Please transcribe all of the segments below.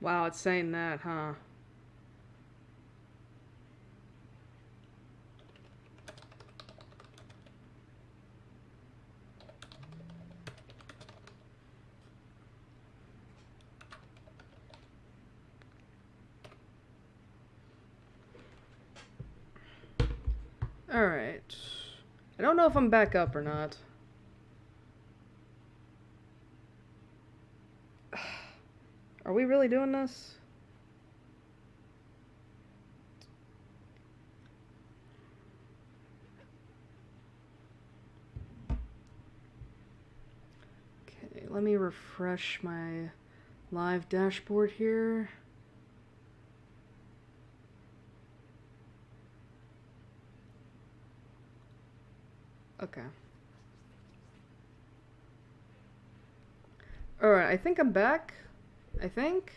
Wow, it's saying that, huh? Alright. I don't know if I'm back up or not. Are we really doing this? Okay, let me refresh my live dashboard here. Okay. Alright, I think I'm back. I think.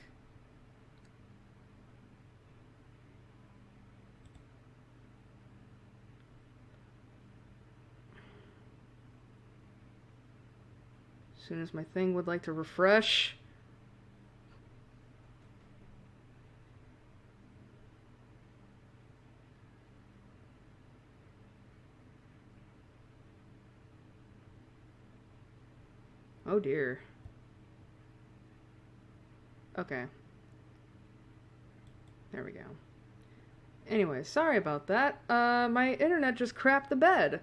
As soon as my thing would like to refresh. Oh dear. Okay. There we go. Anyway, sorry about that. My internet just crapped the bed.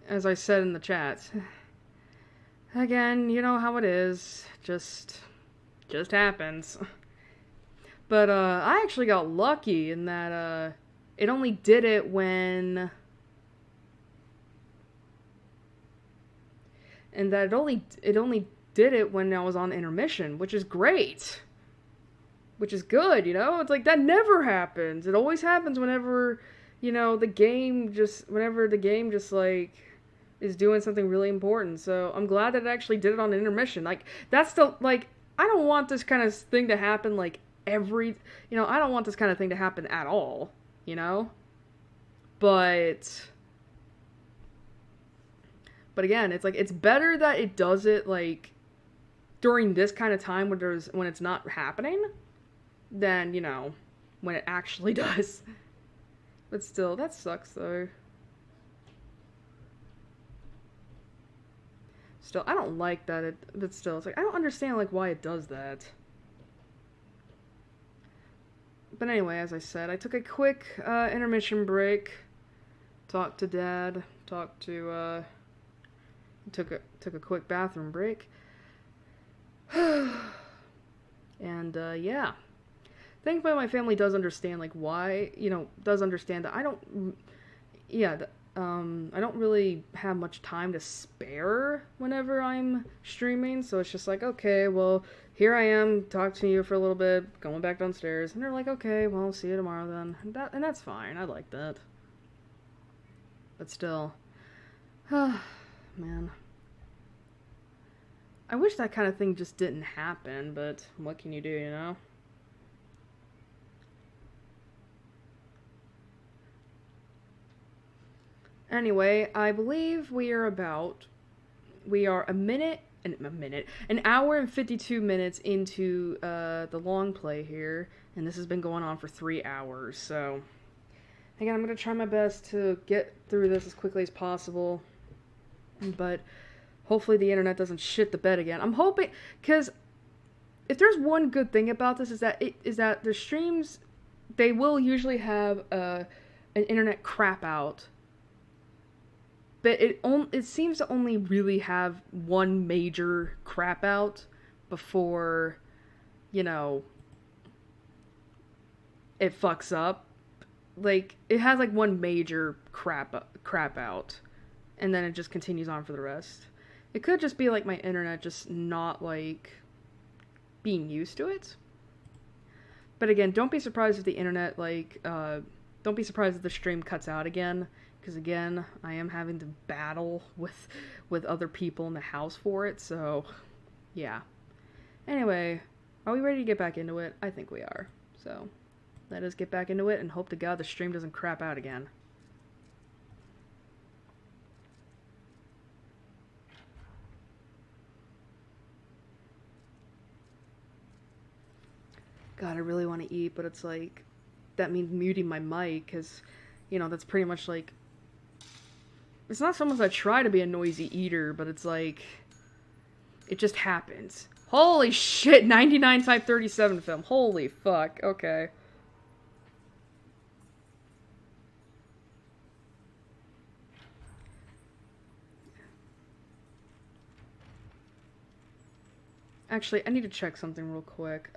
As I said in the chat. Again, you know how it is. Just happens. But, I actually got lucky in that, it only did it when... And that it only did it when I was on intermission, which is great. Which is good, you know? It's like, that never happens. It always happens whenever, you know, whenever the game just, like, is doing something really important. So, I'm glad that it actually did it on intermission. Like, that's the, like, I don't want this kind of thing to happen, like, I don't want this kind of thing to happen at all, you know? But... But again, it's like, it's better that it does it, like, during this kind of time when it's not happening than, you know, when it actually does. But still, that sucks, though. Still, I don't like that but still, it's like, I don't understand, like, why it does that. But anyway, as I said, I took a quick, intermission break. Talked to Dad. Took a quick bathroom break. And, yeah. Thankfully, my family does understand, like, why, does understand that I don't really have much time to spare whenever I'm streaming, so it's just like, okay, well, here I am, talking to you for a little bit, going back downstairs, and they're like, okay, well, see you tomorrow then. And that's fine, I like that. But still, man. I wish that kind of thing just didn't happen, but what can you do, you know? Anyway, I believe we are an hour and 52 minutes into the long play here, and this has been going on for 3 hours, so again, I'm going to try my best to get through this as quickly as possible, but hopefully the internet doesn't shit the bed again. I'm hoping, because if there's one good thing about this is that the streams, they will usually have an internet crap out, but it seems to only really have one major crap out before, you know, it fucks up. Like, it has like one major crap out, and then it just continues on for the rest. It could just be like my internet just not like being used to it. But again, don't be surprised if the internet don't be surprised if the stream cuts out again. Because again, I am having to battle with other people in the house for it, so yeah. Anyway, are we ready to get back into it? I think we are. So, let us get back into it and hope to God the stream doesn't crap out again. God, I really want to eat, but it's like, that means muting my mic, because, you know, that's pretty much like, it's not so much I try to be a noisy eater, but it's like, it just happens. Holy shit, 99 type 37 film. Holy fuck, okay. Actually, I need to check something real quick.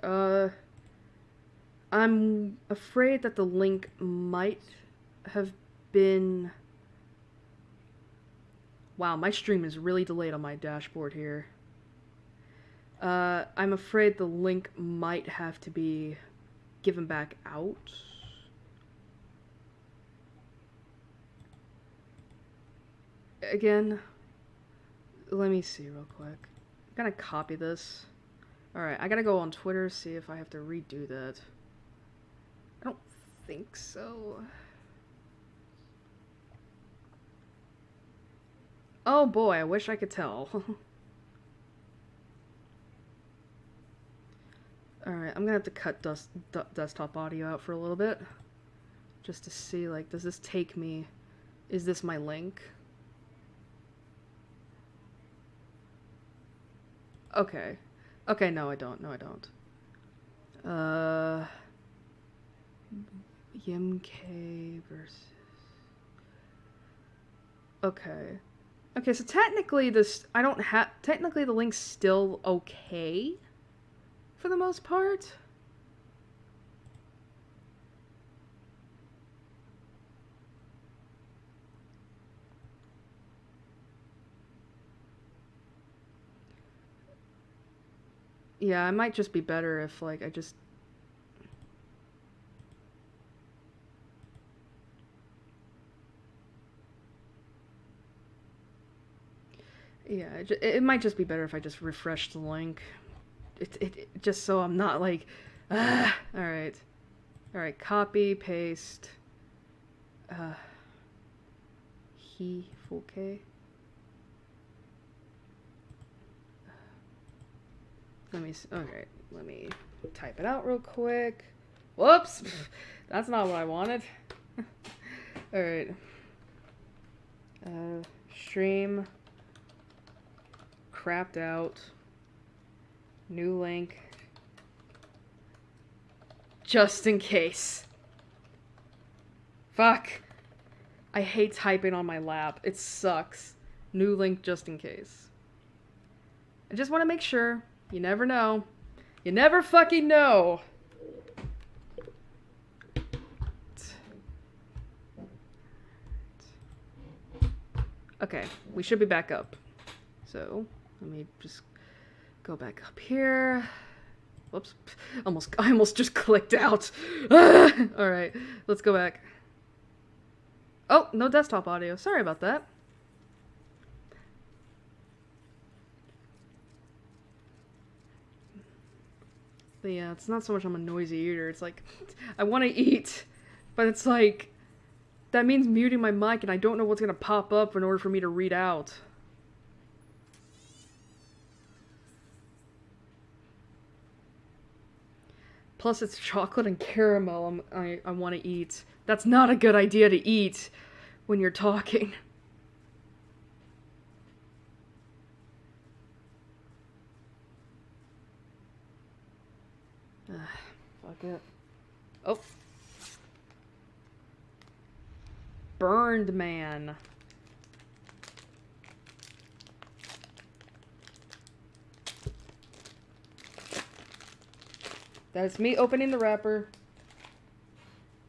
I'm afraid that the link might have been... Wow, my stream is really delayed on my dashboard here. I'm afraid the link might have to be given back out. Again, let me see real quick. I'm gonna copy this. Alright, I gotta go on Twitter, see if I have to redo that. I don't think so. Oh boy, I wish I could tell. Alright, I'm gonna have to cut desktop audio out for a little bit. Just to see, like, does this take me... Is this my link? Okay. Okay, no I don't. No I don't. YMK versus... Okay. Okay, so technically this... I don't have... Technically the link's still okay. For the most part. Yeah, it might just be better if, like, I just... Yeah, it might just be better if I just refresh the link. Just so I'm not like... Alright. Alright, copy, paste. He, full K. Let me, okay, let me type it out real quick. Whoops! That's not what I wanted. Alright. Stream. Crapped out. New link. Just in case. Fuck. I hate typing on my lap. It sucks. New link just in case. I just want to make sure. You never know. You never fucking know. Okay, we should be back up. So, let me just go back up here. Whoops. I almost just clicked out. Alright, let's go back. Oh, no desktop audio. Sorry about that. But yeah, it's not so much I'm a noisy eater. It's like, I want to eat, but it's like, that means muting my mic and I don't know what's going to pop up in order for me to read out. Plus it's chocolate and caramel I want to eat. That's not a good idea to eat when you're talking. Fuck it. Oh. Burned man. That's me opening the wrapper.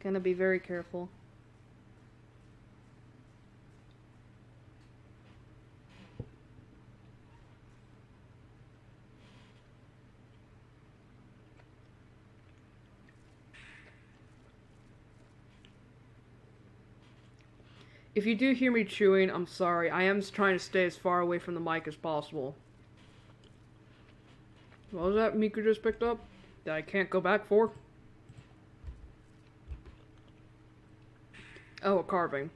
Gonna be very careful. If you do hear me chewing, I'm sorry. I am trying to stay as far away from the mic as possible. What was that Miku just picked up? That I can't go back for? Oh, a carving.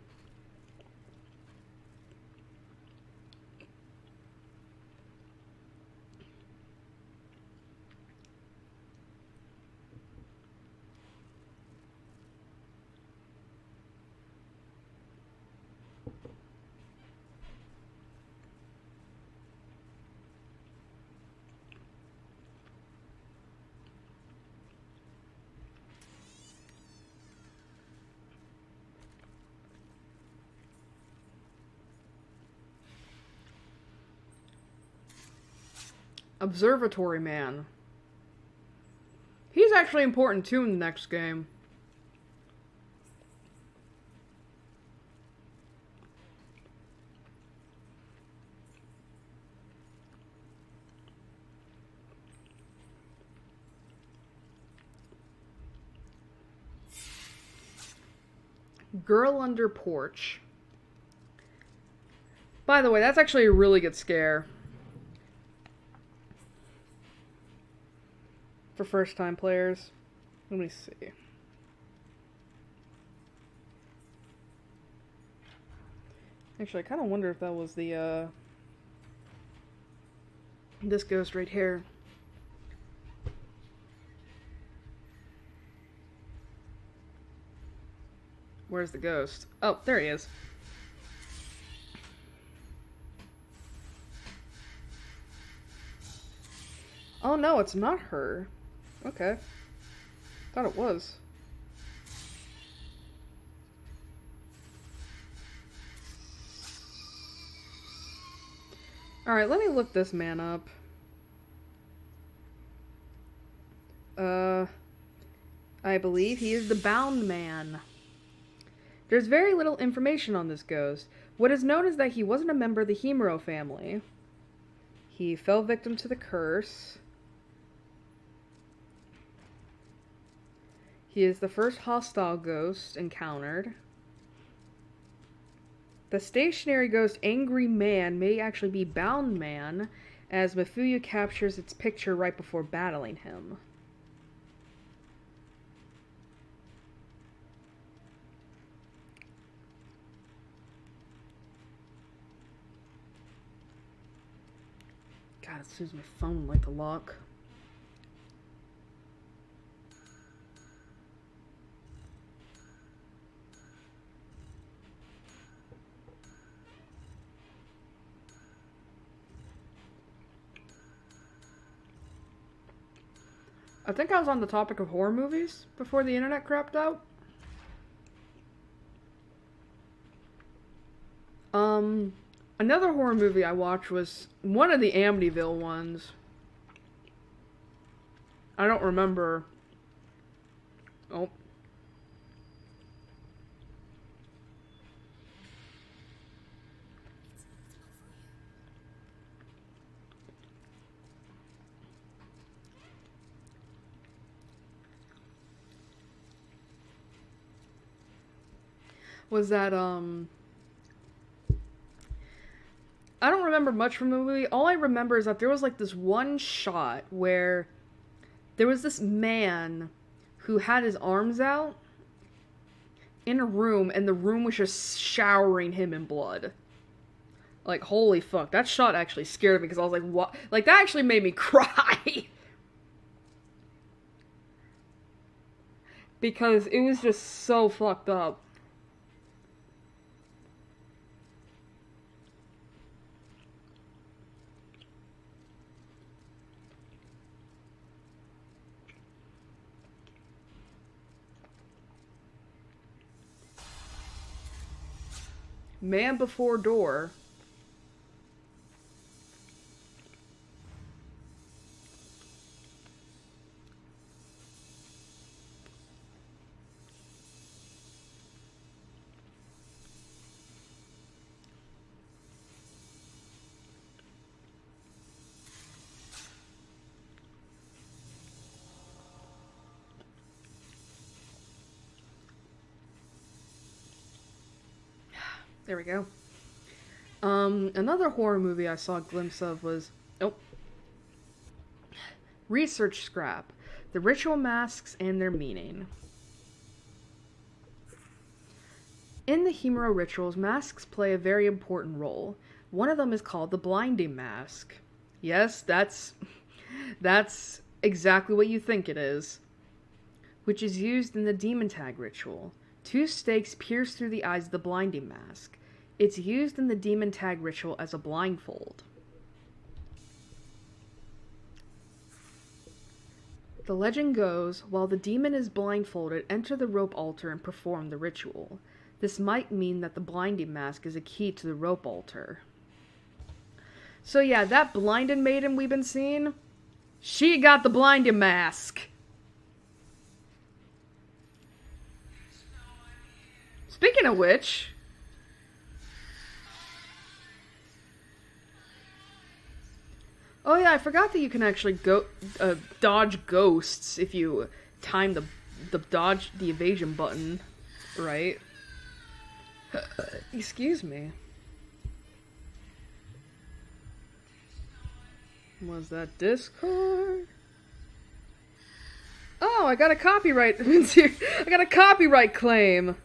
Observatory Man. He's actually important too in the next game. Girl Under Porch. By the way, that's actually a really good scare. For first-time players. Let me see. Actually, I kind of wonder if that was the, this ghost right here. Where's the ghost? Oh, there he is. Oh no, it's not her. Okay. Thought it was. Alright, let me look this man up. I believe he is the Bound Man. There's very little information on this ghost. What is known is that he wasn't a member of the Himuro family. He fell victim to the curse. He is the first hostile ghost encountered. The stationary ghost Angry Man may actually be Bound Man, as Mafuyu captures its picture right before battling him. God, as soon as my phone like to lock. I think I was on the topic of horror movies before the internet crapped out. Another horror movie I watched was one of the Amityville ones. I don't remember. Oh. Was that, I don't remember much from the movie. All I remember is that there was like this one shot where there was this man who had his arms out in a room and the room was just showering him in blood. Like, holy fuck. That shot actually scared me because I was like, what? Like, that actually made me cry. Because it was just so fucked up. Man Before Door. There we go. Another horror movie I saw a glimpse of was, Research Scrap, The Ritual Masks and Their Meaning. In the Himuro rituals, masks play a very important role. One of them is called the Blinding Mask. Yes, that's exactly what you think it is. Which is used in the Demon Tag ritual. 2 stakes pierce through the eyes of the Blinding Mask. It's used in the Demon Tag ritual as a blindfold. The legend goes, while the demon is blindfolded, enter the rope altar and perform the ritual. This might mean that the Blinding Mask is a key to the rope altar. So yeah, that blinded maiden we've been seeing, she got the blinded mask. Speaking of which... Oh yeah, I forgot that you can actually dodge ghosts if you time the evasion button, right? Excuse me. Was that Discord? Oh, I got a copyright. I got a copyright claim.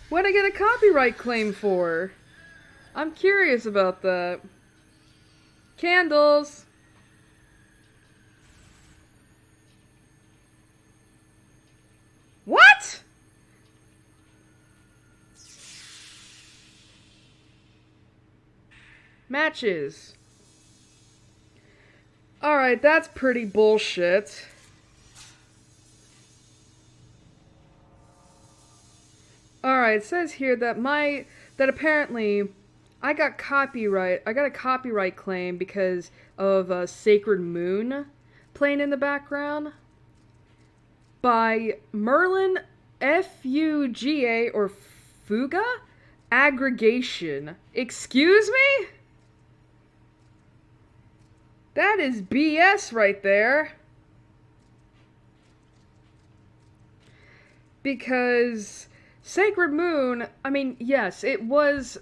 What'd I get a copyright claim for? I'm curious about that. Candles. What? Matches. Alright, that's pretty bullshit. Alright, it says here that apparently I got a copyright claim because of Sacred Moon playing in the background by Merlin Fuga or Fuga Aggregation. Excuse me? That is BS right there. Because Sacred Moon, I mean, yes, the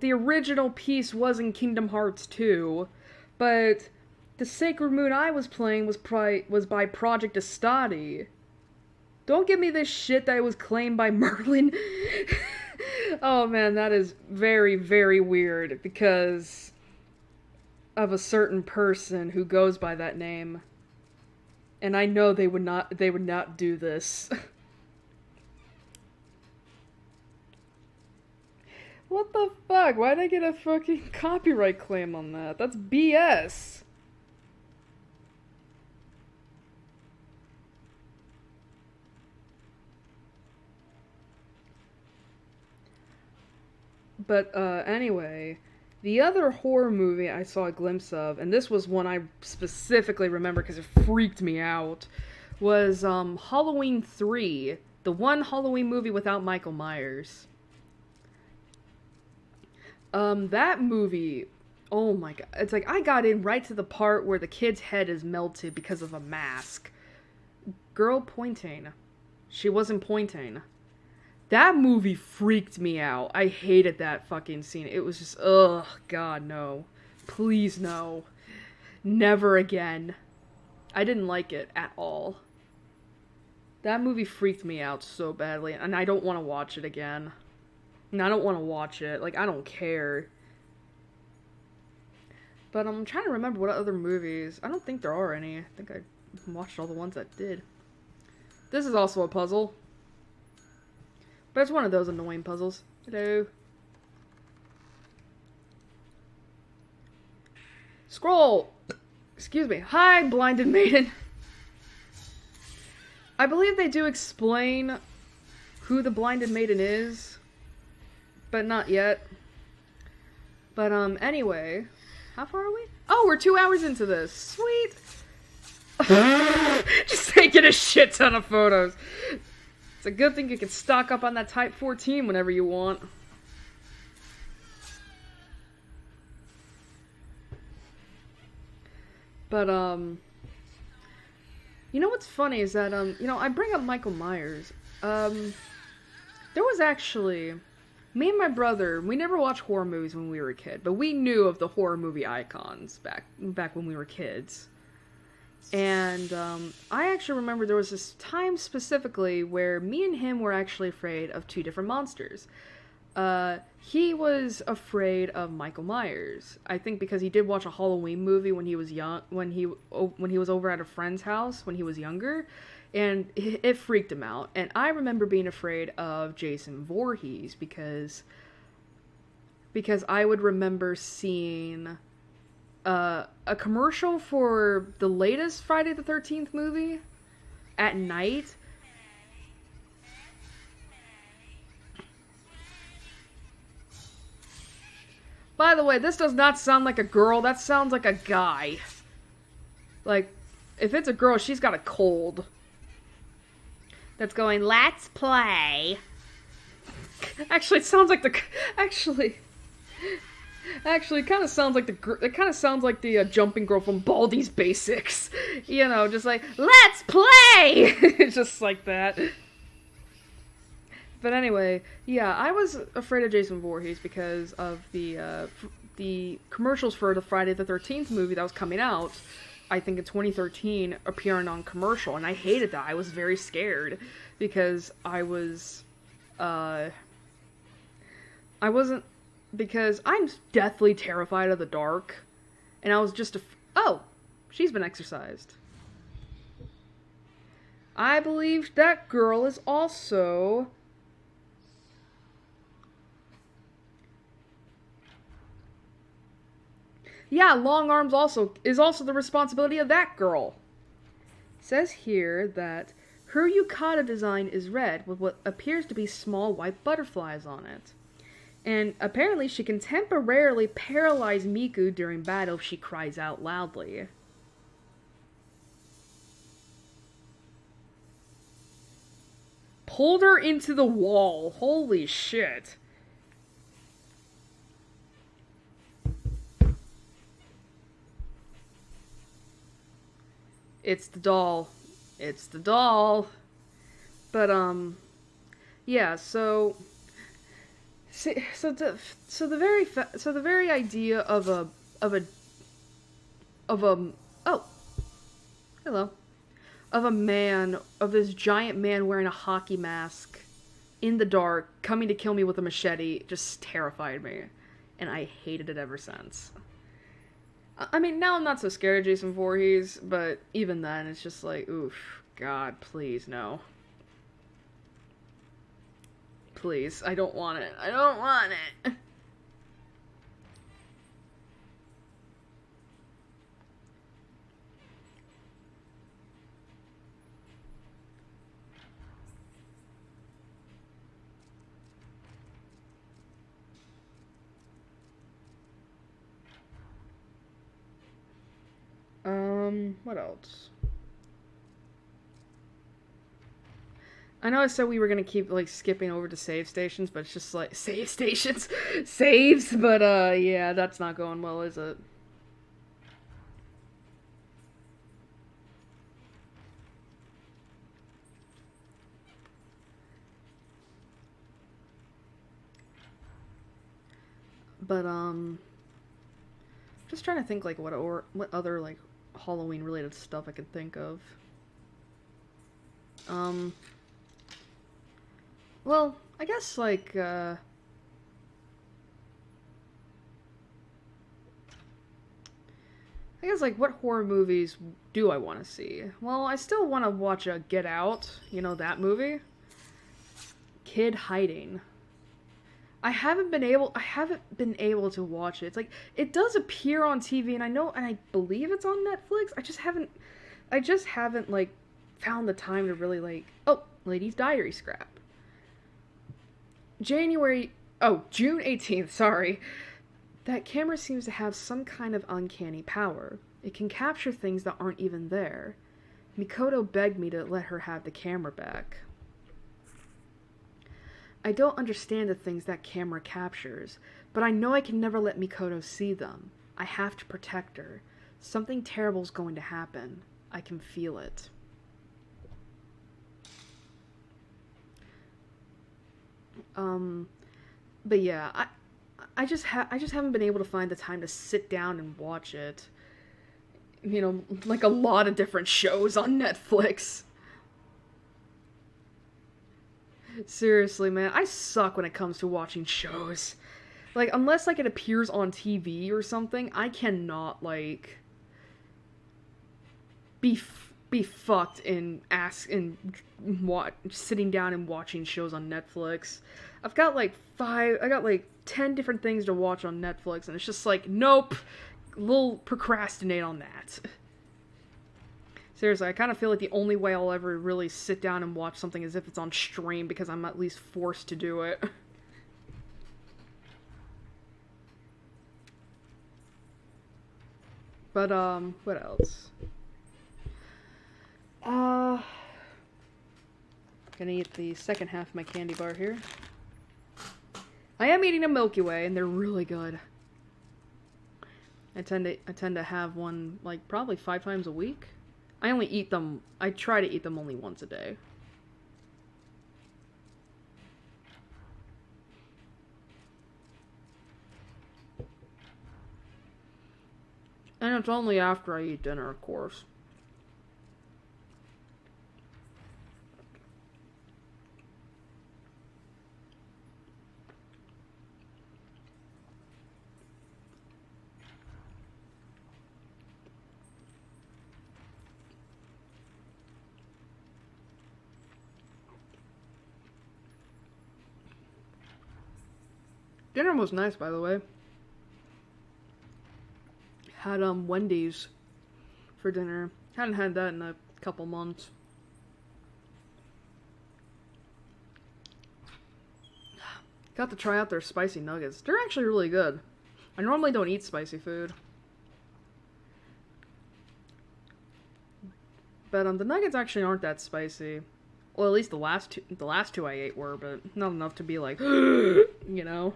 original piece was in Kingdom Hearts 2, but the Sacred Moon I was playing was by Project Astadi. Don't give me this shit that it was claimed by Merlin. Oh man, that is very, very weird because of a certain person who goes by that name. And I know they would not do this. What the fuck? Why'd I get a fucking copyright claim on that? That's BS. But, anyway, the other horror movie I saw a glimpse of, and this was one I specifically remember because it freaked me out, was, Halloween 3, the one Halloween movie without Michael Myers. That movie, oh my god, it's like I got in right to the part where the kid's head is melted because of a mask. Girl pointing. She wasn't pointing. That movie freaked me out. I hated that fucking scene. It was just, ugh, god, no. Please, no. Never again. I didn't like it at all. That movie freaked me out so badly, and I don't want to watch it again. And I don't want to watch it. Like, I don't care. But I'm trying to remember what other movies. I don't think there are any. I think I watched all the ones that did. This is also a puzzle. But it's one of those annoying puzzles. Hello. Scroll! Excuse me. Hi, Blinded Maiden. I believe they do explain who the Blinded Maiden is. But not yet. But, anyway. How far are we? Oh, we're 2 hours into this. Sweet! Just taking a shit ton of photos. It's a good thing you can stock up on that Type 14 whenever you want. But, you know what's funny is that, you know, I bring up Michael Myers. There was actually... Me and my brother, we never watched horror movies when we were a kid, but we knew of the horror movie icons back when we were kids. And, I actually remember there was this time specifically where me and him were actually afraid of two different monsters. He was afraid of Michael Myers. I think because he did watch a Halloween movie when he was young, when he was over at a friend's house when he was younger, and it freaked him out. And I remember being afraid of Jason Voorhees because I would remember seeing a commercial for the latest Friday the 13th movie at night. By the way, this does not sound like a girl, that sounds like a guy. Like, if it's a girl, she's got a cold. That's going, let's play. Actually, it sounds like the... Actually, it kind of sounds like the jumping girl from Baldi's Basics. You know, just like, let's play! Just like that. But anyway, yeah, I was afraid of Jason Voorhees because of the commercials for the Friday the 13th movie that was coming out, I think in 2013, appearing on commercial, and I hated that. I was very scared because because I'm deathly terrified of the dark, and I was just oh, she's been exorcised. I believe that girl is also... Yeah, long arms is also the responsibility of that girl. It says here that her yukata design is red with what appears to be small white butterflies on it. And apparently she can temporarily paralyze Miku during battle if she cries out loudly. Pulled her into the wall. Holy shit. It's the doll. It's the doll. But, yeah, so the very idea of this giant man wearing a hockey mask in the dark, coming to kill me with a machete, just terrified me. And I hated it ever since. I mean, now I'm not so scared of Jason Voorhees, but even then, it's just like, oof, God, please, no. Please, I don't want it. I don't want it. What else? I know I said we were gonna keep, like, skipping over to save stations, but it's just like, save stations? Saves? But, yeah, that's not going well, is it? But, just trying to think, like, what other, like, Halloween-related stuff I could think of. Well, I guess, like, I guess, like, what horror movies do I want to see? Well, I still want to watch Get Out, you know, that movie. Kid Hiding. I haven't been able to watch it. It's like, it does appear on TV, and I believe it's on Netflix. I just haven't, like, found the time to really, like, oh, Lady's Diary scrap. June 18th, sorry. That camera seems to have some kind of uncanny power. It can capture things that aren't even there. Mikoto begged me to let her have the camera back. I don't understand the things that camera captures, but I know I can never let Mikoto see them. I have to protect her. Something terrible's going to happen. I can feel it. But yeah, I just haven't been able to find the time to sit down and watch it. You know, like a lot of different shows on Netflix. Seriously, man, I suck when it comes to watching shows. Like, unless, like, it appears on TV or something, I cannot, like, be fucked in sitting down and watching shows on Netflix. I've got, like, 10 different things to watch on Netflix, and it's just like, nope, we'll procrastinate on that. Seriously, I kind of feel like the only way I'll ever really sit down and watch something is if it's on stream, because I'm at least forced to do it. But, what else? Gonna eat the second half of my candy bar here. I am eating a Milky Way, and they're really good. I tend to have one, like, probably 5 times a week. I try to eat them only once a day. And it's only after I eat dinner, of course. Dinner was nice, by the way. Had Wendy's for dinner. Hadn't had that in a couple months. Got to try out their spicy nuggets. They're actually really good. I normally don't eat spicy food. But the nuggets actually aren't that spicy. Well, at least the last two I ate were, but not enough to be like, you know.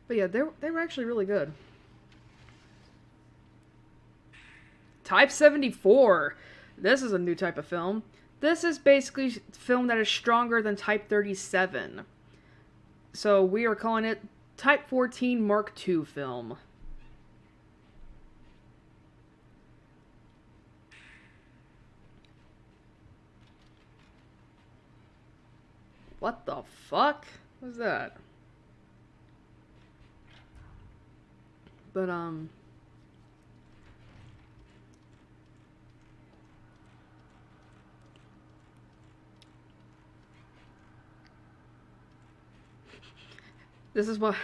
But yeah, they were actually really good. Type 74. This is a new type of film. This is basically film that is stronger than Type 37. So we are calling it Type 14 Mark II film. What the fuck was that? But, this is why.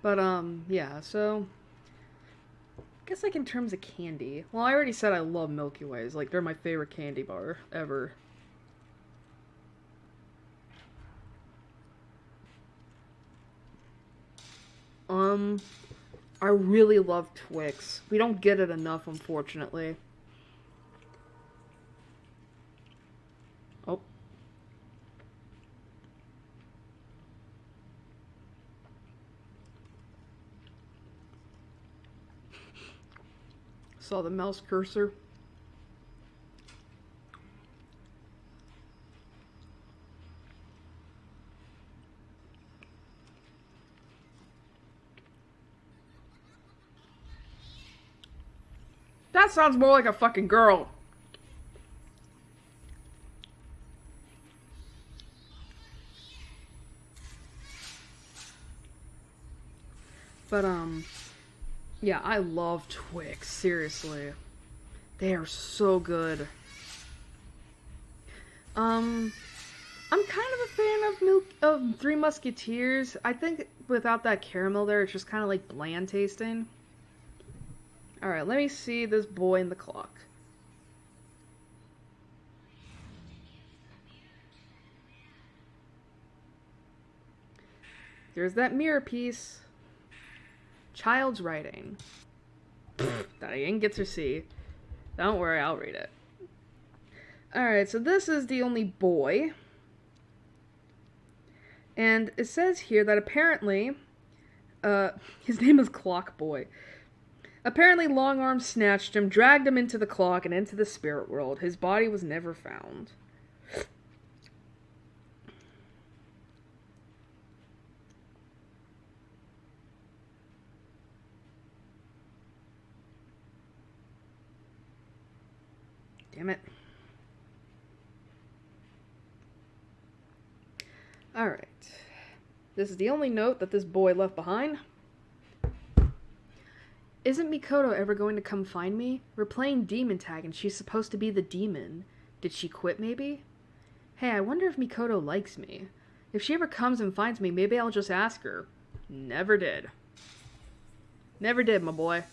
But, yeah, so I guess, like, in terms of candy, well, I already said I love Milky Ways. Like, they're my favorite candy bar ever. I really love Twix. We don't get it enough, unfortunately. Oh. Saw the mouse cursor. That sounds more like a fucking girl. But, yeah, I love Twix, seriously. They are so good. I'm kind of a fan of Three Musketeers. I think without that caramel there, it's just kind of like bland tasting. Alright, let me see this boy in the clock. There's that mirror piece. Child's writing. That Diane gets her C. Don't worry, I'll read it. Alright, so this is the only boy. And it says here that apparently, his name is Clock Boy. Apparently, Long Arm snatched him, dragged him into the clock and into the spirit world. His body was never found. Damn it. Alright. This is the only note that this boy left behind. Isn't Mikoto ever going to come find me? We're playing demon tag and she's supposed to be the demon. Did she quit maybe? Hey, I wonder if Mikoto likes me. If she ever comes and finds me, maybe I'll just ask her. Never did. Never did, my boy.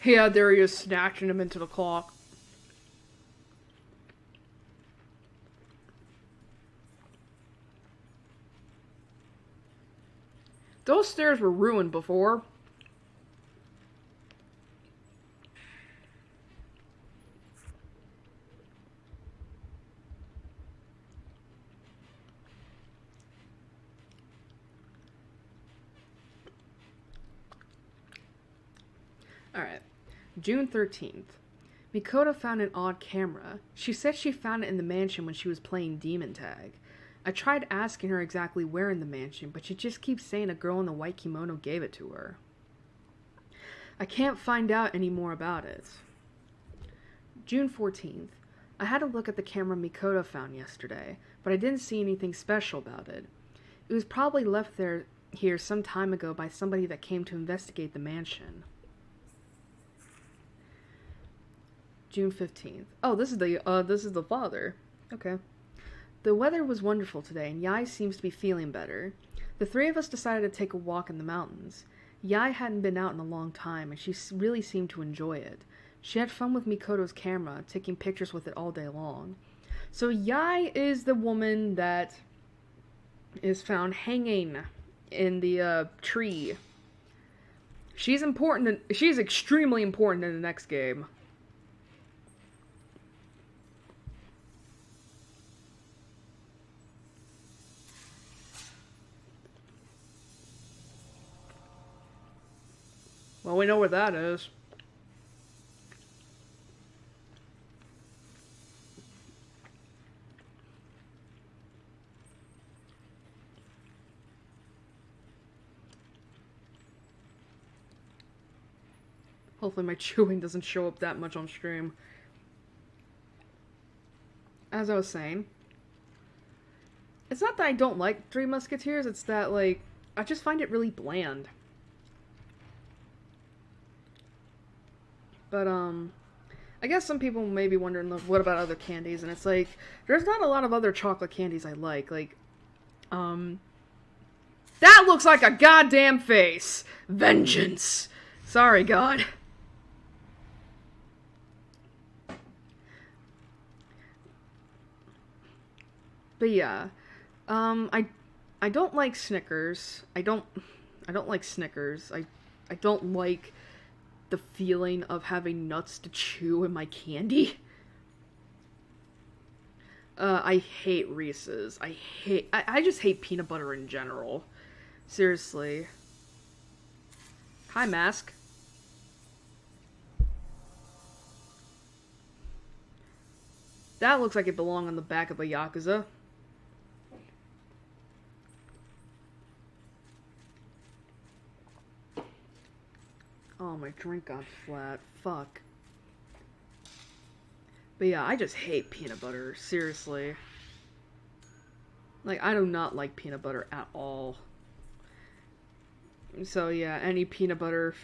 Yeah, there he is, snatching him into the clock. Those stairs were ruined before. Alright. June 13th. Mikoto found an odd camera. She said she found it in the mansion when she was playing demon tag. I tried asking her exactly where in the mansion, but she just keeps saying a girl in the white kimono gave it to her. I can't find out any more about it. June 14th. I had a look at the camera Mikoto found yesterday, but I didn't see anything special about it. It was probably left here some time ago by somebody that came to investigate the mansion. June 15th. Oh, this is the father. Okay. The weather was wonderful today, and Yai seems to be feeling better. The three of us decided to take a walk in the mountains. Yai hadn't been out in a long time, and she really seemed to enjoy it. She had fun with Mikoto's camera, taking pictures with it all day long. So Yai is the woman that is found hanging in the tree. She's important. She's extremely important in the next game. Well, we know where that is. Hopefully my chewing doesn't show up that much on stream. As I was saying, it's not that I don't like Three Musketeers, it's that, like, I just find it really bland. But, I guess some people may be wondering, what about other candies? And it's like, there's not a lot of other chocolate candies I like. Like, that looks like a goddamn face! Vengeance! Sorry, God. But yeah, I don't like Snickers. I don't like Snickers. I don't like the feeling of having nuts to chew in my candy. I hate Reese's. I just hate peanut butter in general. Seriously. Hi, Mask. That looks like it belonged on the back of a Yakuza. Oh, my drink got flat. Fuck. But yeah, I just hate peanut butter. Seriously. Like, I do not like peanut butter at all. So yeah, any peanut butter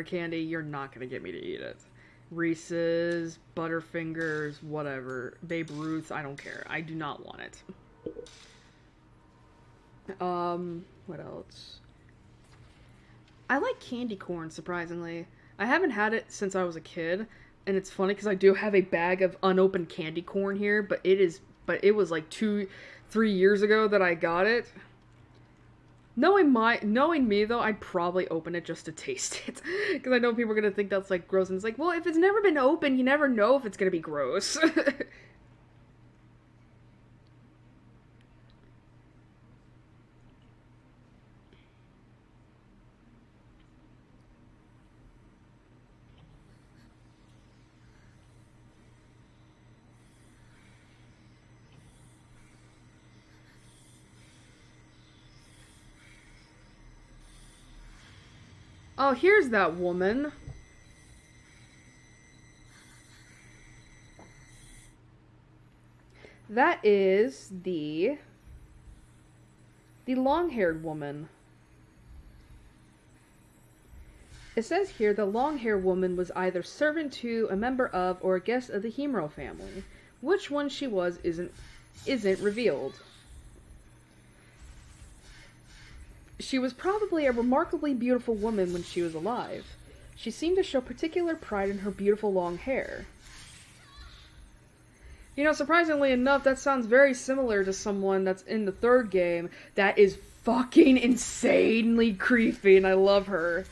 candy, you're not gonna get me to eat it. Reese's, Butterfingers, whatever. Babe Ruth's, I don't care. I do not want it. What else? I like candy corn, surprisingly. I haven't had it since I was a kid, and it's funny because I do have a bag of unopened candy corn here, but it was like 2-3 years ago that I got it. Knowing me though, I'd probably open it just to taste it, because I know people are gonna think that's like gross, and it's like, well, if it's never been opened, you never know if it's gonna be gross. Oh, here's that woman. That is the long-haired woman. It says here the long-haired woman was either servant to, a member of, or a guest of the Himuro family. Which one she was isn't revealed. She was probably a remarkably beautiful woman when she was alive. She seemed to show particular pride in her beautiful long hair. You know, surprisingly enough, that sounds very similar to someone that's in the third game that is fucking insanely creepy, and I love her.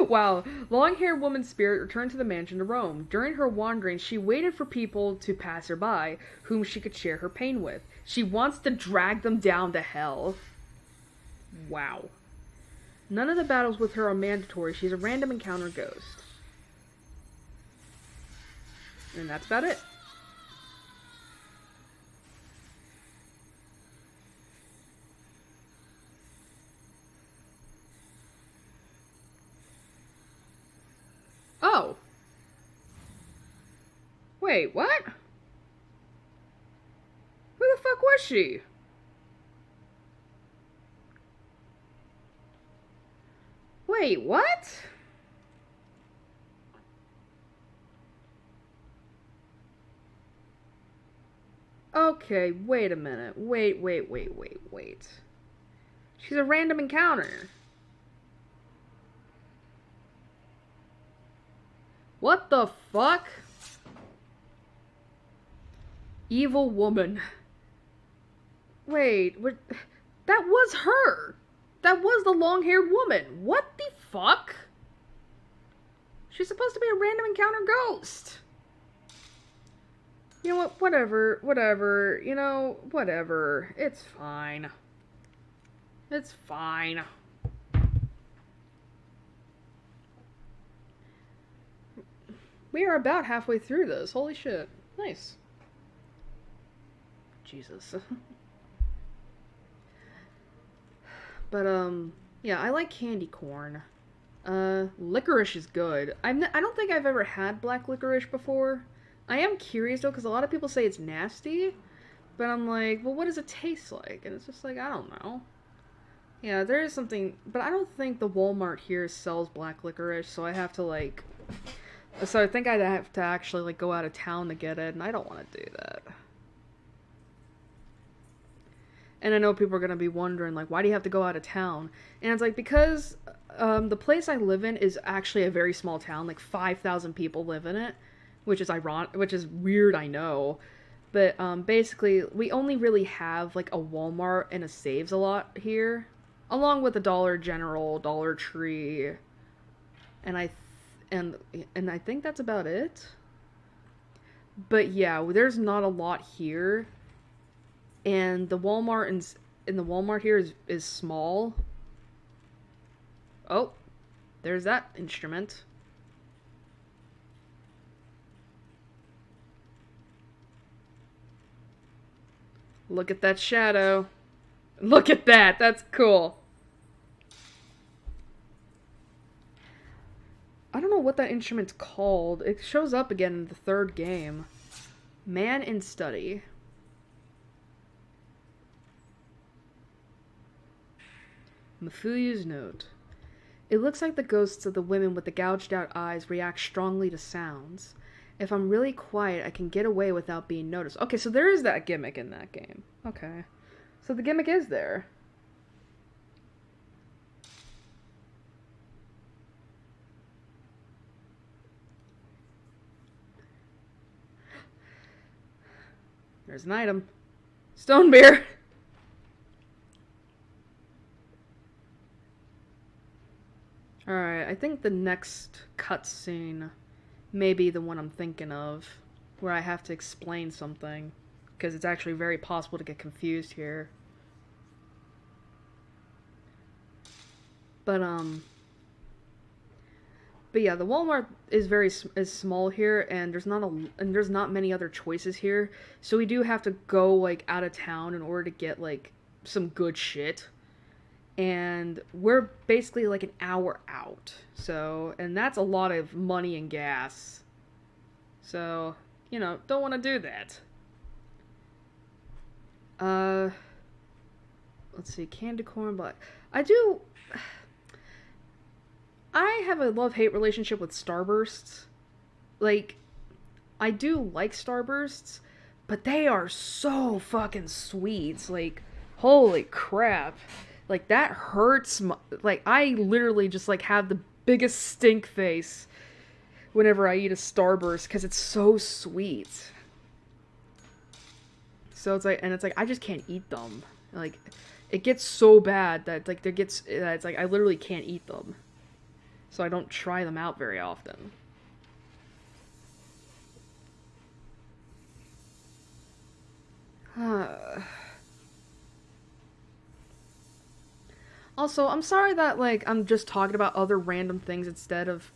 Wow. Long-haired woman's spirit returned to the mansion to roam. During her wandering, she waited for people to pass her by, whom she could share her pain with. She wants to drag them down to hell. Wow. None of the battles with her are mandatory. She's a random encounter ghost. And that's about it. Oh. Wait, what? Who the fuck was she? Wait, what? Okay, wait a minute. Wait. She's a random encounter. What the fuck? Evil woman. Wait, what? That was her! That was the long-haired woman! What the fuck? She's supposed to be a random encounter ghost! You know what? Whatever. You know, whatever. It's fine. It's fine. We are about halfway through this. Holy shit. Nice. Jesus. But, yeah, I like candy corn. Licorice is good. I don't think I've ever had black licorice before. I am curious, though, because a lot of people say it's nasty. But I'm like, well, what does it taste like? And it's just like, I don't know. Yeah, there is something, but I don't think the Walmart here sells black licorice, so I have to, like... So I think I'd have to actually, like, go out of town to get it, and I don't want to do that. And I know people are going to be wondering, like, why do you have to go out of town? And it's like, because the place I live in is actually a very small town. Like, 5,000 people live in it, which is ironic, which is weird, I know. But basically, we only really have, like, a Walmart and a Saves-A-Lot here, along with a Dollar General, Dollar Tree, and I think that's about it. But yeah, there's not a lot here. And the Walmart in the Walmart here is small. Oh, there's that instrument. Look at that shadow. Look at that. That's cool. I don't know what that instrument's called. It shows up again in the third game. Man in Study. Mafuyu's note. It looks like the ghosts of the women with the gouged out eyes react strongly to sounds. If I'm really quiet, I can get away without being noticed. Okay, so there is that gimmick in that game. Okay. So the gimmick is there. There's an item. Stone beer! Alright, I think the next cutscene may be the one I'm thinking of, where I have to explain something, because it's actually very possible to get confused here. But yeah, the Walmart is small here, and there's not many other choices here, so we do have to go, like, out of town in order to get, like, some good shit. And we're basically like an hour out. So, and that's a lot of money and gas. So, you know, don't want to do that. Let's see, candy corn, but I have a love-hate relationship with Starbursts. Like, I do like Starbursts, but they are so fucking sweet. Like, holy crap. Like, that hurts. Like, I literally just, like, have the biggest stink face whenever I eat a Starburst because it's so sweet. So it's like, and it's like, I just can't eat them. Like, it gets so bad that, like, it's like, I literally can't eat them. So I don't try them out very often. Also, I'm sorry that, like, I'm just talking about other random things instead of...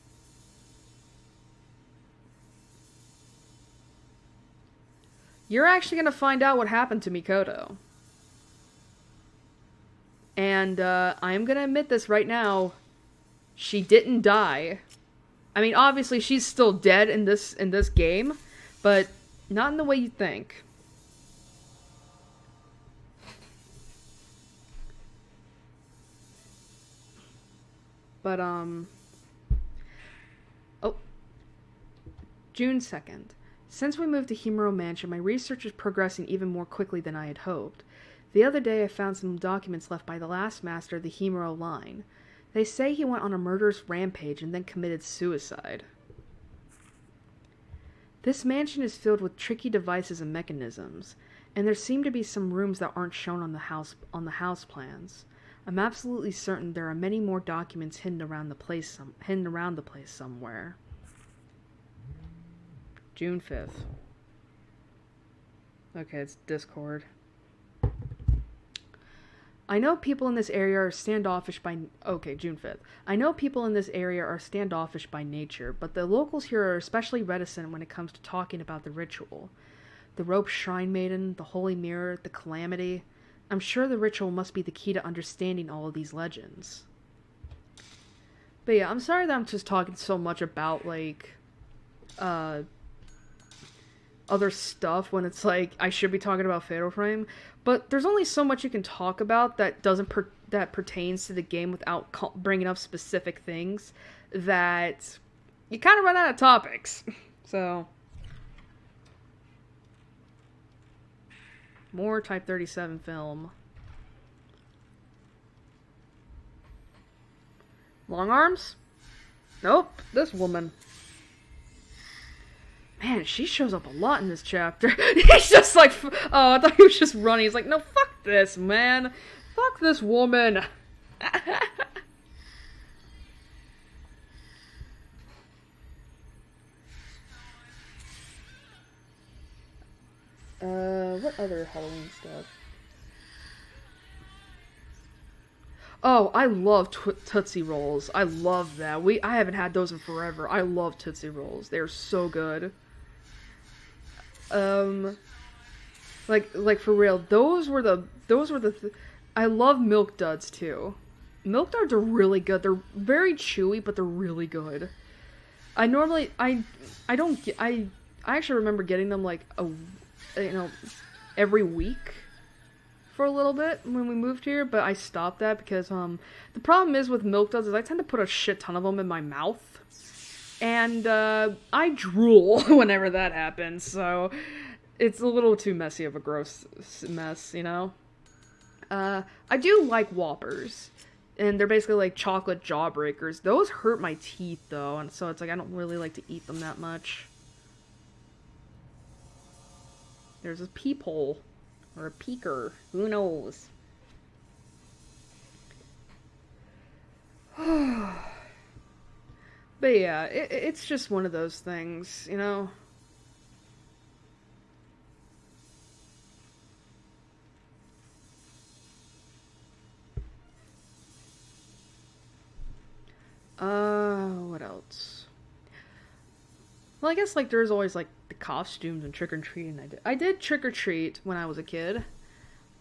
You're actually gonna find out what happened to Mikoto. And, I am gonna admit this right now. She didn't die. I mean, obviously, she's still dead in this game, but not in the way you think. But, oh. June 2nd. Since we moved to Himuro Mansion, my research is progressing even more quickly than I had hoped. The other day I found some documents left by the last master of the Himuro line. They say he went on a murderous rampage and then committed suicide. This mansion is filled with tricky devices and mechanisms, and there seem to be some rooms that aren't shown on the house plans. I'm absolutely certain there are many more documents hidden around the place somewhere. June 5th. Okay, it's Discord. I know people in this area are standoffish by... Okay, June 5th. I know people in this area are standoffish by nature, but the locals here are especially reticent when it comes to talking about the ritual. The rope shrine maiden, the holy mirror, the calamity... I'm sure the ritual must be the key to understanding all of these legends. But yeah, I'm sorry that I'm just talking so much about, like, other stuff when it's like, I should be talking about Fatal Frame. But there's only so much you can talk about that that pertains to the game without bringing up specific things that you kind of run out of topics. So... More Type 37 film. Long arms? Nope. This woman. Man, she shows up a lot in this chapter. He's just like... Oh, I thought he was just running. He's like, no, fuck this, man. Fuck this woman. What other Halloween stuff? Oh, I love Tootsie Rolls. I love that. I haven't had those in forever. I love Tootsie Rolls. They're so good. Like for real, those were the I love Milk Duds too. Milk Duds are really good. They're very chewy, but they're really good. I actually remember getting them like every week for a little bit when we moved here, but I stopped that because the problem is with Milk Duds is I tend to put a shit ton of them in my mouth, and I drool whenever that happens, so it's a little too messy of a gross mess, you know? I do like Whoppers, and they're basically like chocolate jawbreakers. Those hurt my teeth though, and so it's like I don't really like to eat them that much. There's a peephole. Or a peeker. Who knows? But yeah, it's just one of those things, you know? What else? Well, I guess, like, there's always, like, the costumes and trick-or-treating I did trick-or-treat when I was a kid.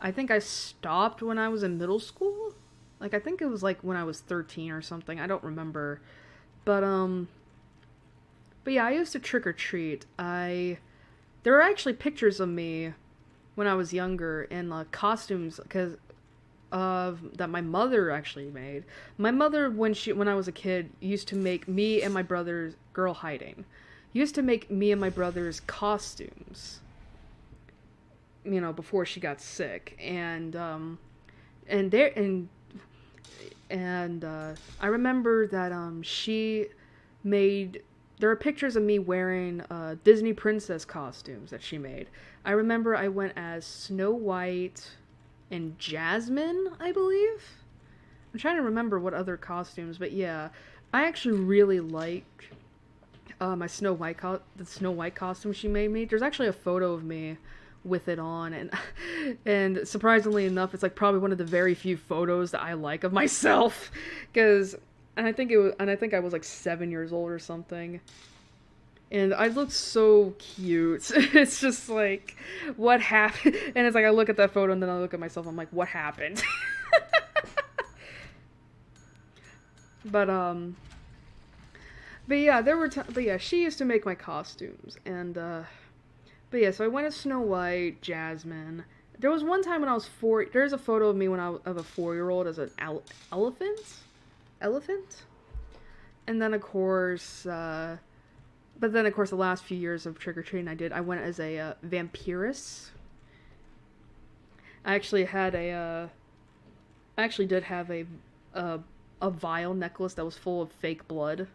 I think I stopped when I was in middle school. Like, I think it was, like, when I was 13 or something. I don't remember. But yeah, I used to trick-or-treat. There are actually pictures of me when I was younger in, costumes, because... that my mother actually made. My mother, when I was a kid, used to make me and my brother's girl hiding. Used to make me and my brother's costumes, you know, before she got sick, and And I remember that she made... There are pictures of me wearing Disney princess costumes that she made. I remember I went as Snow White and Jasmine, I believe? I'm trying to remember what other costumes, but yeah. I actually really like my the Snow White costume she made me. There's actually a photo of me with it on, and surprisingly enough, it's like probably one of the very few photos that I like of myself, and I think I was like 7 years old or something, and I looked so cute. It's just like, what happened? And it's like I look at that photo and then I look at myself. I'm like, what happened? But yeah, but yeah, she used to make my costumes, and but yeah, so I went as Snow White, Jasmine. There was one time when I was 4. There's a photo of me when I was of a 4-year-old as an elephant, and then of course, but then of course the last few years of trick or treating I went as a vampiress. I actually did have a vial necklace that was full of fake blood.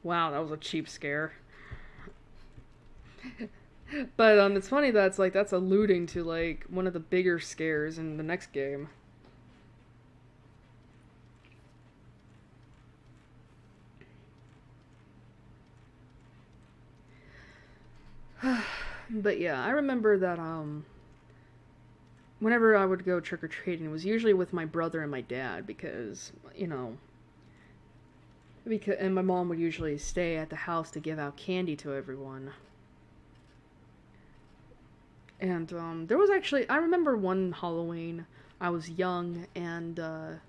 Wow, that was a cheap scare. But it's funny that that's alluding to like one of the bigger scares in the next game. But yeah, I remember that whenever I would go trick or treating, it was usually with my brother and my dad because and my mom would usually stay at the house to give out candy to everyone. And there was actually, I remember one Halloween, I was young, and I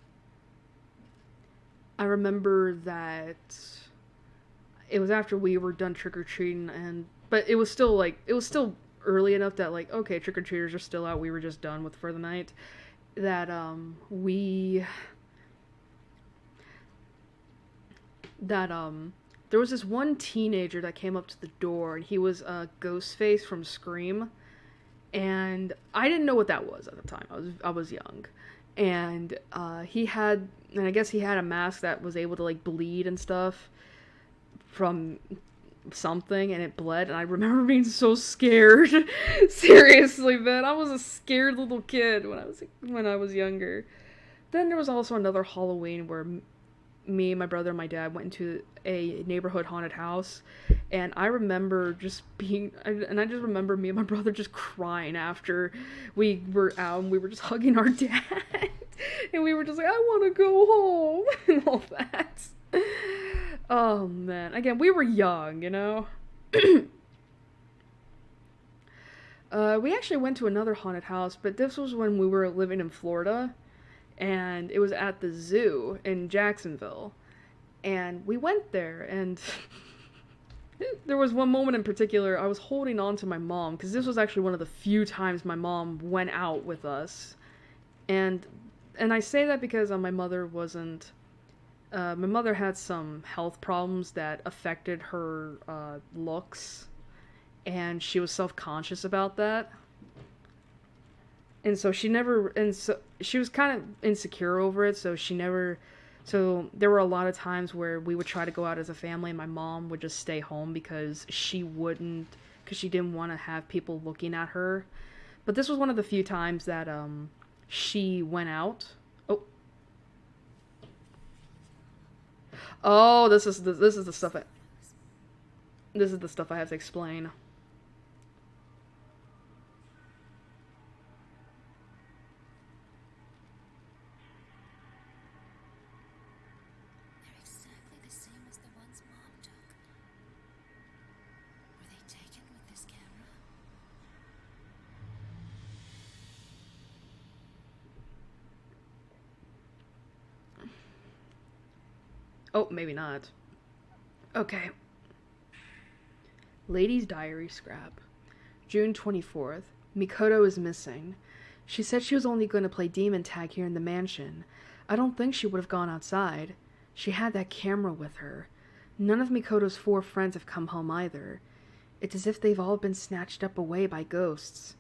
remember that it was after we were done trick-or-treating, but it was still early enough that like, okay, trick-or-treaters are still out, we were just done for the night, that there was this one teenager that came up to the door, and he was Ghostface from Scream. And I didn't know what that was at the time. I was young, and I guess he had a mask that was able to like bleed and stuff from something, and it bled. And I remember being so scared. Seriously, man, I was a scared little kid when I was younger. Then there was also another Halloween where me, my brother, and my dad went into a neighborhood haunted house, and I remember just remember me and my brother just crying after we were out, and we were just hugging our dad, and we were just like, I want to go home, and all that. Oh, man. Again, we were young, we actually went to another haunted house, but this was when we were living in Florida, and it was at the zoo in Jacksonville, and we went there, and there was one moment in particular, I was holding on to my mom, because this was actually one of the few times my mom went out with us, and I say that because my mother had some health problems that affected her looks, and she was self-conscious about that. And so she was kind of insecure over it, so there were a lot of times where we would try to go out as a family and my mom would just stay home because she didn't want to have people looking at her. But this was one of the few times that she went out. Oh, this is the stuff I have to explain. Oh, maybe not. Okay. Lady's diary scrap. June 24th. Mikoto is missing. She said she was only going to play demon tag here in the mansion. I don't think she would have gone outside. She had that camera with her. None of Mikoto's 4 friends have come home either. It's as if they've all been snatched up away by ghosts.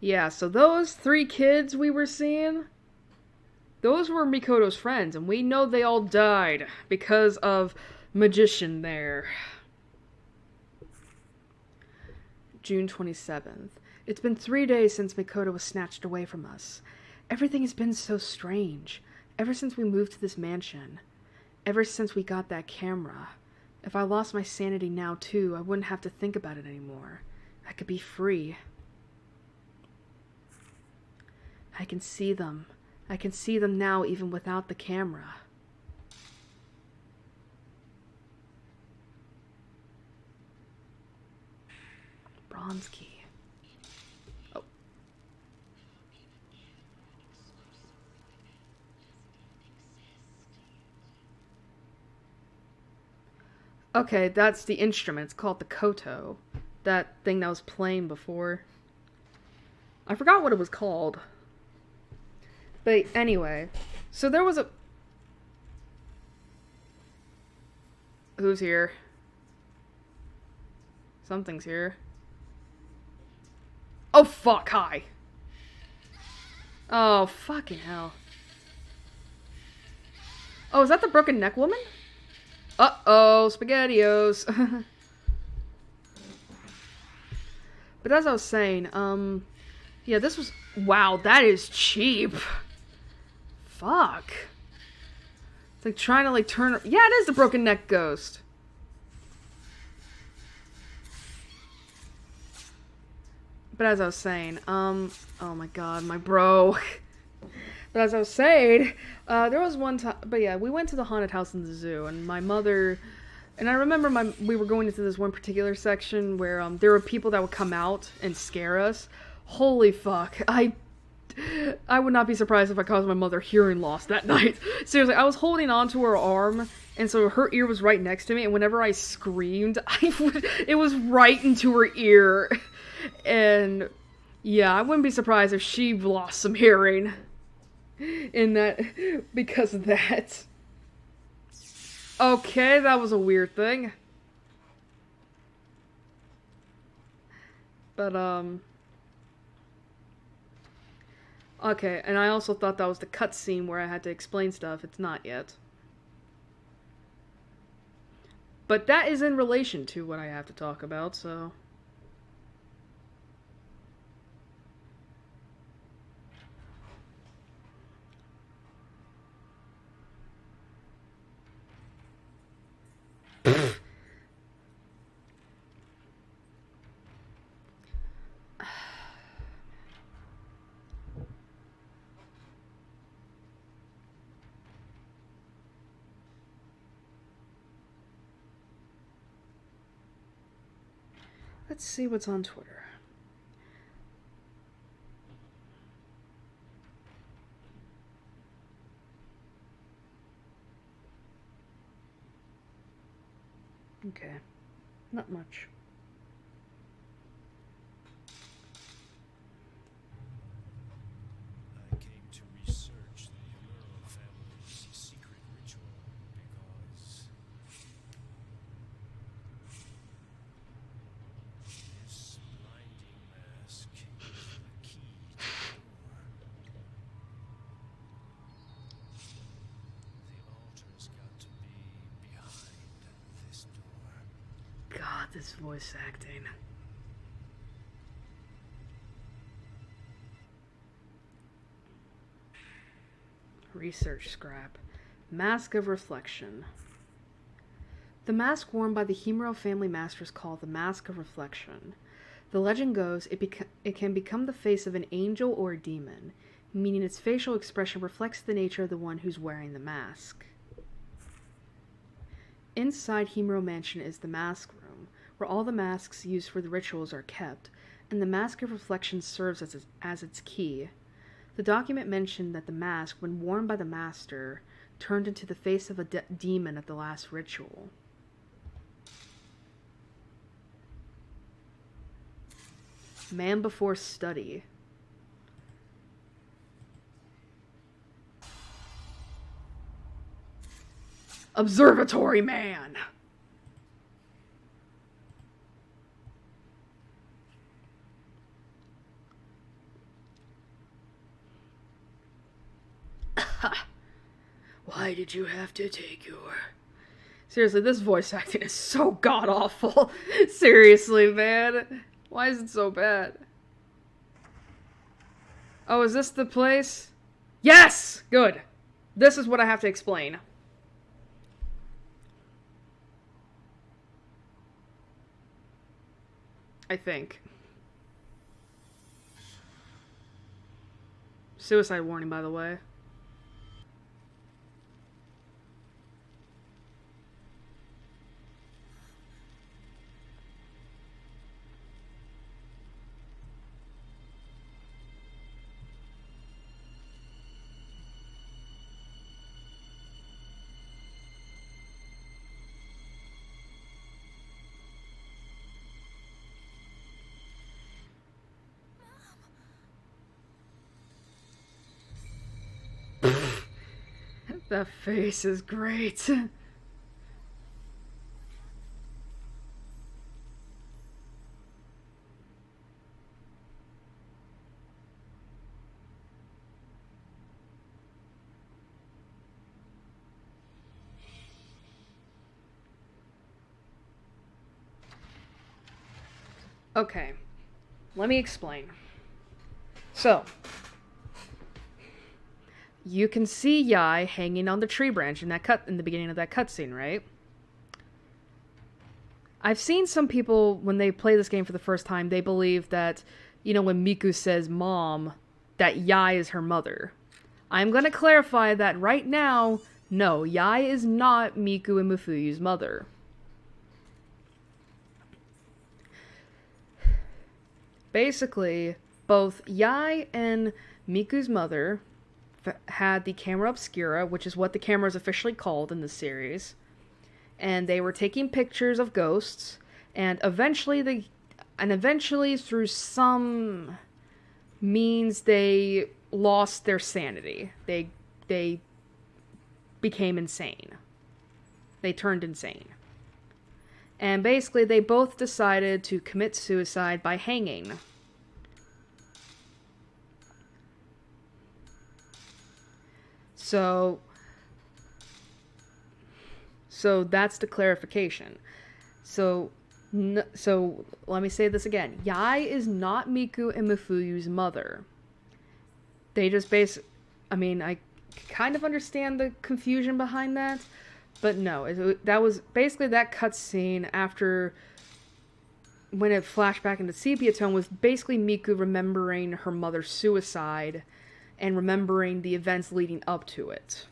Yeah, so those 3 kids we were seeing, those were Mikoto's friends, and we know they all died because of Magician there. June 27th. It's been 3 days since Mikoto was snatched away from us. Everything has been so strange. Ever since we moved to this mansion. Ever since we got that camera. If I lost my sanity now too, I wouldn't have to think about it anymore. I could be free. I can see them. I can see them now even without the camera. Bronze key. Oh. Okay, that's the instrument. It's called the koto. That thing that was playing before. I forgot what it was called. But anyway, so there was a... Who's here? Something's here. Oh, fuck, hi. Oh, fucking hell. Oh, is that the broken neck woman? Uh-oh, SpaghettiOs. But as I was saying, yeah, this was... Wow, that is cheap. Fuck. It's like trying to, like, turn... Yeah, it is the broken neck ghost. But as I was saying, oh my god, my bro. But as I was saying, there was one time... But yeah, we went to the haunted house in the zoo, and my mother... And I remember we were going into this one particular section where there were people that would come out and scare us. Holy fuck. I would not be surprised if I caused my mother hearing loss that night. Seriously, I was holding on to her arm, and so her ear was right next to me, and whenever I screamed, it was right into her ear. And yeah, I wouldn't be surprised if she lost some hearing in that, because of that. Okay, that was a weird thing. But, okay, and I also thought that was the cutscene where I had to explain stuff. It's not yet. But that is in relation to what I have to talk about, so... Let's see what's on Twitter. Okay, not much. I came to research the Yamuro family's secret ritual because this blinding mask is the key to the door. The altar's got to be behind this door. God, this voice acting. Research scrap. Mask of Reflection. The mask worn by the Himuro family master is called the Mask of Reflection. The legend goes it can become the face of an angel or a demon, meaning its facial expression reflects the nature of the one who's wearing the mask. Inside Himuro Mansion is the mask room, where all the masks used for the rituals are kept, and the Mask of Reflection serves as its key. The document mentioned that the mask, when worn by the master, turned into the face of a demon at the last ritual. Man before study. Observatory man! Why did you have to take your... Seriously, this voice acting is so god-awful. Seriously, man. Why is it so bad? Oh, is this the place? Yes! Good. This is what I have to explain. I think. Suicide warning, by the way. That face is great. Okay, let me explain. So, you can see Yai hanging on the tree branch in the beginning of that cutscene, right? I've seen some people, when they play this game for the first time, they believe that, you know, when Miku says mom, that Yai is her mother. I'm gonna clarify that right now, no, Yai is not Miku and Mifuyu's mother. Basically, both Yai and Miku's mother had the camera obscura, which is what the camera is officially called in the series, and they were taking pictures of ghosts, and eventually through some means they lost their sanity. They became insane. They turned insane. And basically, they both decided to commit suicide by hanging. So that's the clarification. So let me say this again. Yai is not Miku and Mifuyu's mother. They just I mean, I kind of understand the confusion behind that. But no, that was basically that cutscene after, when it flashed back into sepia tone, was basically Miku remembering her mother's suicide and remembering the events leading up to it.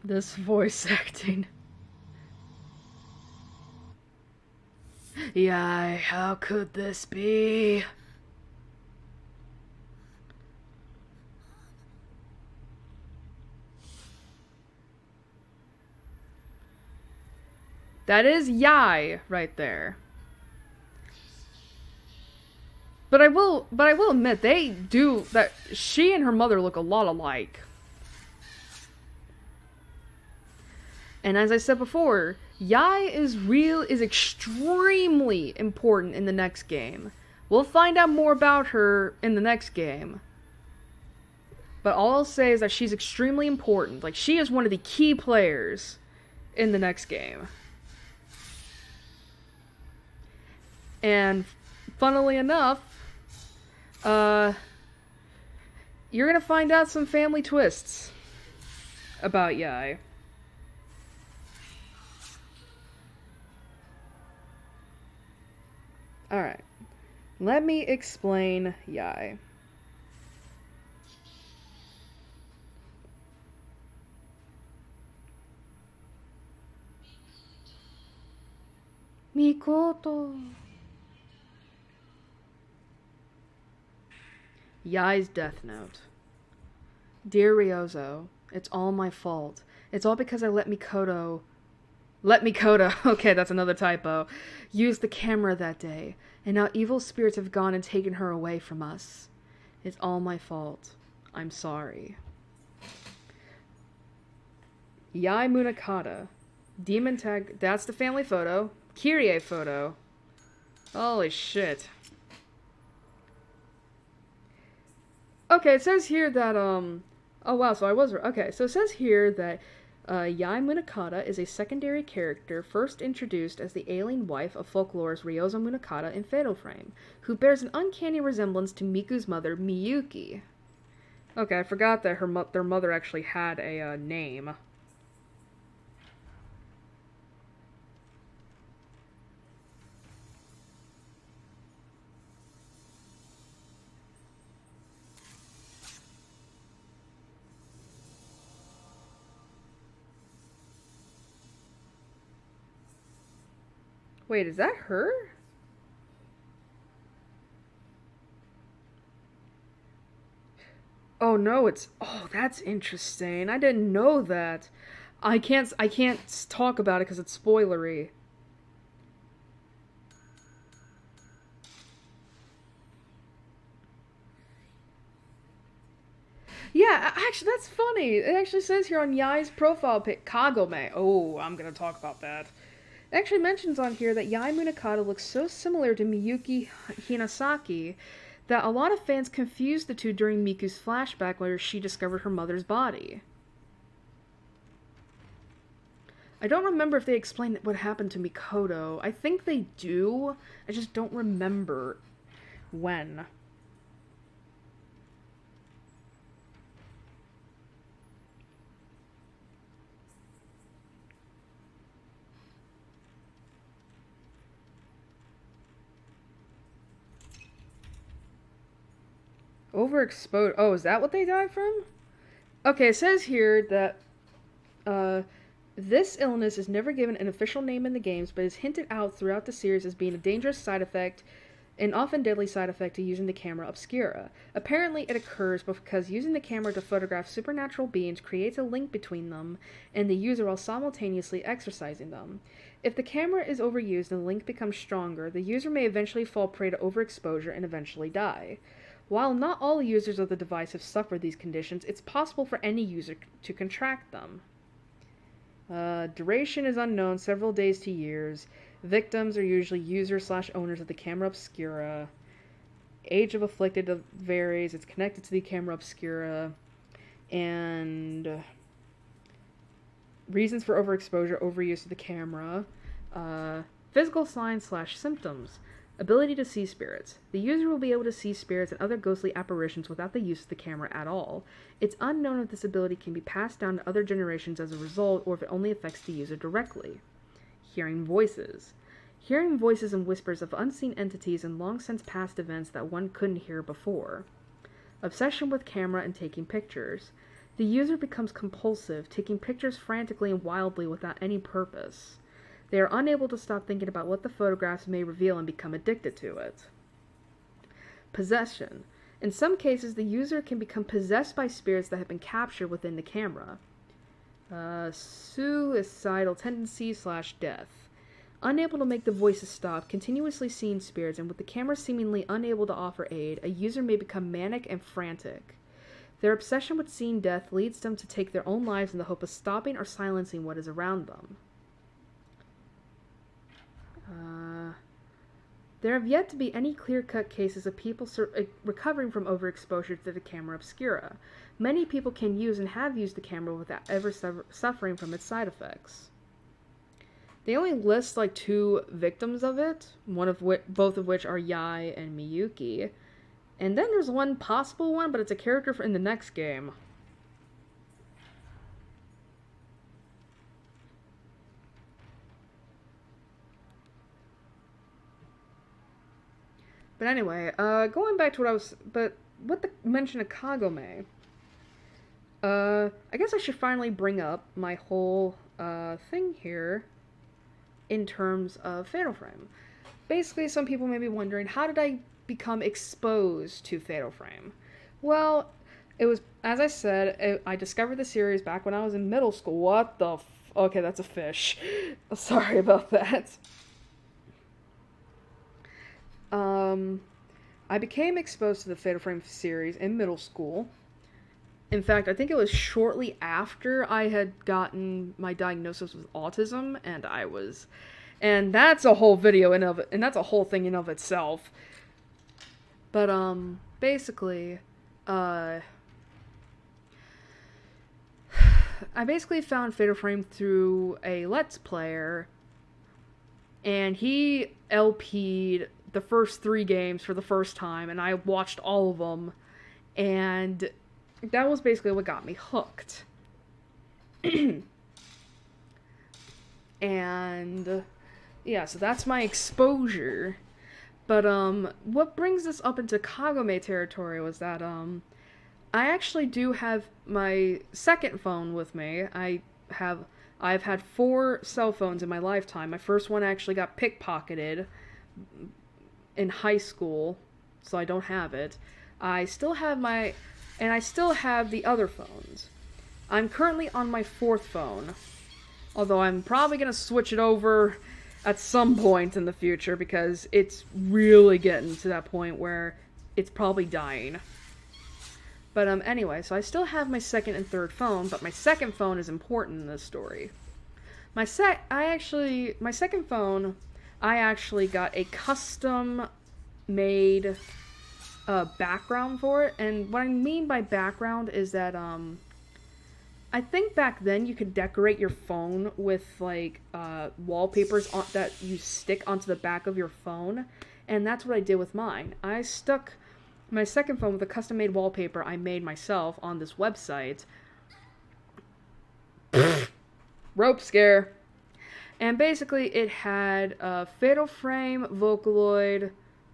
This voice acting. Yai, how could this be? That is Yai right there. But I will admit, she and her mother look a lot alike. And as I said before, Yai is extremely important in the next game. We'll find out more about her in the next game. But all I'll say is that she's extremely important. Like, she is one of the key players in the next game. And funnily enough, you're gonna find out some family twists about Yai. Alright, let me explain Yai. Mikoto. Yai's death note. Dear Ryozo, it's all my fault. It's all because I let Mikoto Let me Coda. Okay, that's another typo. Used the camera that day, and now evil spirits have gone and taken her away from us. It's all my fault. I'm sorry. Yai Munakata. Demon tag. That's the family photo. Kyrie photo. Holy shit. Okay, it says here that, oh wow, so I was, okay, so it says here that, Yai Munakata is a secondary character first introduced as the ailing wife of folklore's Ryozo Munakata in Fatal Frame, who bears an uncanny resemblance to Miku's mother, Miyuki. Okay, I forgot that their mother actually had a, name. Wait, is that her? Oh no, it's, oh, that's interesting. I didn't know that. I can't talk about it because it's spoilery. Yeah, actually, that's funny. It actually says here on Yai's profile pic, Kagome. Oh, I'm gonna talk about that. It actually mentions on here that Yai Munakata looks so similar to Miyuki Hinasaki that a lot of fans confused the two during Miku's flashback where she discovered her mother's body. I don't remember if they explained what happened to Mikoto. I think they do. I just don't remember when. Overexposed. Oh, is that what they died from? Okay, it says here that this illness is never given an official name in the games, but is hinted out throughout the series as being a dangerous side effect, an often deadly side effect to using the camera obscura. Apparently, it occurs because using the camera to photograph supernatural beings creates a link between them and the user while simultaneously exorcising them. If the camera is overused and the link becomes stronger, the user may eventually fall prey to overexposure and eventually die. While not all users of the device have suffered these conditions, it's possible for any user to contract them. Duration is unknown, several days to years. Victims are usually users/owners of the camera obscura. Age of afflicted varies. It's connected to the camera obscura. And reasons for overexposure, overuse of the camera. Physical signs/symptoms. Ability to see spirits. The user will be able to see spirits and other ghostly apparitions without the use of the camera at all. It's unknown if this ability can be passed down to other generations as a result, or if it only affects the user directly. Hearing voices. Hearing voices and whispers of unseen entities and long since past events that one couldn't hear before. Obsession with camera and taking pictures. The user becomes compulsive, taking pictures frantically and wildly without any purpose. They are unable to stop thinking about what the photographs may reveal and become addicted to it. Possession. In some cases, the user can become possessed by spirits that have been captured within the camera. Suicidal tendency/death. Unable to make the voices stop, continuously seeing spirits, and with the camera seemingly unable to offer aid, a user may become manic and frantic. Their obsession with seeing death leads them to take their own lives in the hope of stopping or silencing what is around them. There have yet to be any clear-cut cases of people recovering from overexposure to the camera obscura. Many people can use and have used the camera without ever suffering from its side effects. They only list like 2 victims of it, both of which are Yai and Miyuki. And then there's one possible one, but it's a character in the next game. But anyway, going back to what the mention of Kagome, I guess I should finally bring up my whole, thing here in terms of Fatal Frame. Basically, some people may be wondering, how did I become exposed to Fatal Frame? Well, it was, as I said, I discovered the series back when I was in middle school. What the Okay, that's a fish. Sorry about that. I became exposed to the Fatal Frame series in middle school. In fact, I think it was shortly after I had gotten my diagnosis with autism, and that's a whole video and that's a whole thing in of itself. But basically, I basically found Fatal Frame through a Let's Player, and he LP'd the first 3 games for the first time, and I watched all of them, and that was basically what got me hooked. And yeah, so that's my exposure. But what brings this up into Kagome territory was that I actually do have my second phone with me. I've had 4 cell phones in my lifetime. My first one actually got pickpocketed in high school, so I don't have it. I still have the other phones. I'm currently on my 4th phone, although I'm probably gonna switch it over at some point in the future because it's really getting to that point where it's probably dying. But anyway, so I still have my second and third phone, but my second phone is important in this story. My second phone, I actually got a custom made background for it, and what I mean by background is that I think back then you could decorate your phone with like wallpapers that you stick onto the back of your phone, and that's what I did with mine. I stuck my second phone with a custom made wallpaper I made myself on this website. Rope scare. And basically it had Fatal Frame, Vocaloid,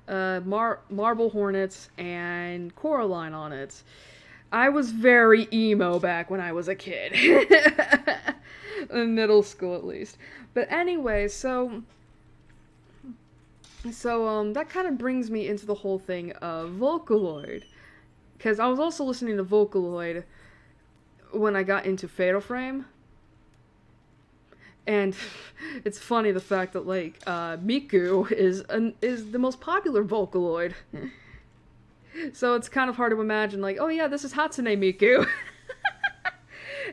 Marble Hornets, and Coraline on it. I was very emo back when I was a kid. In middle school, at least. But anyway, so that kind of brings me into the whole thing of Vocaloid. Because I was also listening to Vocaloid when I got into Fatal Frame. And it's funny the fact that, like, Miku is the most popular Vocaloid. So it's kind of hard to imagine, like, oh yeah, this is Hatsune Miku.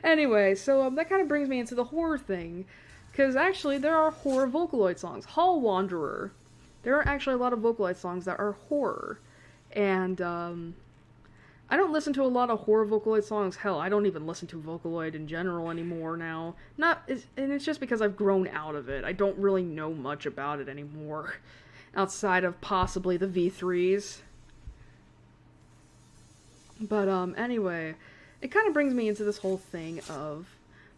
Anyway, so that kind of brings me into the horror thing. Because actually, there are horror Vocaloid songs. Hall Wanderer. There are actually a lot of Vocaloid songs that are horror. And, I don't listen to a lot of horror Vocaloid songs. Hell, I don't even listen to Vocaloid in general anymore now. And it's just because I've grown out of it. I don't really know much about it anymore. Outside of possibly the V3s. But, anyway, it kind of brings me into this whole thing of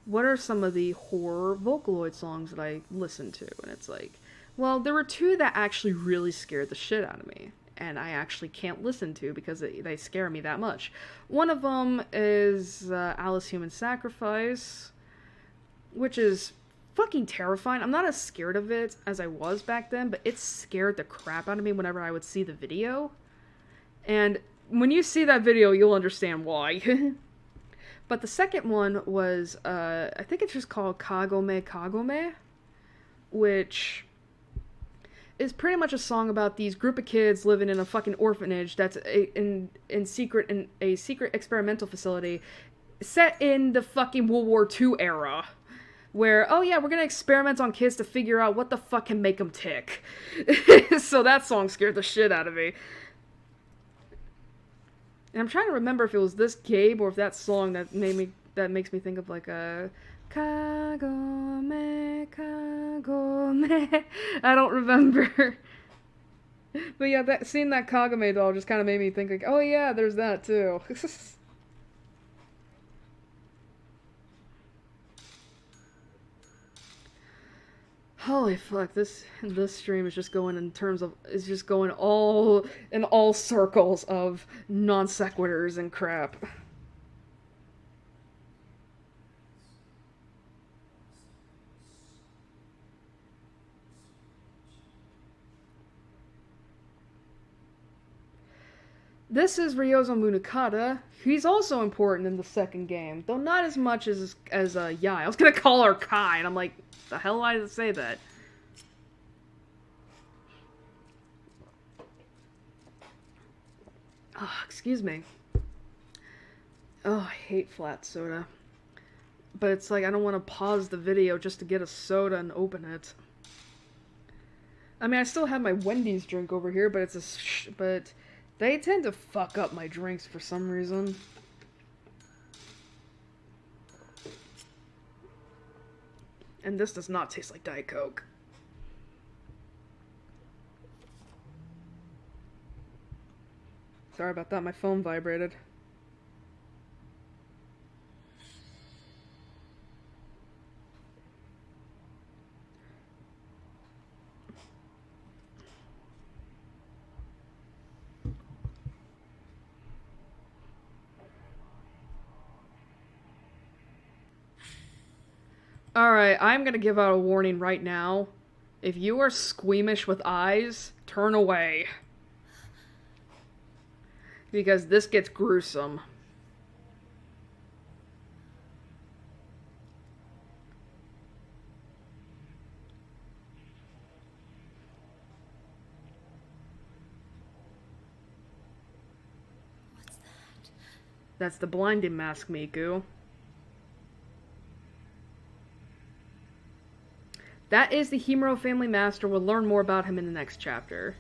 what are some of the horror Vocaloid songs that I listen to? And it's like, well, there were 2 that actually really scared the shit out of me. And I actually can't listen to because they scare me that much. One of them is Alice Human Sacrifice, which is fucking terrifying. I'm not as scared of it as I was back then, but it scared the crap out of me whenever I would see the video. And when you see that video, you'll understand why. But the second one was, I think it's just called Kagome Kagome, which is pretty much a song about these group of kids living in a fucking orphanage that's in a secret experimental facility set in the fucking World War II era. Where, oh yeah, we're gonna experiment on kids to figure out what the fuck can make them tick. So that song scared the shit out of me. And I'm trying to remember if it was this Gabe or if that song that makes me think of like a Kagome, Kagome. I don't remember. But yeah, seeing that Kagome doll just kind of made me think like, oh yeah, there's that too. Holy fuck, this stream is just going all in all circles of non sequiturs and crap. this is Ryozo Munakata. He's also important in the second game, though not as much as Yai. I was gonna call her Kai, and I'm like, the hell did I say that? Oh, excuse me. Oh, I hate flat soda. But it's like, I don't want to pause the video just to get a soda and open it. I mean, I still have my Wendy's drink over here, but but they tend to fuck up my drinks for some reason. And this does not taste like Diet Coke. Sorry about that, my phone vibrated. Alright, I'm gonna give out a warning right now. If you are squeamish with eyes, turn away. Because this gets gruesome. What's that? That's the blinding mask, Miku. That is the Himuro family master. We'll learn more about him in the next chapter.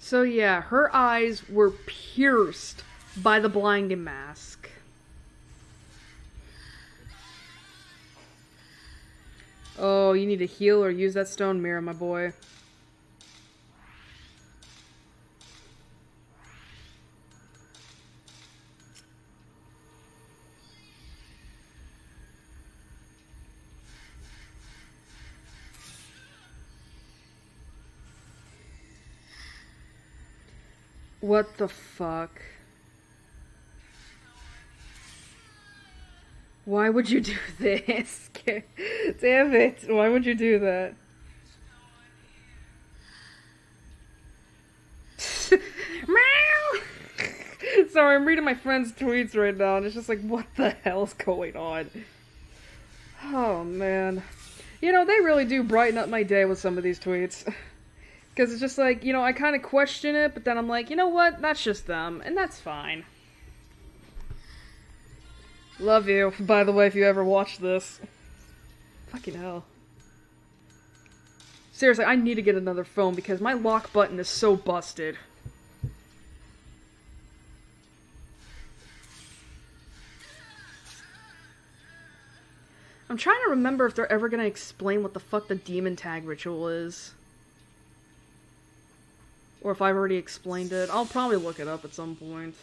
So yeah, her eyes were pierced by the blinding mask. Oh, you need to heal or use that stone mirror, my boy. What the fuck? Why would you do this? Damn it. Why would you do that? Sorry, I'm reading my friend's tweets right now, and it's just like, what the hell's going on? Oh, man. You know, they really do brighten up my day with some of these tweets. Because it's just like, you know, I kind of question it, but then I'm like, you know what? That's just them, and that's fine. Love you, by the way, if you ever watch this. Fucking hell. Seriously, I need to get another phone because my lock button is so busted. I'm trying to remember if they're ever gonna explain what the fuck the demon tag ritual is. Or if I've already explained it. I'll probably look it up at some point.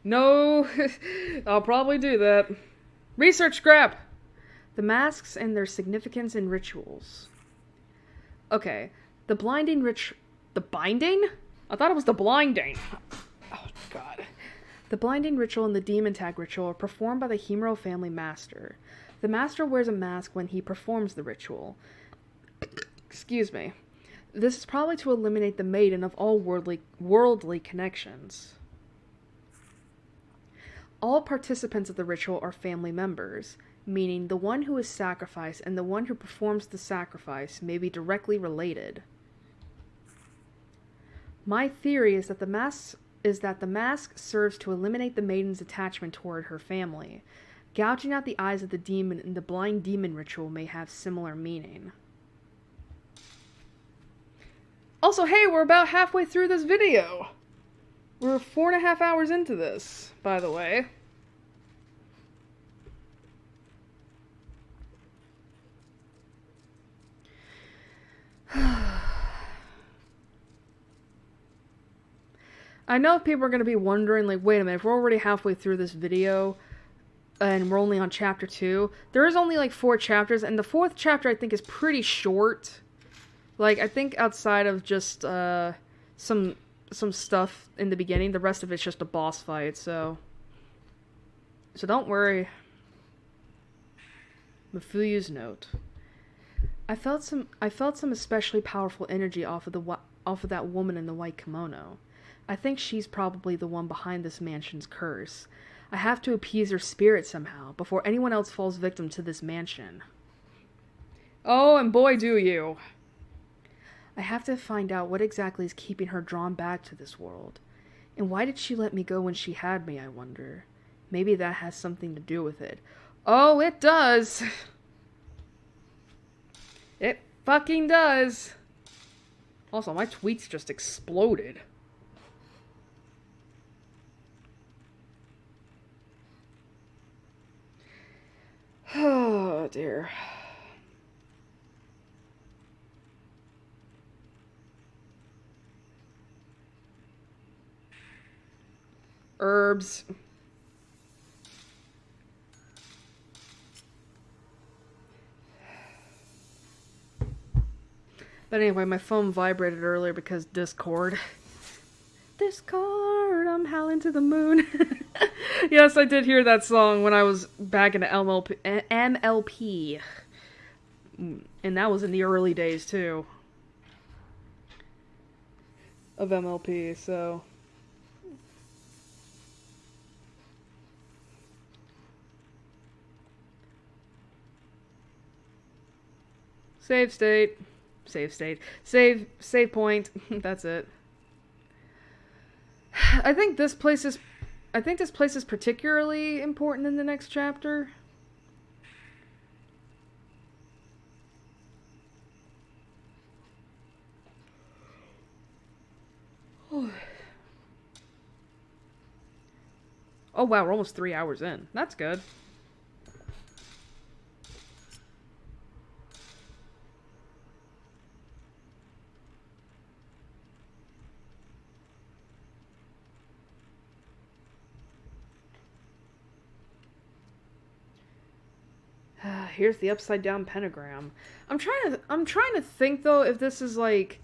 No! I'll probably do that. Research scrap! The masks and their significance in rituals. Okay. The blinding The binding? I thought it was the blinding. Oh, God. The blinding ritual and the demon tag ritual are performed by the Himuro family master. The master wears a mask when he performs the ritual. Excuse me. This is probably to eliminate the maiden of all worldly connections. All participants of the ritual are family members, meaning the one who is sacrificed and the one who performs the sacrifice may be directly related. My theory is that the mask serves to eliminate the maiden's attachment toward her family. Gouging out the eyes of the demon in the blind demon ritual may have similar meaning. Also, hey, we're about halfway through this video. We're 4.5 hours into this, by the way. I know people are going to be wondering, like, wait a minute, if we're already halfway through this video, and we're only on chapter 2, there is only, like, 4 chapters, and the 4th chapter, I think, is pretty short. Like, I think outside of just, some stuff in the beginning, the rest of it's just a boss fight, so don't worry. Mafuyu's note. I felt some especially powerful energy off of that woman in the white kimono. I think she's probably the one behind this mansion's curse. I have to appease her spirit somehow, before anyone else falls victim to this mansion. Oh, and boy do you. I have to find out what exactly is keeping her drawn back to this world. And why did she let me go when she had me, I wonder? Maybe that has something to do with it. Oh, it does! It fucking does! Also, my tweets just exploded. Oh, dear. Herbs. But anyway, my phone vibrated earlier because Discord. Discord, I'm howling to the moon. Yes, I did hear that song when I was back in the MLP. And that was in the early days, too. Of MLP, so... Save state. Save state. Save point. That's it. I think this place is particularly important in the next chapter. Oh wow, we're almost 3 hours in. That's good. Here's the upside down pentagram. I'm trying to think though if this is like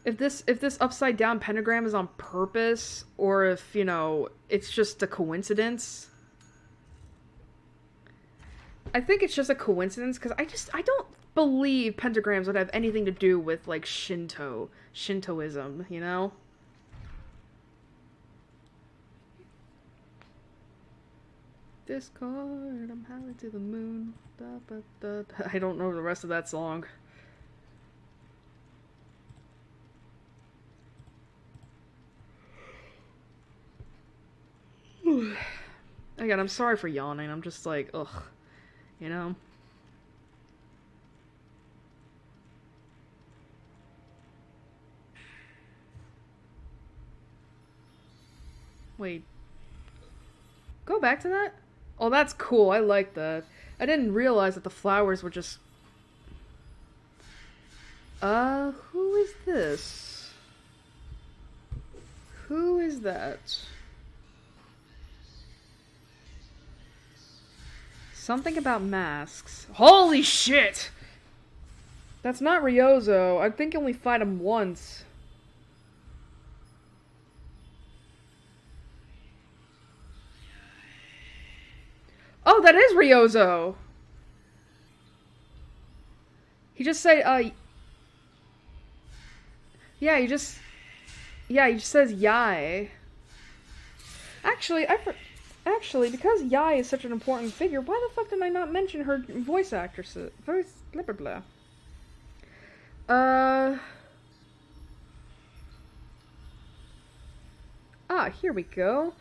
if this upside down pentagram is on purpose or if, you know, it's just a coincidence. I think it's just a coincidence because I don't believe pentagrams would have anything to do with like Shintoism, you know? Discord, I'm howling to the moon. Da, ba, da, da. I don't know the rest of that song. Again, I'm sorry for yawning. I'm just like, ugh. You know? Wait. Go back to that? Oh, that's cool. I like that. I didn't realize that the flowers were just... who is this? Who is that? Something about masks. Holy shit! That's not Ryozo. I think you only fight him once. Oh, that is Ryozo! He just said, yeah, he just says Yai. Actually, because Yai is such an important figure, why the fuck did I not mention her voice actress? Blah, blah, blah. Here we go.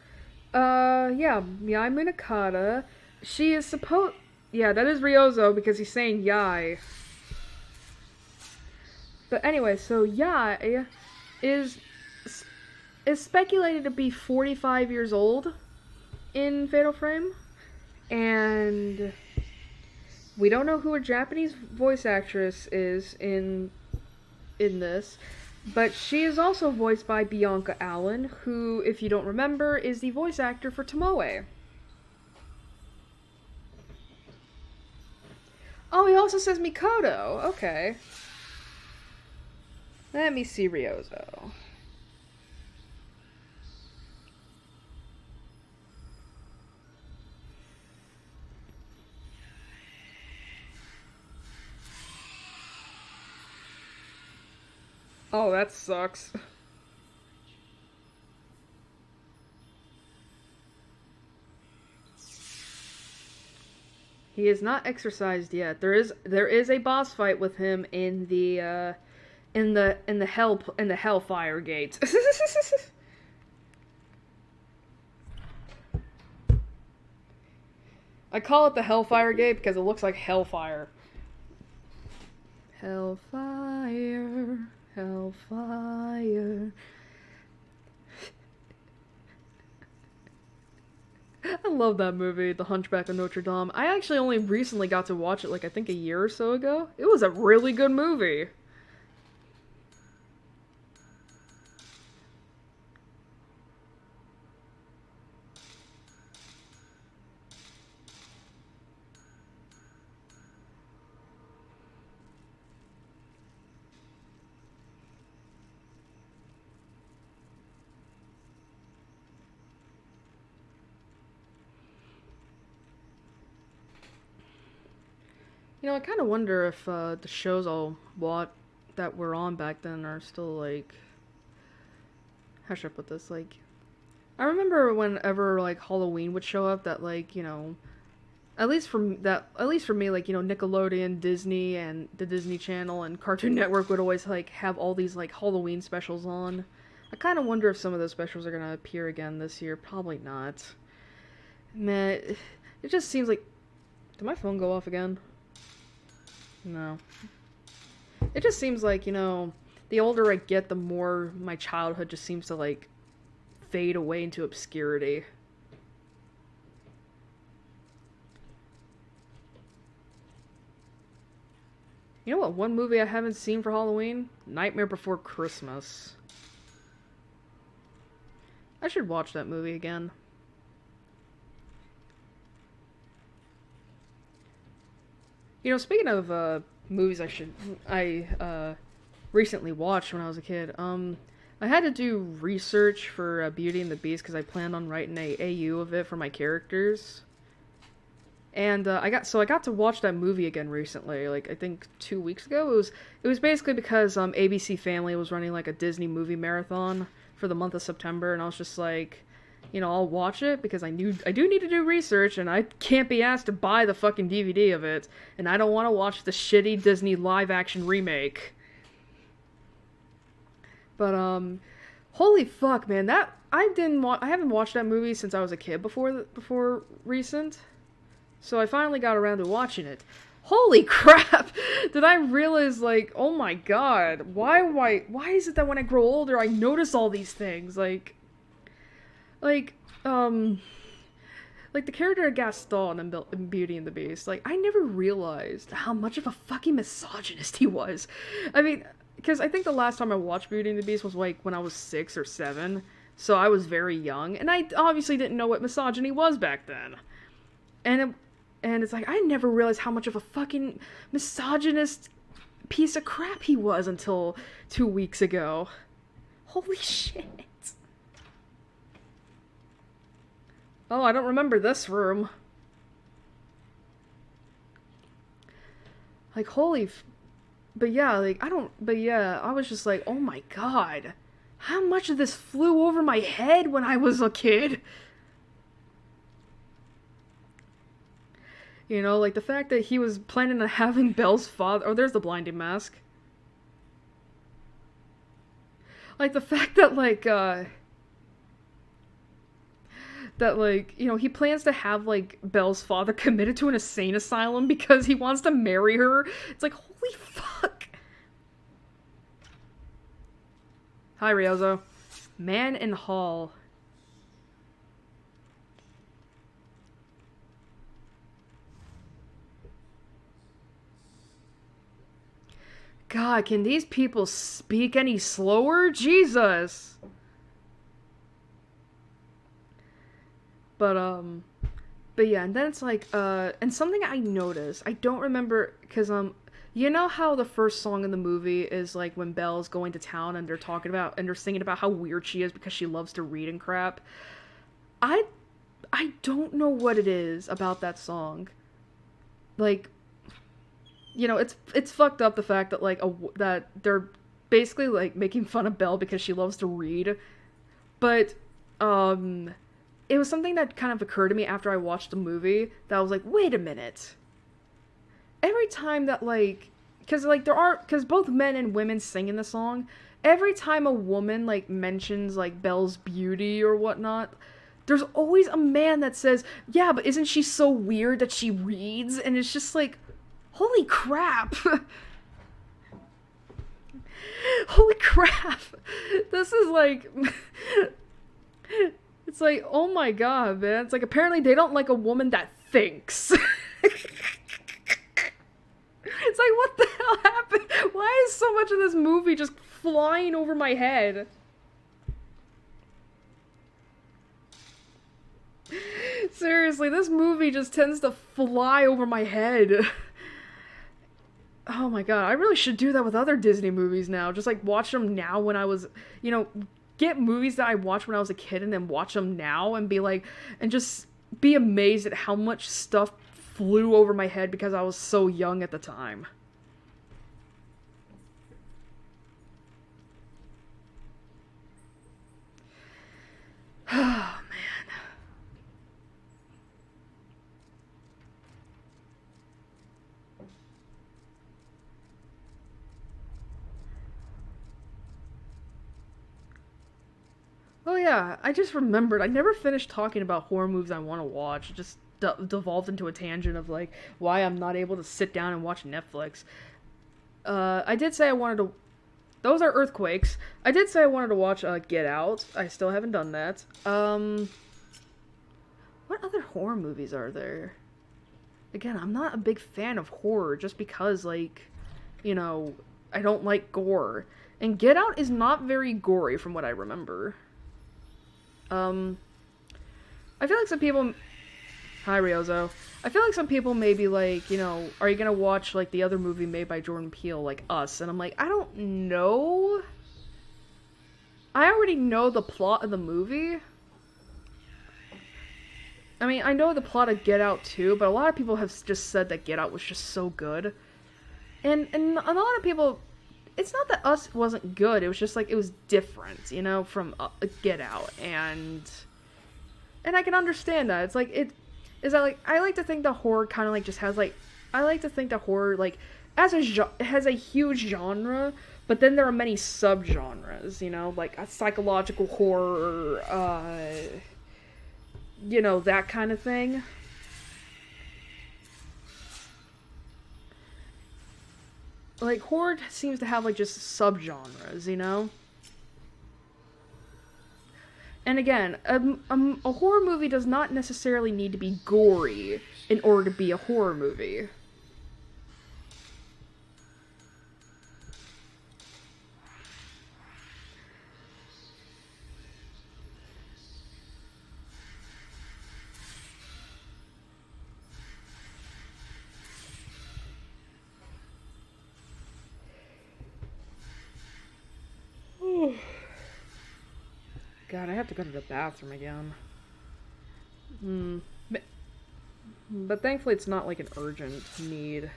Yeah, Yai Munakata. She is supposed... Yeah, that is Ryozo because he's saying Yai. But anyway, so Yai is speculated to be 45 years old in Fatal Frame. And we don't know who a Japanese voice actress is in this. But she is also voiced by Bianca Allen, who, if you don't remember, is the voice actor for Tomoe. Oh, he also says Mikoto. Okay. Let me see Ryozo. Oh, that sucks. He is not exercised yet. There is a boss fight with him in the Hellfire Gate. I call it the Hellfire Gate because it looks like hellfire. Hellfire, hellfire. I love that movie, The Hunchback of Notre Dame. I actually only recently got to watch it, like, I think a year or so ago. It was a really good movie. You know, I kind of wonder if the shows all what that were on back then are still like. How should I put this? Like, I remember whenever like Halloween would show up, that like at least for me, like Nickelodeon, Disney, and the Disney Channel and Cartoon Network would always like have all these like Halloween specials on. I kind of wonder if some of those specials are gonna appear again this year. Probably not. Man, it just seems like. Did my phone go off again? No. It just seems like, the older I get, the more my childhood just seems to, like, fade away into obscurity. You know what one movie I haven't seen for Halloween? Nightmare Before Christmas. I should watch that movie again. Speaking of movies I recently watched when I was a kid, I had to do research for Beauty and the Beast because I planned on writing a AU of it for my characters. And I got to watch that movie again recently, like I think 2 weeks ago. It was basically because ABC Family was running like a Disney movie marathon for the month of September, and I was just like, I'll watch it because I do need to do research, and I can't be asked to buy the fucking DVD of it, and I don't want to watch the shitty Disney live action remake. But holy fuck, man, I haven't watched that movie since I was a kid before recent. So I finally got around to watching it. Holy crap! Did I realize, like, oh my god, why is it that when I grow older I notice all these things? Like, like the character of Gaston in Beauty and the Beast, like, I never realized how much of a fucking misogynist he was. I mean, because I think the last time I watched Beauty and the Beast was, like, when I was 6 or 7, so I was very young, and I obviously didn't know what misogyny was back then. And it's like, I never realized how much of a fucking misogynist piece of crap he was until 2 weeks ago. Holy shit. Oh, I don't remember this room. Like, but yeah, like, I was just like, oh my god. How much of this flew over my head when I was a kid? Like the fact that he was planning on having Belle's father. Oh, there's the blinding mask. Like the fact that, he plans to have, like, Belle's father committed to an insane asylum because he wants to marry her. It's like, holy fuck. Hi, Ryozo. Man in Hall. God, can these people speak any slower? Jesus. But but yeah, and then it's like, and something I noticed, I don't remember, because, you know how the first song in the movie is, like, when Belle's going to town and they're talking about, and they're singing about how weird she is because she loves to read and crap? I, I don't know what it is about that song. Like, you know, it's fucked up, the fact that, like, that they're basically, like, making fun of Belle because she loves to read, but, it was something that kind of occurred to me after I watched the movie, that I was like, wait a minute. Every time that, like, because both men and women sing in the song, every time a woman, like, mentions, like, Belle's beauty or whatnot, there's always a man that says, yeah, but isn't she so weird that she reads? And it's just like, holy crap. Holy crap. This is like... It's like, oh my god, man. It's like, apparently they don't like a woman that thinks. It's like, what the hell happened? Why is so much of this movie just flying over my head? Seriously, this movie just tends to fly over my head. Oh my god, I really should do that with other Disney movies now. Just, like, watch them now when I was, you know... Get movies that I watched when I was a kid and then watch them now and be like, and just be amazed at how much stuff flew over my head because I was so young at the time. Oh, man. Oh yeah, I just remembered. I never finished talking about horror movies I want to watch. It just devolved into a tangent of, like, why I'm not able to sit down and watch Netflix. I did say I wanted to... Those are earthquakes. I did say I wanted to watch Get Out. I still haven't done that. What other horror movies are there? Again, I'm not a big fan of horror just because, like, you know, I don't like gore. And Get Out is not very gory from what I remember. I feel like some people... Hi, Ryozo. I feel like some people may be like, you know, are you gonna watch, like, the other movie made by Jordan Peele, like Us? And I'm like, I don't know. I already know the plot of the movie. I mean, I know the plot of Get Out too, but a lot of people have just said that Get Out was just so good. And a lot of people... It's not that Us wasn't good, it was just, like, it was different, you know, from Get Out, and I can understand that. It's like, is that, like, I like to think the horror kind of, like, just has, like, I like to think the horror, like, it has a huge genre, but then there are many subgenres, you know, like, a psychological horror, you know, that kind of thing. Like, horror seems to have, like, just subgenres, you know? And again, a horror movie does not necessarily need to be gory in order to be a horror movie. God, I have to go to the bathroom again. But thankfully it's not like an urgent need.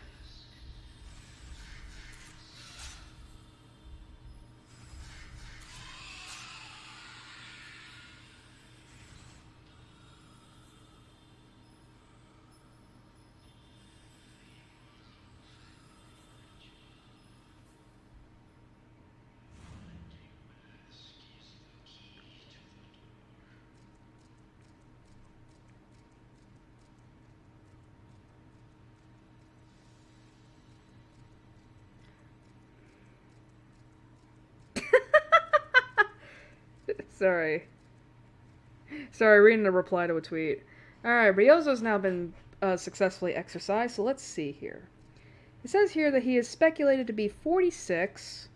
Sorry. Sorry, reading a reply to a tweet. Alright, Ryozo's now been successfully exercised, so let's see here. It says here that he is speculated to be 46,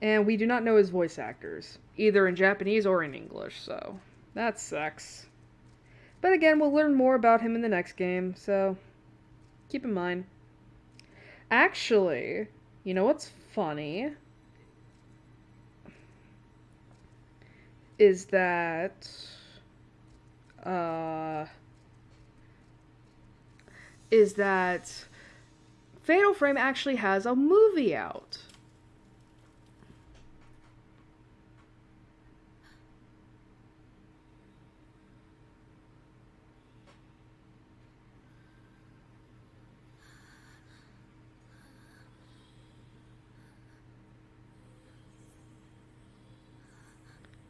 and we do not know his voice actors, either in Japanese or in English, so that sucks. But again, we'll learn more about him in the next game, so keep in mind. Actually, you know what's funny? Is that... Fatal Frame actually has a movie out.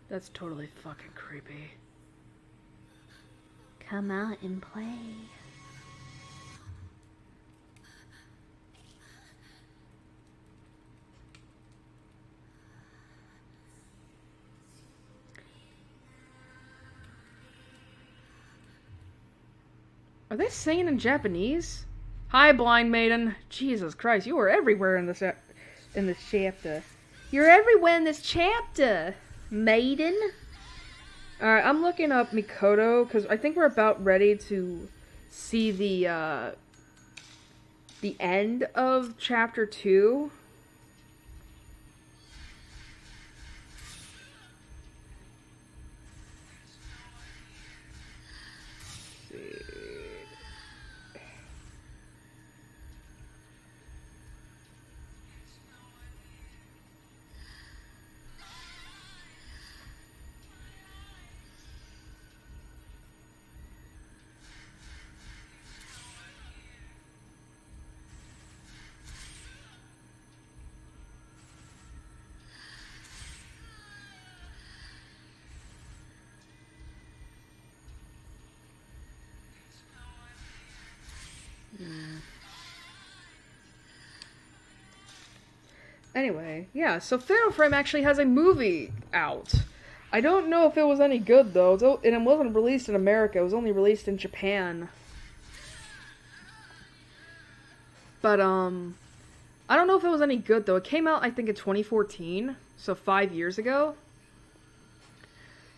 That's totally fucking creepy. Come out and play. Are they singing in Japanese? Hi, blind maiden. Jesus Christ, you are everywhere in this chapter. You're everywhere in this chapter, maiden. Alright, I'm looking up Mikoto, because I think we're about ready to see the end of Chapter 2. Anyway, yeah, so Fatal Frame actually has a movie out. I don't know if it was any good, though, and it wasn't released in America, it was only released in Japan. But, I don't know if it was any good, though. It came out, I think, in 2014, so 5 years ago.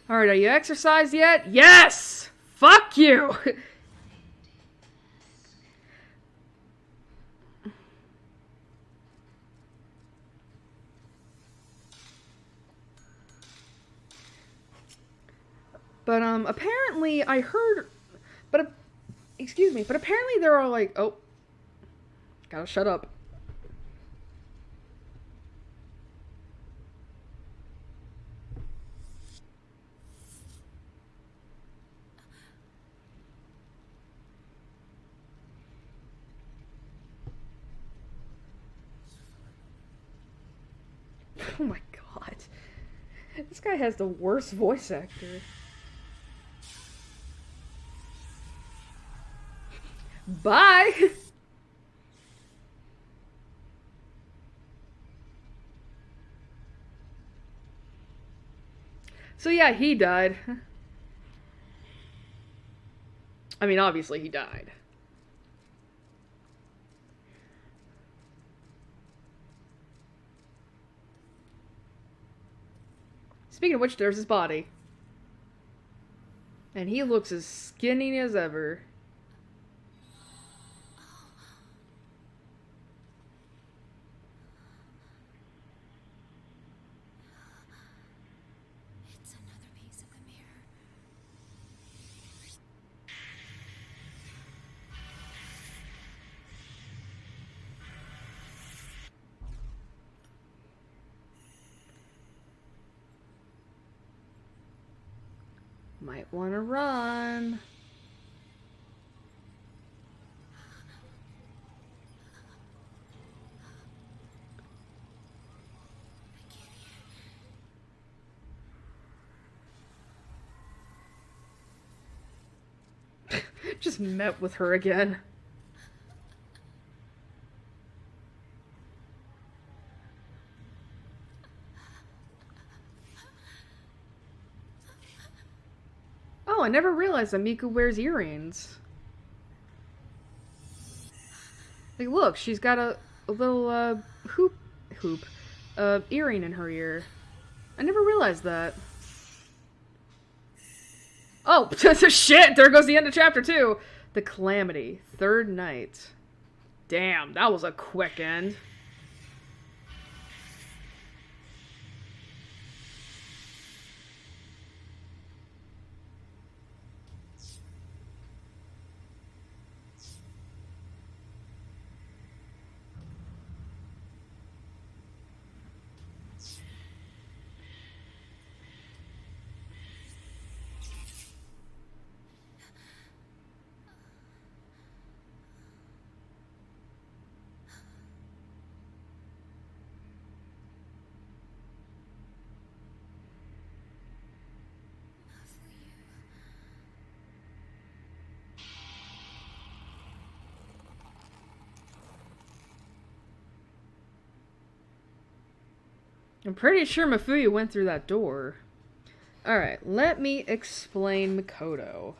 Alright, are you exercised yet? Yes! Fuck you! But, apparently, I heard, but, excuse me, but apparently there are, like, oh, gotta shut up. Oh my god. This guy has the worst voice actor. Bye! So yeah, he died. I mean, obviously he died. Speaking of which, there's his body. And he looks as skinny as ever. It's another piece of the mirror. Might want to run. Just met with her again. Oh, I never realized that Miku wears earrings. Like, look, she's got a little, hoop, earring in her ear. I never realized that. Oh, shit! There goes the end of chapter 2! The Calamity. Third night. Damn, that was a quick end. I'm pretty sure Mafuyu went through that door. Alright, let me explain Mikoto.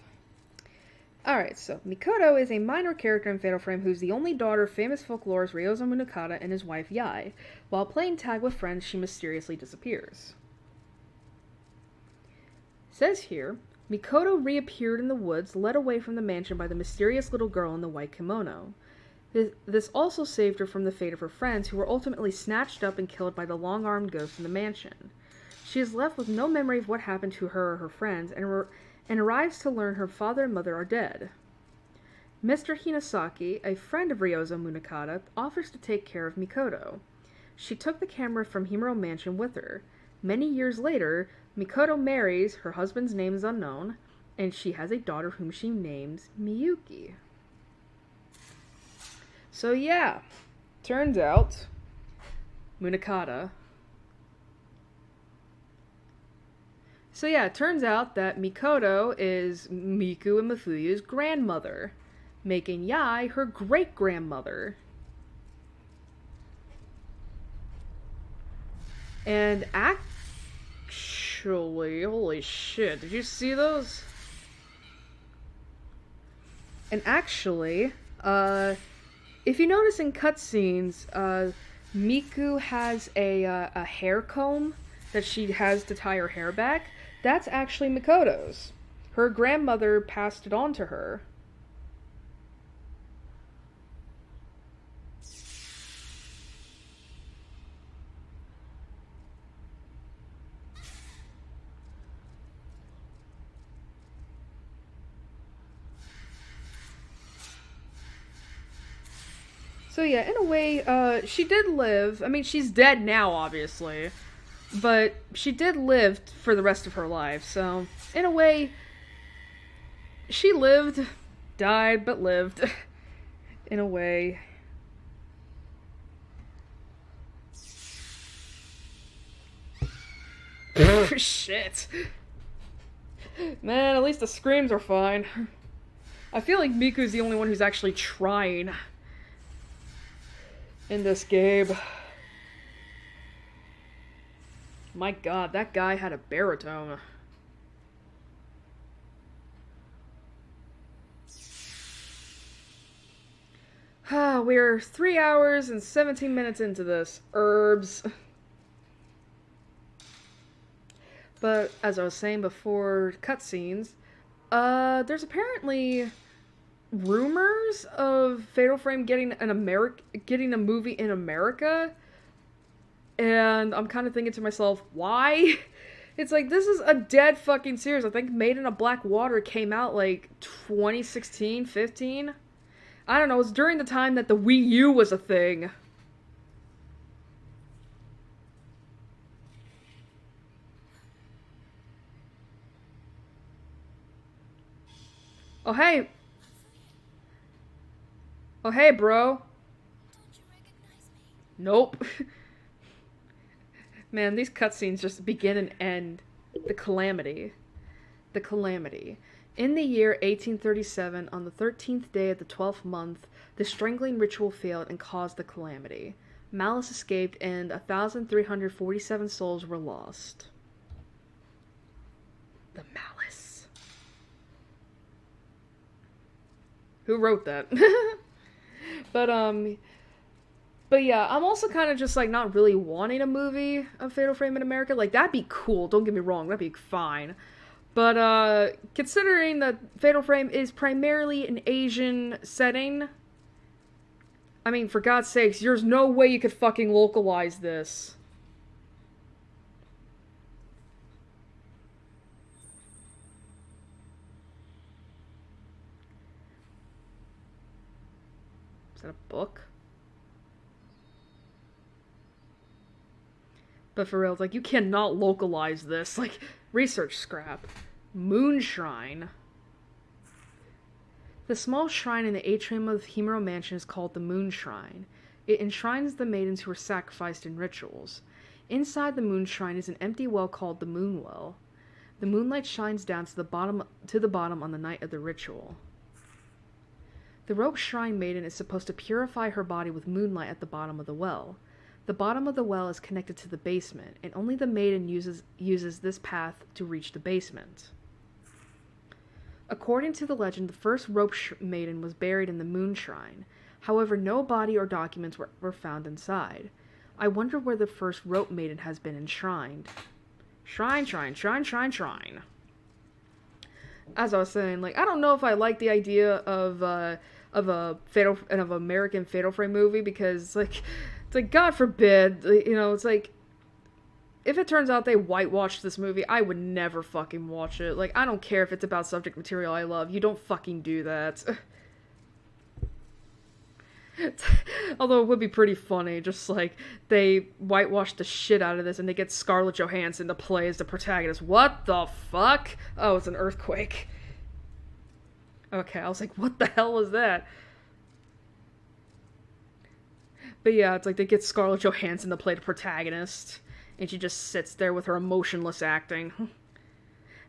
Alright, so Mikoto is a minor character in Fatal Frame who's the only daughter of famous folklorist Ryozo Munakata and his wife Yai. While playing tag with friends, she mysteriously disappears. Says here, Mikoto reappeared in the woods, led away from the mansion by the mysterious little girl in the white kimono. This also saved her from the fate of her friends, who were ultimately snatched up and killed by the long-armed ghost in the mansion. She is left with no memory of what happened to her or her friends, and arrives to learn her father and mother are dead. Mr. Hinasaki, a friend of Ryozo Munakata, offers to take care of Mikoto. She took the camera from Himuro Mansion with her. Many years later, Mikoto marries, her husband's name is unknown, and she has a daughter whom she names Miyuki. So yeah, turns out, Munakata. So yeah, it turns out that Mikoto is Miku and Mafuyu's grandmother, making Yai her great-grandmother. And actually, holy shit, did you see those? And actually, if you notice in cutscenes, Miku has a hair comb that she has to tie her hair back. That's actually Mikoto's. Her grandmother passed it on to her. So yeah, in a way, she did live. I mean, she's dead now, obviously. But she did live for the rest of her life, so in a way, she lived, died, but lived. In a way. Shit. Man, at least the screams are fine. I feel like Miku's the only one who's actually trying in this game. My god, that guy had a baritone. We're 3 hours and 17 minutes into this. Herbs. But, as I was saying before cutscenes, there's apparently rumors of Fatal Frame getting a movie in America. And I'm kind of thinking to myself, why? It's like, this is a dead fucking series. I think Made in a Black Water came out like 2016, 15? I don't know, it was during the time that the Wii U was a thing. Oh hey! Oh hey, bro! Don't you recognize me? Nope. Man, these cutscenes just begin and end. The Calamity. The Calamity. In the year 1837, on the 13th day of the 12th month, the strangling ritual failed and caused the calamity. Malice escaped and 1,347 souls were lost. The Malice. Who wrote that? But but yeah, I'm also kind of just like not really wanting a movie of Fatal Frame in America. Like that'd be cool. Don't get me wrong, that'd be fine. But considering that Fatal Frame is primarily an Asian setting, I mean, for God's sakes, there's no way you could fucking localize this. Is that a book? But for real, it's like, you cannot localize this. Like, research scrap. Moon Shrine. The small shrine in the atrium of Himuro Mansion is called the Moon Shrine. It enshrines the maidens who were sacrificed in rituals. Inside the Moon Shrine is an empty well called the Moon Well. The moonlight shines down to the bottom on the night of the ritual. The roped shrine maiden is supposed to purify her body with moonlight at the bottom of the well. The bottom of the well is connected to the basement, and only the maiden uses this path to reach the basement. According to the legend, the first rope maiden was buried in the Moon Shrine. However, no body or documents were found inside. I wonder where the first rope maiden has been enshrined. Shrine, shrine, shrine, shrine, shrine. As I was saying, like, I don't know if I like the idea of a American Fatal Frame movie, because it's like, God forbid, you know, it's like, if it turns out they whitewashed this movie, I would never fucking watch it. Like, I don't care if it's about subject material I love. You don't fucking do that. Although it would be pretty funny, just like, they whitewash the shit out of this and they get Scarlett Johansson to play as the protagonist. What the fuck? Oh, it's an earthquake. Okay, I was like, what the hell is that? But yeah, it's like they get Scarlett Johansson to play the protagonist, and she just sits there with her emotionless acting.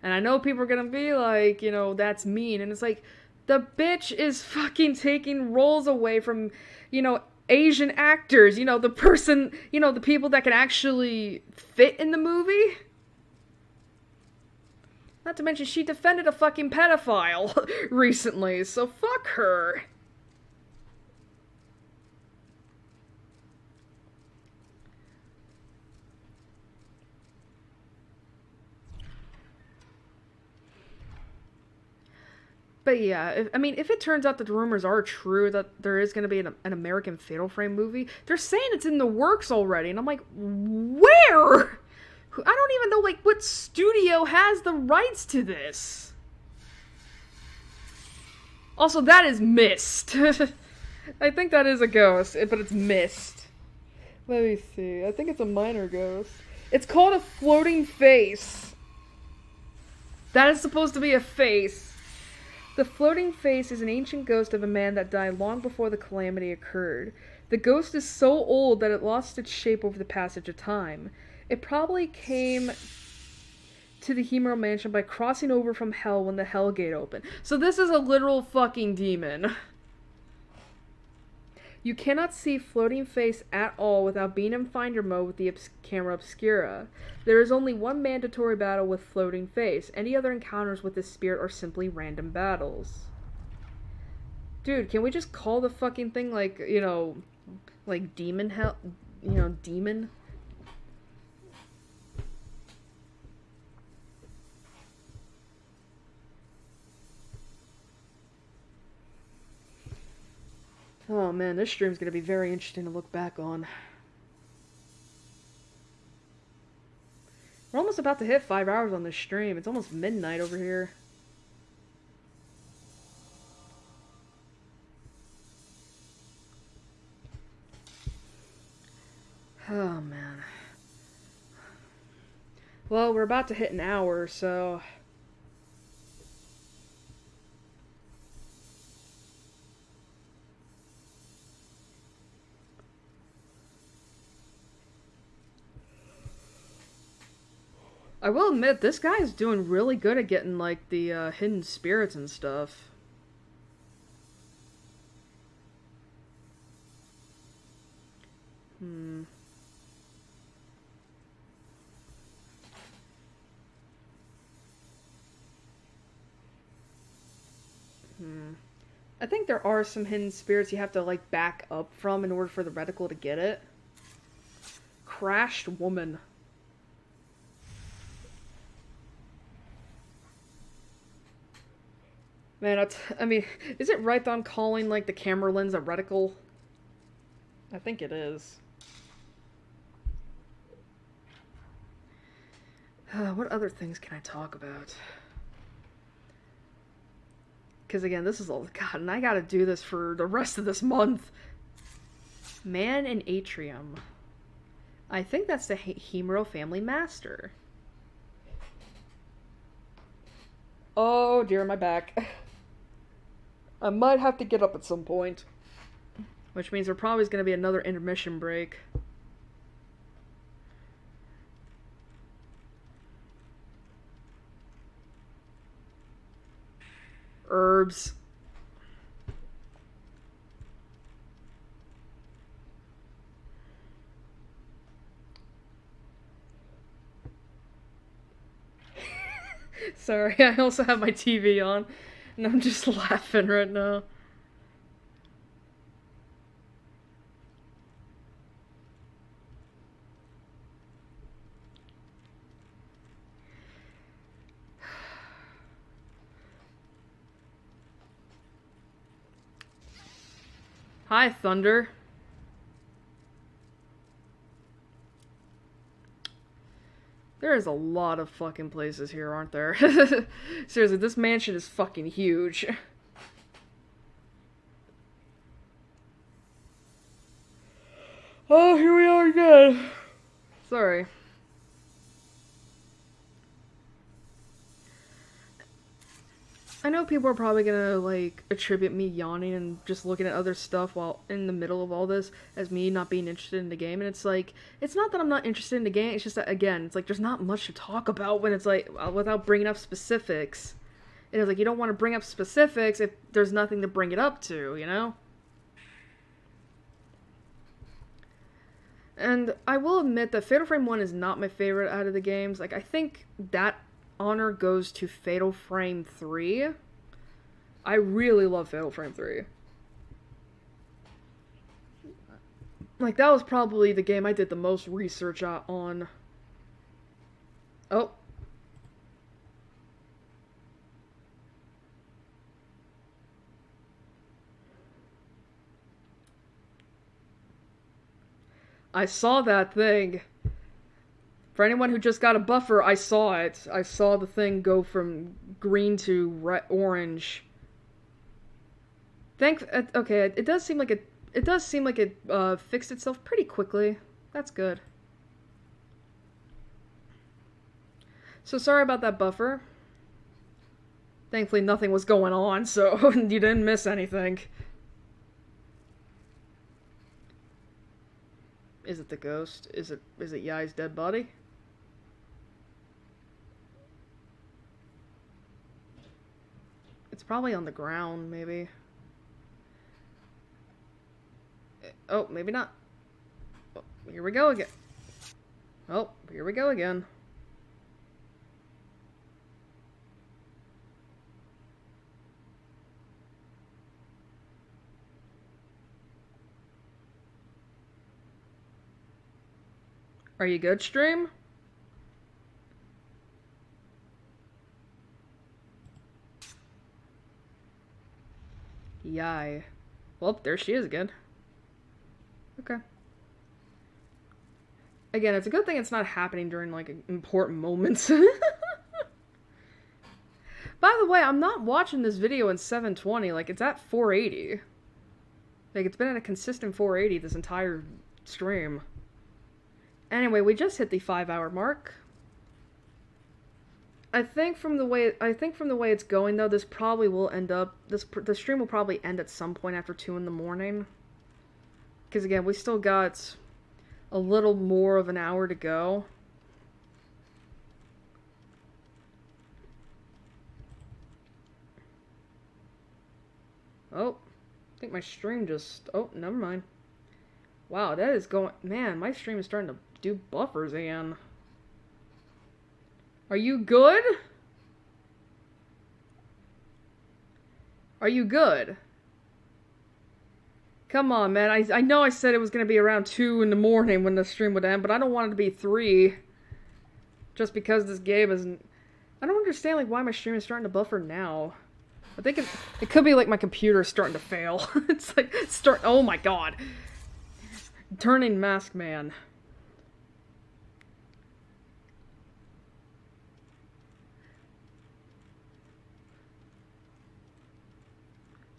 And I know people are gonna be like, you know, that's mean, and it's like, the bitch is fucking taking roles away from, you know, Asian actors, you know, the person, you know, the people that can actually fit in the movie. Not to mention, she defended a fucking pedophile recently, so fuck her. But yeah, if it turns out that the rumors are true that there is going to be an American Fatal Frame movie, they're saying it's in the works already, and I'm like, where? I don't even know, like, what studio has the rights to this. Also, that is Mist. I think that is a ghost, but it's Mist. Let me see. I think it's a minor ghost. It's called a floating face. That is supposed to be a face. The floating face is an ancient ghost of a man that died long before the calamity occurred. The ghost is so old that it lost its shape over the passage of time. It probably came to the Himuro Mansion by crossing over from hell when the Hell Gate opened. So this is a literal fucking demon. You cannot see floating face at all without being in finder mode with the camera obscura. There is only one mandatory battle with floating face. Any other encounters with this spirit are simply random battles. Dude, can we just call the fucking thing, like, you know, like demon hell, you know, demon? Oh man, this stream's gonna be very interesting to look back on. We're almost about to hit 5 hours on this stream. It's almost midnight over here. Oh man. Well, we're about to hit an hour, so... I will admit, this guy is doing really good at getting, like, the, hidden spirits and stuff. I think there are some hidden spirits you have to, like, back up from in order for the reticle to get it. Crashed woman. Man, I mean, is it right that I'm calling, like, the camera lens a reticle? I think it is. What other things can I talk about? Because again, this is all... God, and I gotta do this for the rest of this month. Man in Atrium. I think that's the Himuro family master. Oh dear, my back. I might have to get up at some point. Which means there probably is going to be another intermission break. Herbs. Sorry, I also have my TV on, and I'm just laughing right now. Hi, Thunder. There is a lot of fucking places here, aren't there? Seriously, this mansion is fucking huge. Oh, here we are again. Sorry. I know people are probably gonna, like, attribute me yawning and just looking at other stuff while in the middle of all this as me not being interested in the game, and it's like, it's not that I'm not interested in the game, it's just that, again, it's like, there's not much to talk about when it's like, without bringing up specifics. And it's like, you don't want to bring up specifics if there's nothing to bring it up to, you know? And I will admit that Fatal Frame 1 is not my favorite out of the games. Like, I think that honor goes to Fatal Frame 3. I really love Fatal Frame 3. Like, that was probably the game I did the most research on. Oh. I saw that thing. For anyone who just got a buffer, I saw it. I saw the thing go from green to orange. Okay, it does seem like it fixed itself pretty quickly. That's good. So sorry about that buffer. Thankfully nothing was going on, so you didn't miss anything. Is it the ghost? Is it Yai's dead body? It's probably on the ground, maybe. Oh, maybe not. Oh, here we go again. Oh, here we go again. Are you good, stream? Yai. Well, there she is again. Okay. Again, it's a good thing it's not happening during, like, important moments. By the way, I'm not watching this video in 720, like, it's at 480. Like, it's been at a consistent 480 this entire stream. Anyway, we just hit the 5-hour mark. I think from the way it's going though, this probably will end up the stream will probably end at some point after 2 in the morning. Because again, we still got a little more of an hour to go. Oh, I think my stream just... Oh, never mind. Wow, that is going... Man, my stream is starting to do buffers again. Are you good? Are you good? Come on, man. I know I said it was going to be around 2 in the morning when the stream would end, but I don't want it to be 3. Just because this game isn't... I don't understand, like, why my stream is starting to buffer now. I think it could be, like, my computer is starting to fail. It's like, oh my god. Turning Mask Man.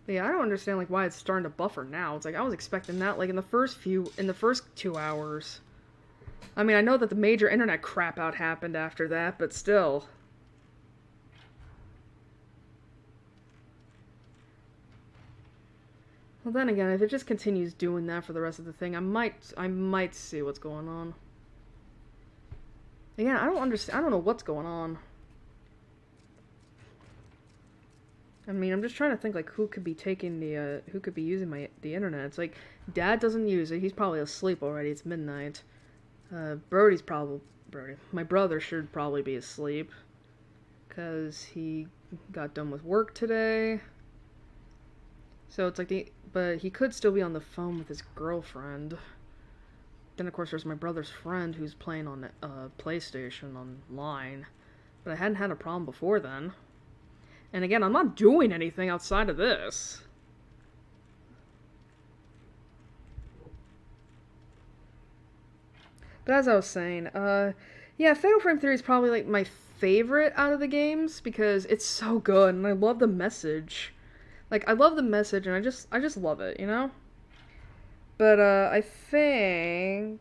Yeah, I don't understand, like, why it's starting to buffer now. It's like, I was expecting that, like, in the first 2 hours. I mean, I know that the major internet crap out happened after that, but still. Well, then again, if it just continues doing that for the rest of the thing, I might see what's going on. Again, I don't understand. I don't know what's going on. I mean, I'm just trying to think, like, who could be taking the, who could be using the internet. It's like, Dad doesn't use it. He's probably asleep already. It's midnight. Brody's probably, my brother should probably be asleep. Because he got done with work today. So it's like but he could still be on the phone with his girlfriend. Then, of course, there's my brother's friend who's playing on PlayStation online. But I hadn't had a problem before then. And again, I'm not doing anything outside of this. But as I was saying, yeah, Fatal Frame 3 is probably, like, my favorite out of the games because it's so good and I love the message. Like, I love the message and I just love it, you know? But, I think...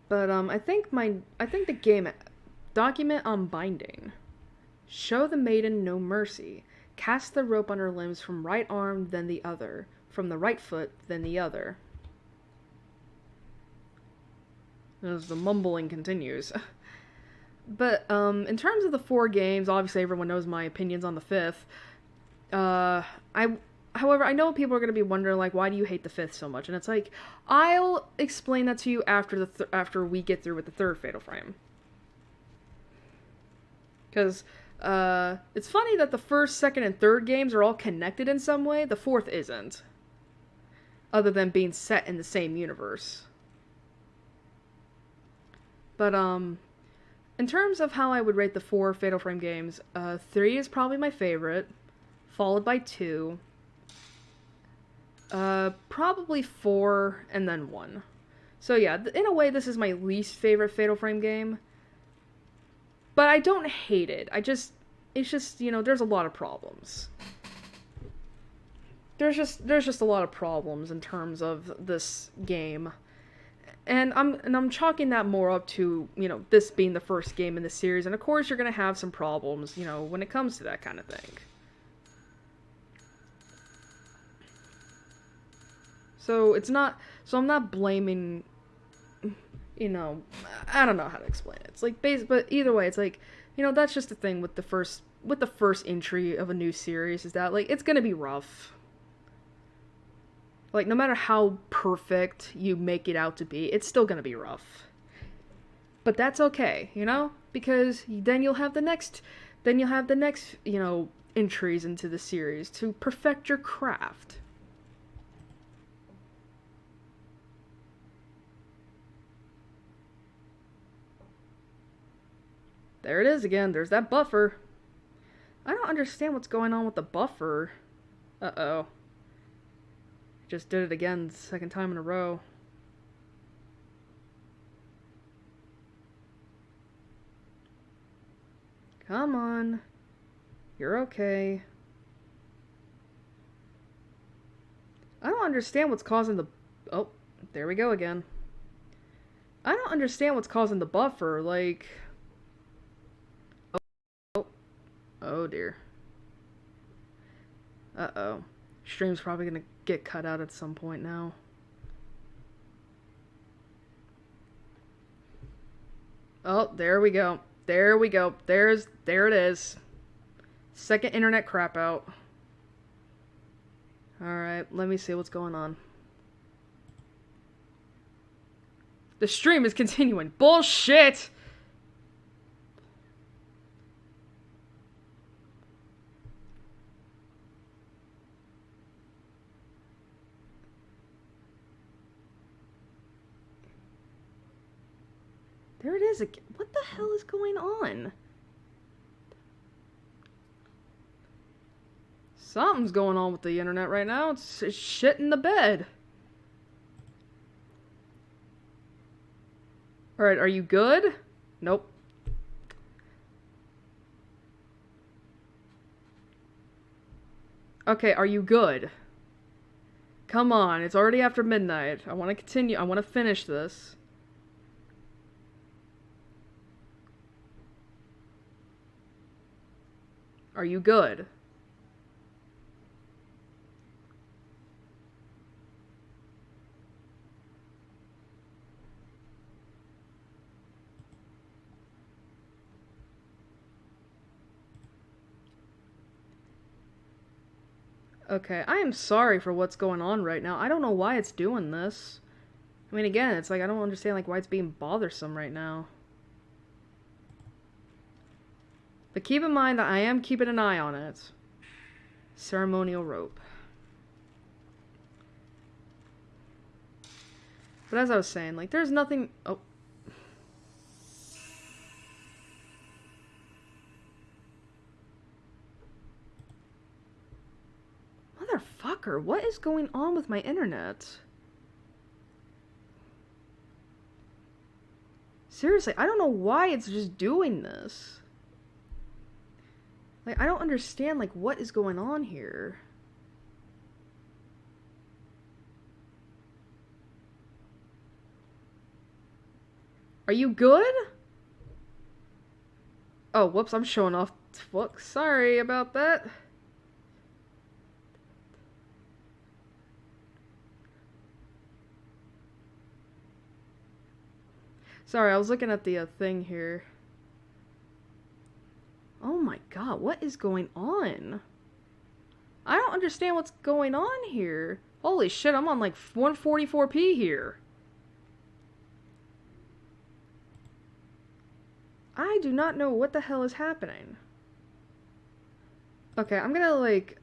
But, I think the game, document on binding. Show the maiden no mercy. Cast the rope on her limbs from right arm, then the other. From the right foot, then the other. As the mumbling continues. But, in terms of the 4 games, obviously everyone knows my opinions on the 5th. However, I know people are going to be wondering, like, why do you hate the 5th so much? And it's like, I'll explain that to you after we get through with the 3rd Fatal Frame. Because, it's funny that the 1st, 2nd, and 3rd games are all connected in some way. The 4th isn't. Other than being set in the same universe. But, in terms of how I would rate the 4 Fatal Frame games, 3 is probably my favorite. Followed by 2. Probably 4, and then 1. So yeah, in a way, this is my least favorite Fatal Frame game. But I don't hate it. It's just, you know, there's a lot of problems. There's just a lot of problems in terms of this game. And I'm chalking that more up to, you know, this being the first game in the series. And of course, you're gonna have some problems, you know, when it comes to that kind of thing. So I'm not blaming, you know, I don't know how to explain it. It's like, but either way, it's like, you know, that's just the thing with the first entry of a new series is that, like, it's gonna be rough. Like, no matter how perfect you make it out to be, it's still gonna be rough. But that's okay, you know? Because then you'll have the next, you know, entries into the series to perfect your craft. There it is again. There's that buffer. I don't understand what's going on with the buffer. Uh-oh. Just did it again, 2nd time in a row. Come on. You're okay. I don't understand what's causing the... Oh, there we go again. I don't understand what's causing the buffer, like... Oh dear. Uh-oh. Stream's probably gonna get cut out at some point now. Oh, there we go. There we go. There it is. 2nd internet crap out. Alright, let me see what's going on. The stream is continuing. Bullshit! There it is again. What the hell is going on? Something's going on with the internet right now. It's shit in the bed. Alright, are you good? Nope. Okay, are you good? Come on, it's already after midnight. I want to continue. I want to finish this. Are you good? Okay, I am sorry for what's going on right now. I don't know why it's doing this. I mean, again, it's like, I don't understand, like, why it's being bothersome right now. But keep in mind that I am keeping an eye on it. Ceremonial rope. But as I was saying, like, there's nothing... Oh. Motherfucker, what is going on with my internet? Seriously, I don't know why it's just doing this. Like, I don't understand, like, what is going on here. Are you good? Oh, whoops, I'm showing off. Fuck, sorry about that. Sorry, I was looking at the thing here. Oh my god, what is going on? I don't understand what's going on here. Holy shit, I'm on like 144p here. I do not know what the hell is happening. Okay, I'm gonna like...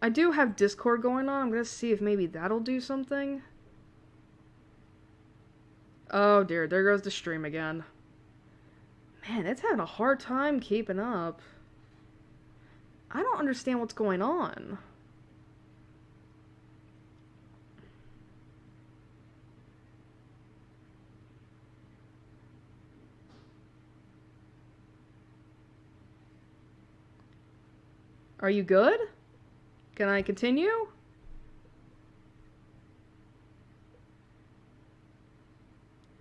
I do have Discord going on. I'm gonna see if maybe that'll do something. Oh dear, there goes the stream again. Man, it's having a hard time keeping up. I don't understand what's going on. Are you good? Can I continue?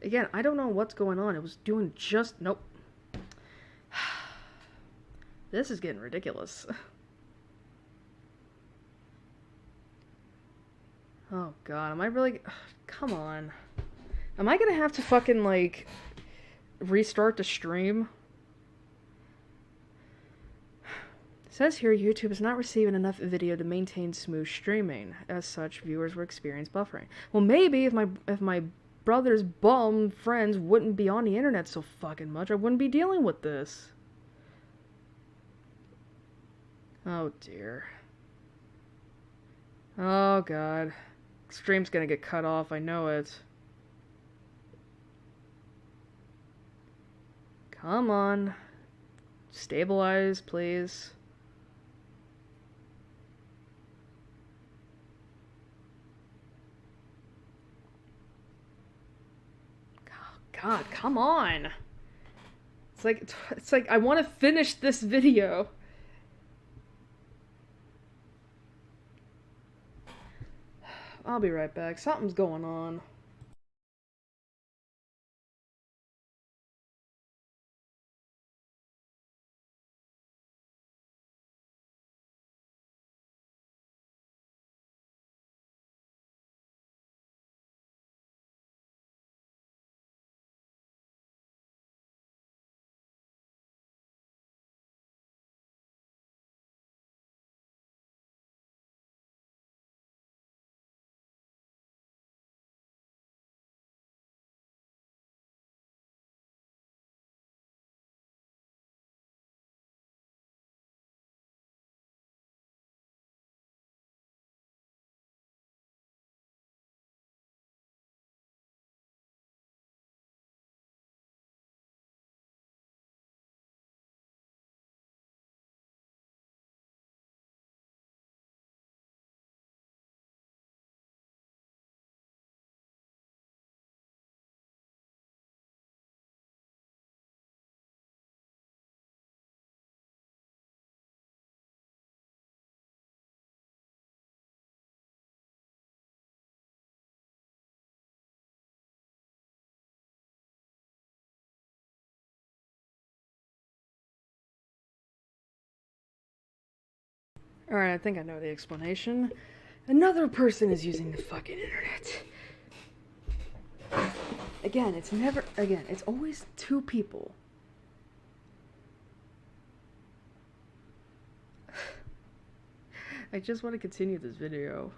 Again, I don't know what's going on. It was doing just... Nope. This is getting ridiculous. Oh god, am I really... Come on. Am I gonna have to fucking, like, restart the stream? It says here YouTube is not receiving enough video to maintain smooth streaming. As such, viewers will experience buffering. Well, maybe if my brother's bum friends wouldn't be on the internet so fucking much, I wouldn't be dealing with this. Oh dear. Oh god. Stream's gonna get cut off, I know it. Come on. Stabilize, please. God, come on. It's like I want to finish this video. I'll be right back. Something's going on. Alright, I think I know the explanation. Another person is using the fucking internet. Again, it's always two people. I just want to continue this video.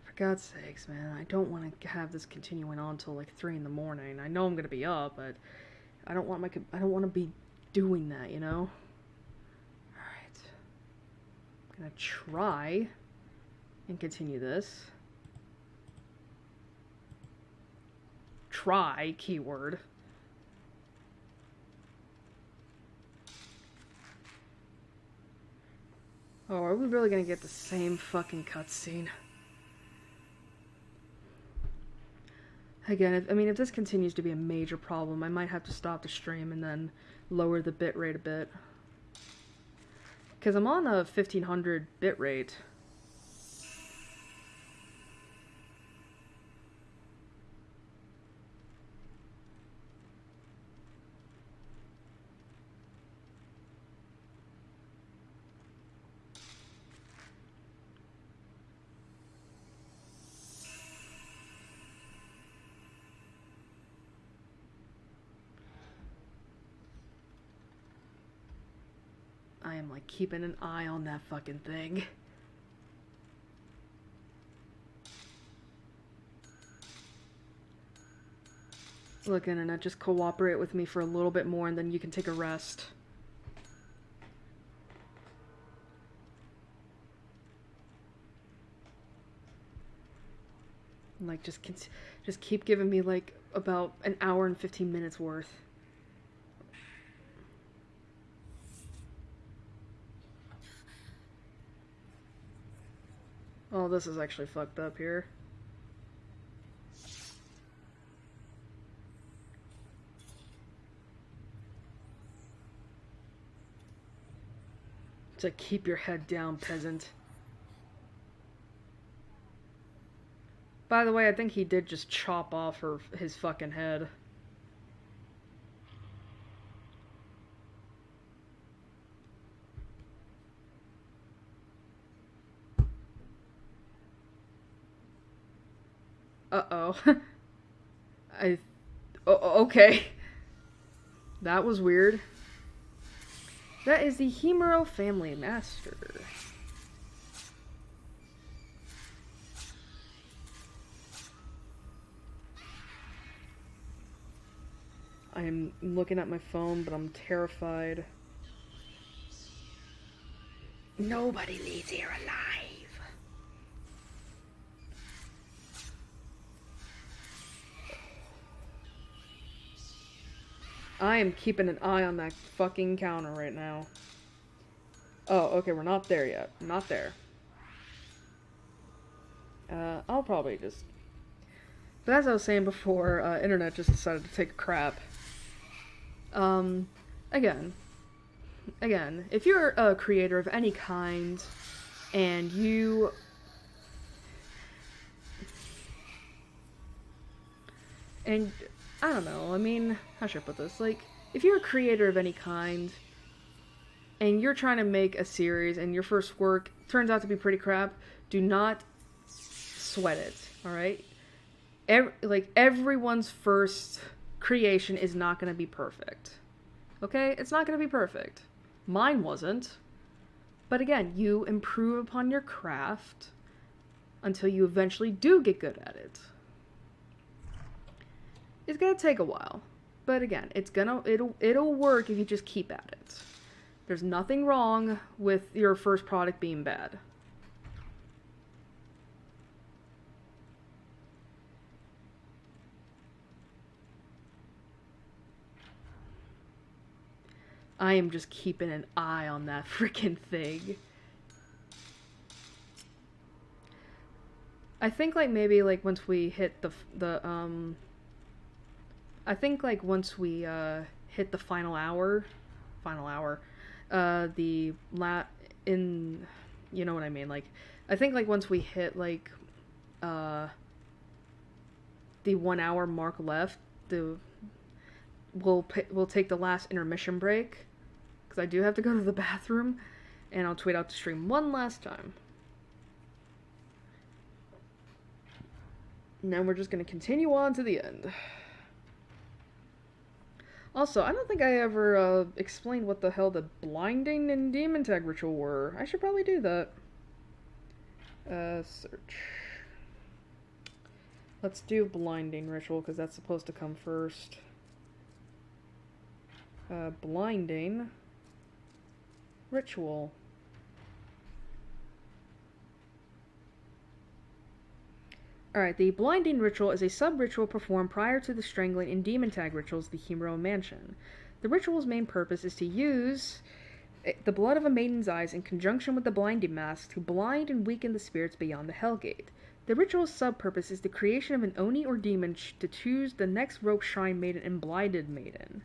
For God's sakes, man, I don't want to have this continuing on till like 3 in the morning. I know I'm gonna be up, but I don't want to be doing that, you know? Alright. I'm gonna try and continue this. Try, keyword. Oh, are we really gonna get the same fucking cutscene? Again, if this continues to be a major problem, I might have to stop the stream and then lower the bitrate a bit. Because I'm on a 1500 bitrate. I am like keeping an eye on that fucking thing. Look, internet, just cooperate with me for a little bit more and then you can take a rest. Like, just keep giving me like about an hour and 15 minutes worth. Oh, this is actually fucked up here. To keep your head down, peasant. By the way, I think he did just chop off his fucking head. Uh-oh. Okay. That was weird. That is the Himuro family master. I am looking at my phone, but I'm terrified. Nobody leaves here alive. I am keeping an eye on that fucking counter right now. Oh, okay, we're not there yet. Not there. I'll probably just... But as I was saying before, internet just decided to take a crap. Again, if you're a creator of any kind, and you... And... I don't know, I mean, how should I put this? Like, if you're a creator of any kind, and you're trying to make a series, and your first work turns out to be pretty crap, do not sweat it, alright? Everyone's first creation is not going to be perfect. Okay? It's not going to be perfect. Mine wasn't. But again, you improve upon your craft until you eventually do get good at it. It's gonna take a while, but again, it'll work if you just keep at it. There's nothing wrong with your first product being bad. I am just keeping an eye on that freaking thing. I think like maybe like once we hit I think like once we hit the final hour, you know what I mean, like I think like once we hit like the 1 hour mark left, we'll take the last intermission break, because I do have to go to the bathroom, and I'll tweet out the stream one last time. And then we're just going to continue on to the end. Also, I don't think I ever explained what the hell the blinding and demon tag ritual were. I should probably do that. Search. Let's do blinding ritual, because that's supposed to come first. Blinding ritual. Alright, the blinding ritual is a sub-ritual performed prior to the strangling and demon tag rituals of the Himuro Mansion. The ritual's main purpose is to use the blood of a maiden's eyes in conjunction with the blinding mask to blind and weaken the spirits beyond the Hellgate. The ritual's sub-purpose is the creation of an Oni or demon to choose the next rope shrine maiden and blinded maiden.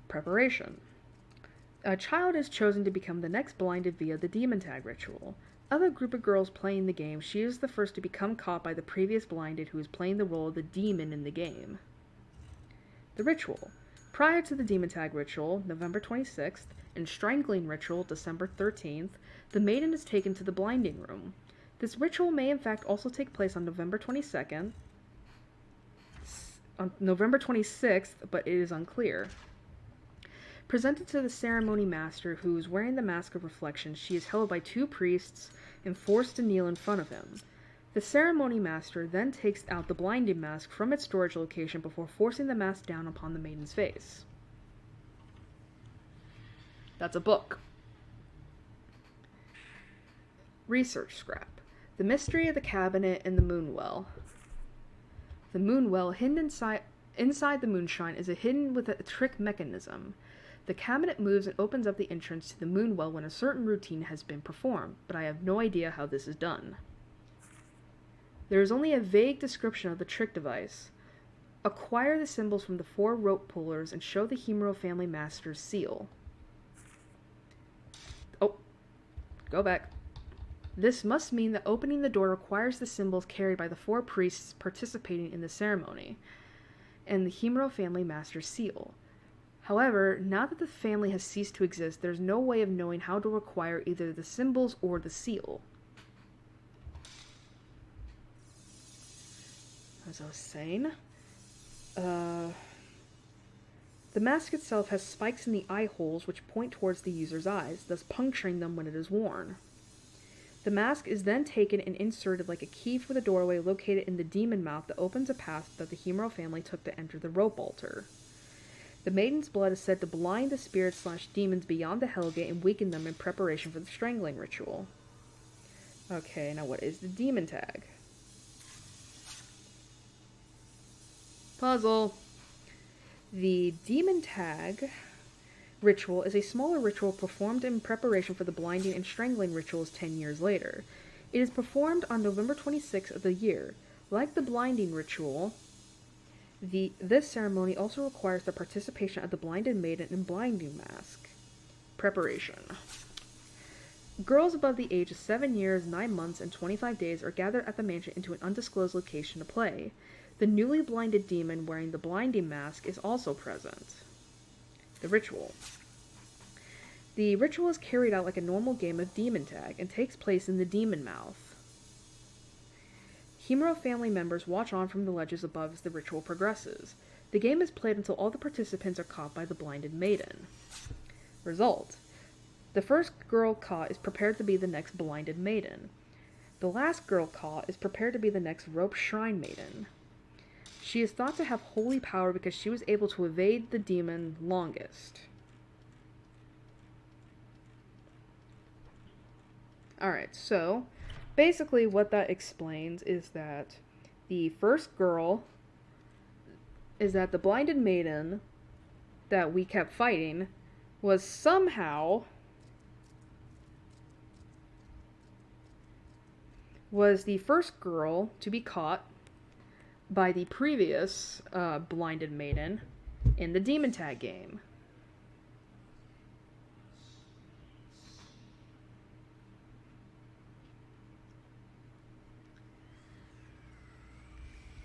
Preparation. A child is chosen to become the next blinded via the demon tag ritual. Of a group of girls playing the game, she is the first to become caught by the previous blinded who is playing the role of the demon in the game. The ritual. Prior to the demon tag ritual, November 26th, and strangling ritual, December 13th, the maiden is taken to the blinding room. This ritual may in fact also take place on November 22nd, on November 26th, but it is unclear. Presented to the ceremony master, who is wearing the mask of reflection, she is held by two priests and forced to kneel in front of him. The ceremony master then takes out the blinding mask from its storage location before forcing the mask down upon the maiden's face. That's a book. Research scrap. The mystery of the cabinet and the moonwell. The moonwell, hidden inside the moonshine, is hidden with a trick mechanism. The cabinet moves and opens up the entrance to the moonwell when a certain routine has been performed, but I have no idea how this is done. There is only a vague description of the trick device. Acquire the symbols from the 4 rope pullers and show the Himuro family master's seal. Oh, go back. This must mean that opening the door requires the symbols carried by the 4 priests participating in the ceremony, and the Himuro family master's seal. However, now that the family has ceased to exist, there's no way of knowing how to acquire either the symbols or the seal. As I was saying, the mask itself has spikes in the eye holes which point towards the user's eyes, thus puncturing them when it is worn. The mask is then taken and inserted like a key for the doorway located in the demon mouth that opens a path that the Himuro family took to enter the rope altar. The maiden's blood is said to blind the spirits/demons beyond the Hellgate and weaken them in preparation for the strangling ritual. Okay, now what is the demon tag? Puzzle. The demon tag ritual is a smaller ritual performed in preparation for the blinding and strangling rituals 10 years later. It is performed on November 26th of the year. Like the blinding ritual, this ceremony also requires the participation of the blinded maiden and blinding mask. Preparation. Girls above the age of 7 years, 9 months, and 25 days are gathered at the mansion into an undisclosed location to play. The newly blinded demon wearing the blinding mask is also present. The ritual. The ritual is carried out like a normal game of demon tag and takes place in the demon mouth. Himuro family members watch on from the ledges above as the ritual progresses. The game is played until all the participants are caught by the blinded maiden. Result. The first girl caught is prepared to be the next blinded maiden. The last girl caught is prepared to be the next rope shrine maiden. She is thought to have holy power because she was able to evade the demon longest. Alright, so basically what that explains is that the first girl is that the blinded maiden that we kept fighting was somehow the first girl to be caught by the previous blinded maiden in the demon tag game.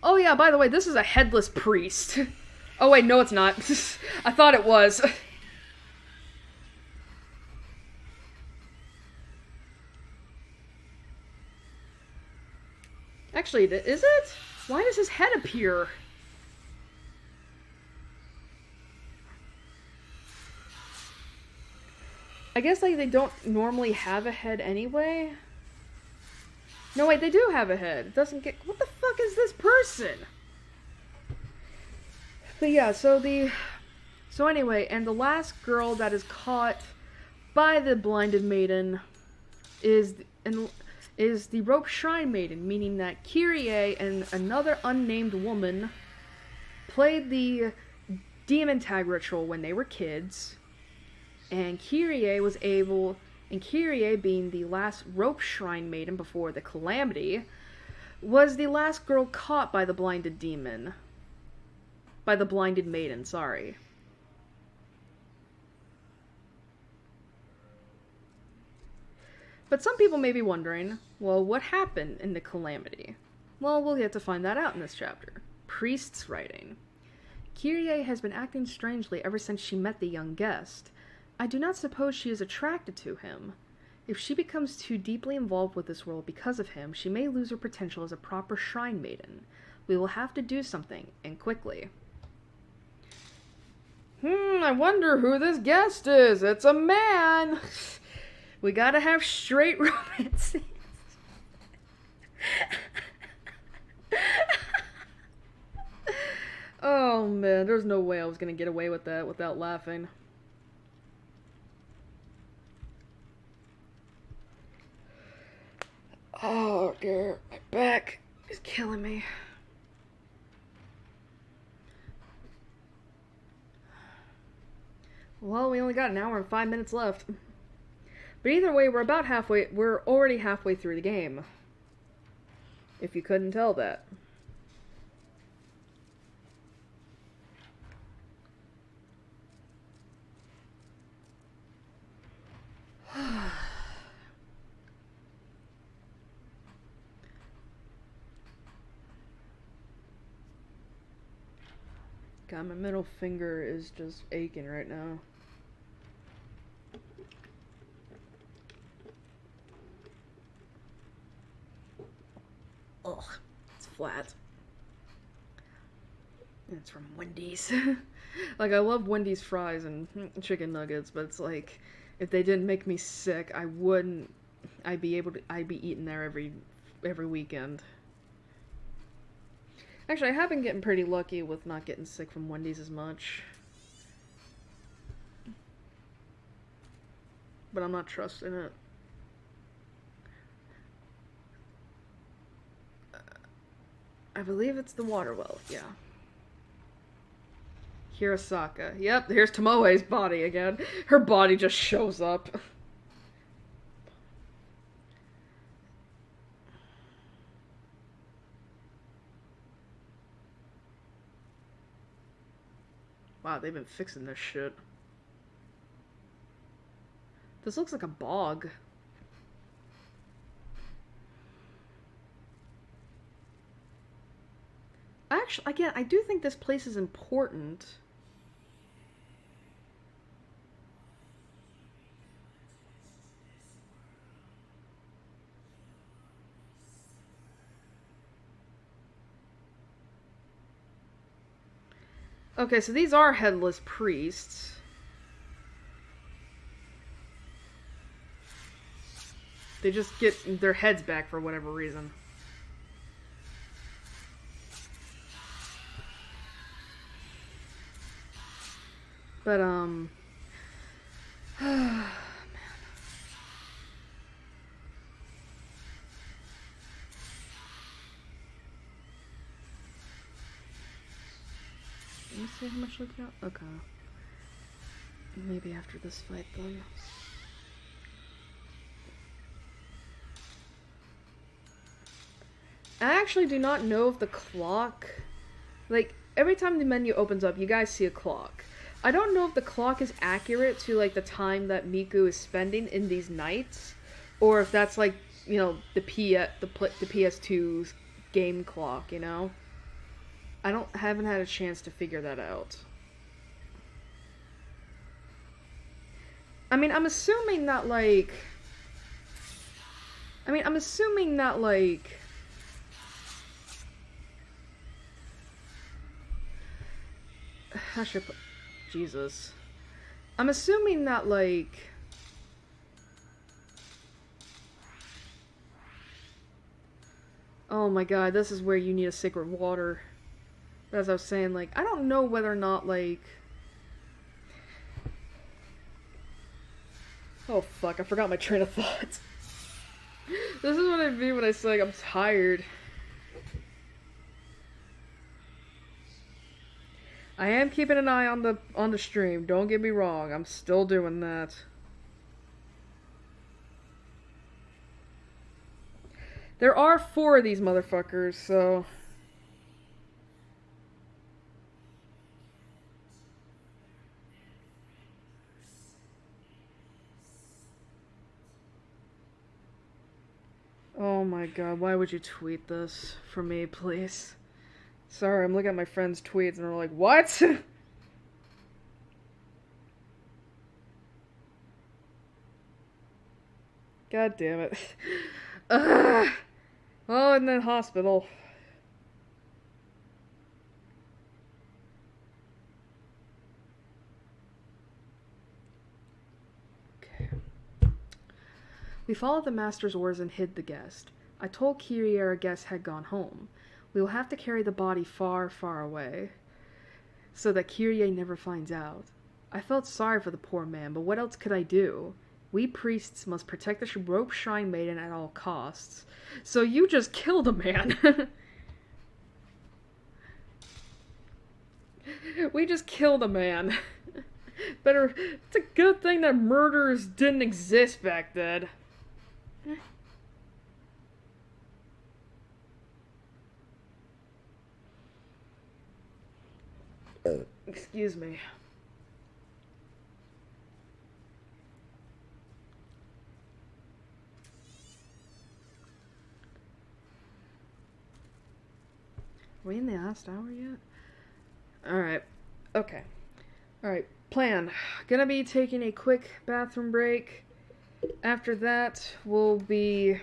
Oh yeah, by the way, this is a headless priest. Oh wait, no it's not. I thought it was. Actually, is it? Why does his head appear? I guess like they don't normally have a head anyway. No wait, they do have a head. It doesn't get. What the fuck is this person? But yeah, so anyway, and the last girl that is caught by the blinded maiden is the rope shrine maiden, meaning that Kyrie and another unnamed woman played the demon tag ritual when they were kids, and Kyrie being the last rope shrine maiden before the calamity, was the last girl caught by the blinded demon. By the blinded maiden, sorry. But some people may be wondering, well, what happened in the calamity? Well, we'll get to find that out in this chapter. Priest's writing. Kyrie has been acting strangely ever since she met the young guest. I do not suppose she is attracted to him. If she becomes too deeply involved with this world because of him, she may lose her potential as a proper shrine maiden. We will have to do something, and quickly. I wonder who this guest is. It's a man. We gotta have straight romances. Oh man, there's no way I was gonna get away with that without laughing. Oh dear, my back is killing me. Well, we only got an hour and 5 minutes left. But either way, we're already halfway through the game. If you couldn't tell that. God, my middle finger is just aching right now. Ugh, it's flat. And it's from Wendy's. Like, I love Wendy's fries and chicken nuggets, but it's like, if they didn't make me sick, I'd be eating there every weekend. Actually, I have been getting pretty lucky with not getting sick from Wendy's as much. But I'm not trusting it. I believe it's the water well, yeah. Hirosaka. Yep, here's Tomoe's body again. Her body just shows up. Wow, they've been fixing this shit. This looks like a bog. Actually, again, I do think this place is important. Okay, so these are headless priests. They just get their heads back for whatever reason. But, man. Let me see how much look out. Okay. Maybe after this fight, then. I actually do not know if the clock... Like, every time the menu opens up, you guys see a clock. I don't know if the clock is accurate to, like, the time that Miku is spending in these nights, or if that's, like, you know, the PS2's game clock, you know? haven't had a chance to figure that out. I mean, I'm assuming that like I'm assuming that like how should I put Jesus. I'm assuming that like oh my god, this is where you need a sacred water. But as I was saying, like, I don't know whether or not, like... Oh, fuck, I forgot my train of thought. This is what I mean when I say, like, I'm tired. I am keeping an eye on the stream, don't get me wrong, I'm still doing that. There are 4 of these motherfuckers, so... Oh my god, why would you tweet this for me, please? Sorry, I'm looking at my friends' tweets and they're like, what? God damn it. Ugh. Oh, and then hospital. Okay. We followed the master's orders and hid the guest. I told Kyrie our guest had gone home. We will have to carry the body far, far away, so that Kyrie never finds out. I felt sorry for the poor man, but what else could I do? We priests must protect the rope shrine maiden at all costs. So you just killed a man. We just killed a man. Better. It's a good thing that murders didn't exist back then. Excuse me. Are we in the last hour yet? Alright. Okay. Alright. Plan. Gonna be taking a quick bathroom break. After that, we'll be...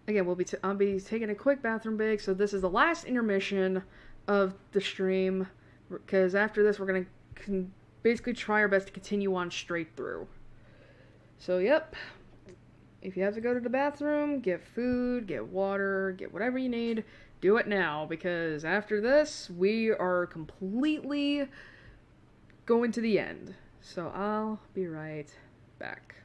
Again, I'll be taking a quick bathroom break, so this is the last intermission of the stream, because after this we're gonna basically try our best to continue on straight through. So, yep. If you have to go to the bathroom, get food, get water, get whatever you need, do it now, because after this, we are completely going to the end. So I'll be right back.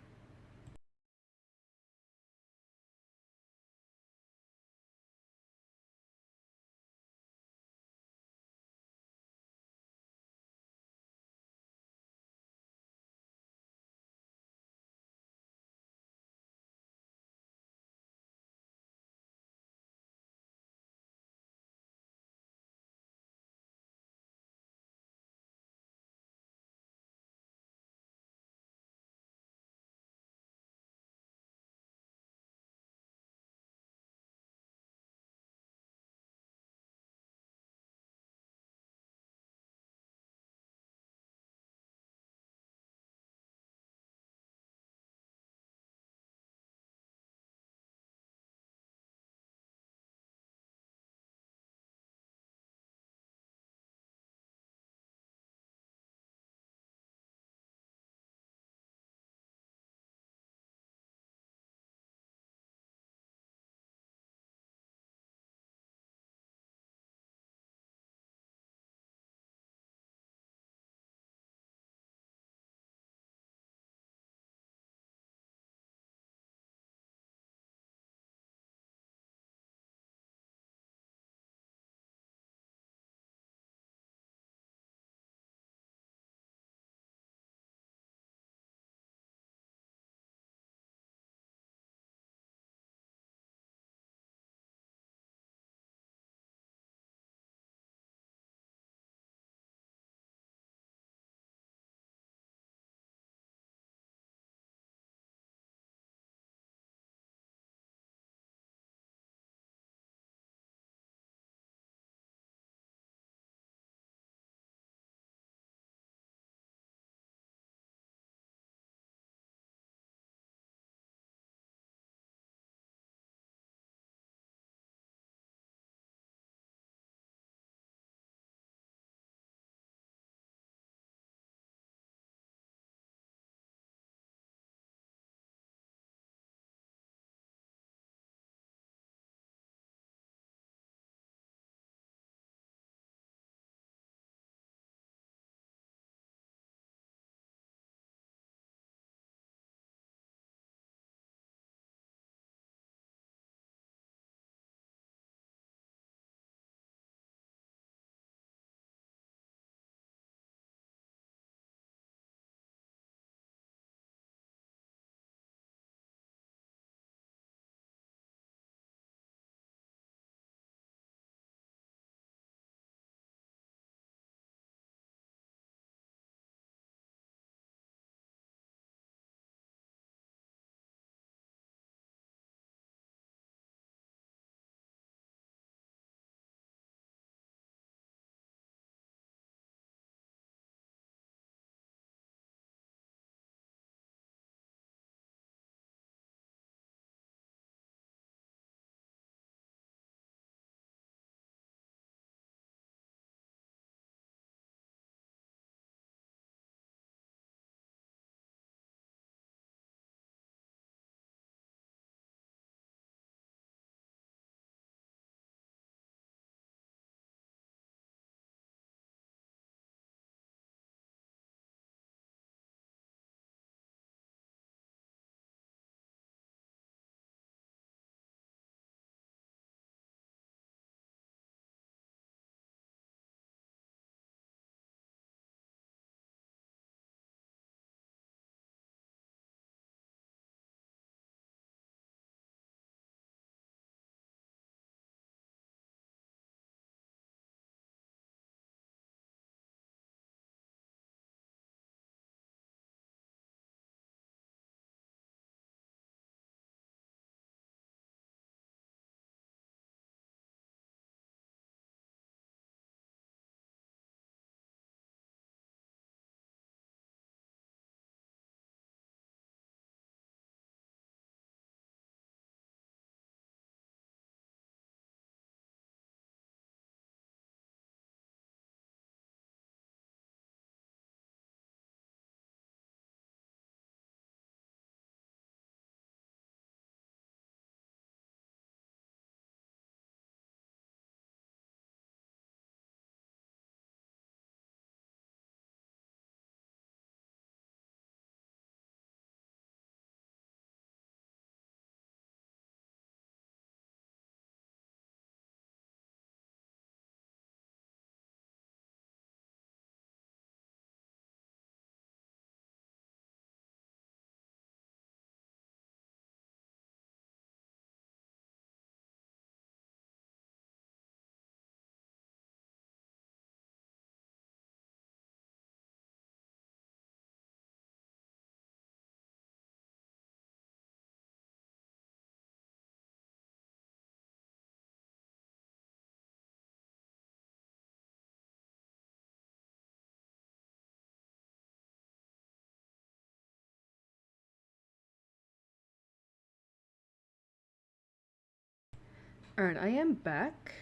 Alright, I am back.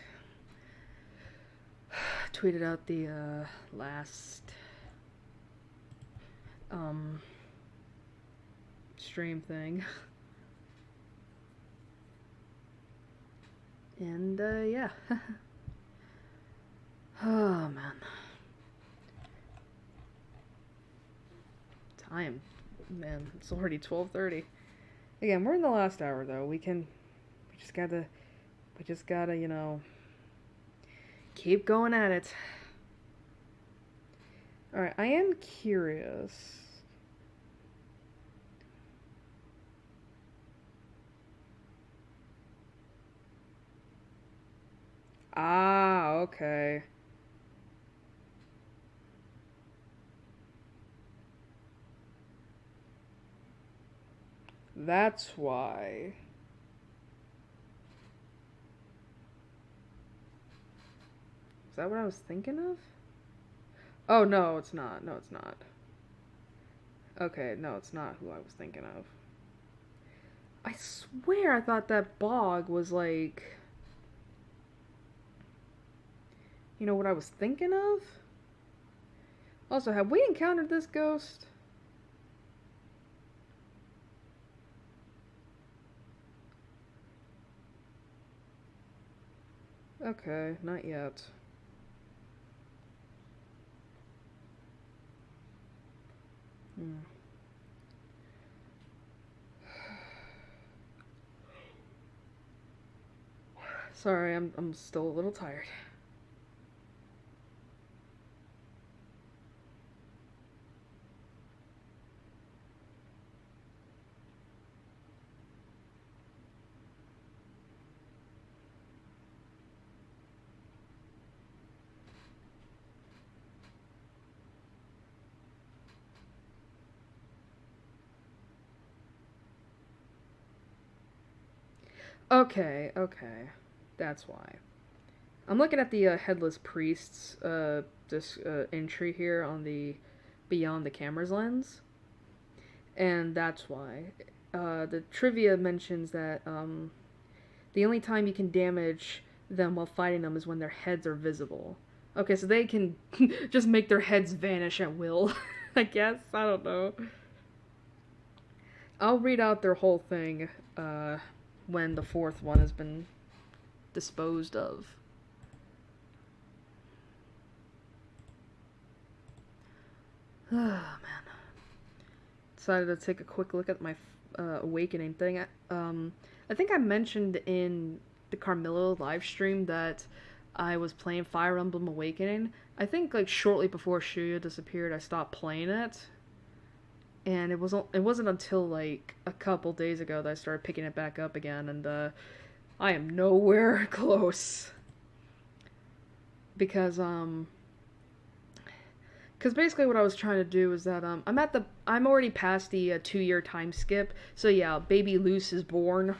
Tweeted out the last stream thing. And yeah. Oh man. Time. Man, it's already 12:30. Again, we're in the last hour though. We just gotta, you know, keep going at it. Alright, I am curious. Ah, okay. That's why. Is that what I was thinking of? Oh, no, it's not. No, it's not. Okay, no, it's not who I was thinking of. I swear I thought that bog was like... You know what I was thinking of? Also, have we encountered this ghost? Okay, not yet. Sorry, I'm still a little tired. Okay, okay. That's why. I'm looking at the Headless Priest's this entry here on the Beyond the Camera's Lens. And that's why. The trivia mentions that the only time you can damage them while fighting them is when their heads are visible. Okay, so they can just make their heads vanish at will. I guess. I don't know. I'll read out their whole thing when the fourth one has been disposed of. Oh, man. Decided to take a quick look at my awakening thing. I think I mentioned in the Carmilla live stream that I was playing Fire Emblem Awakening. I think like shortly before Shuya disappeared, I stopped playing it. And it wasn't until like a couple days ago that I started picking it back up again, and I am nowhere close. Because basically what I was trying to do is that I'm already past the 2-year time skip. So yeah, baby Luce is born.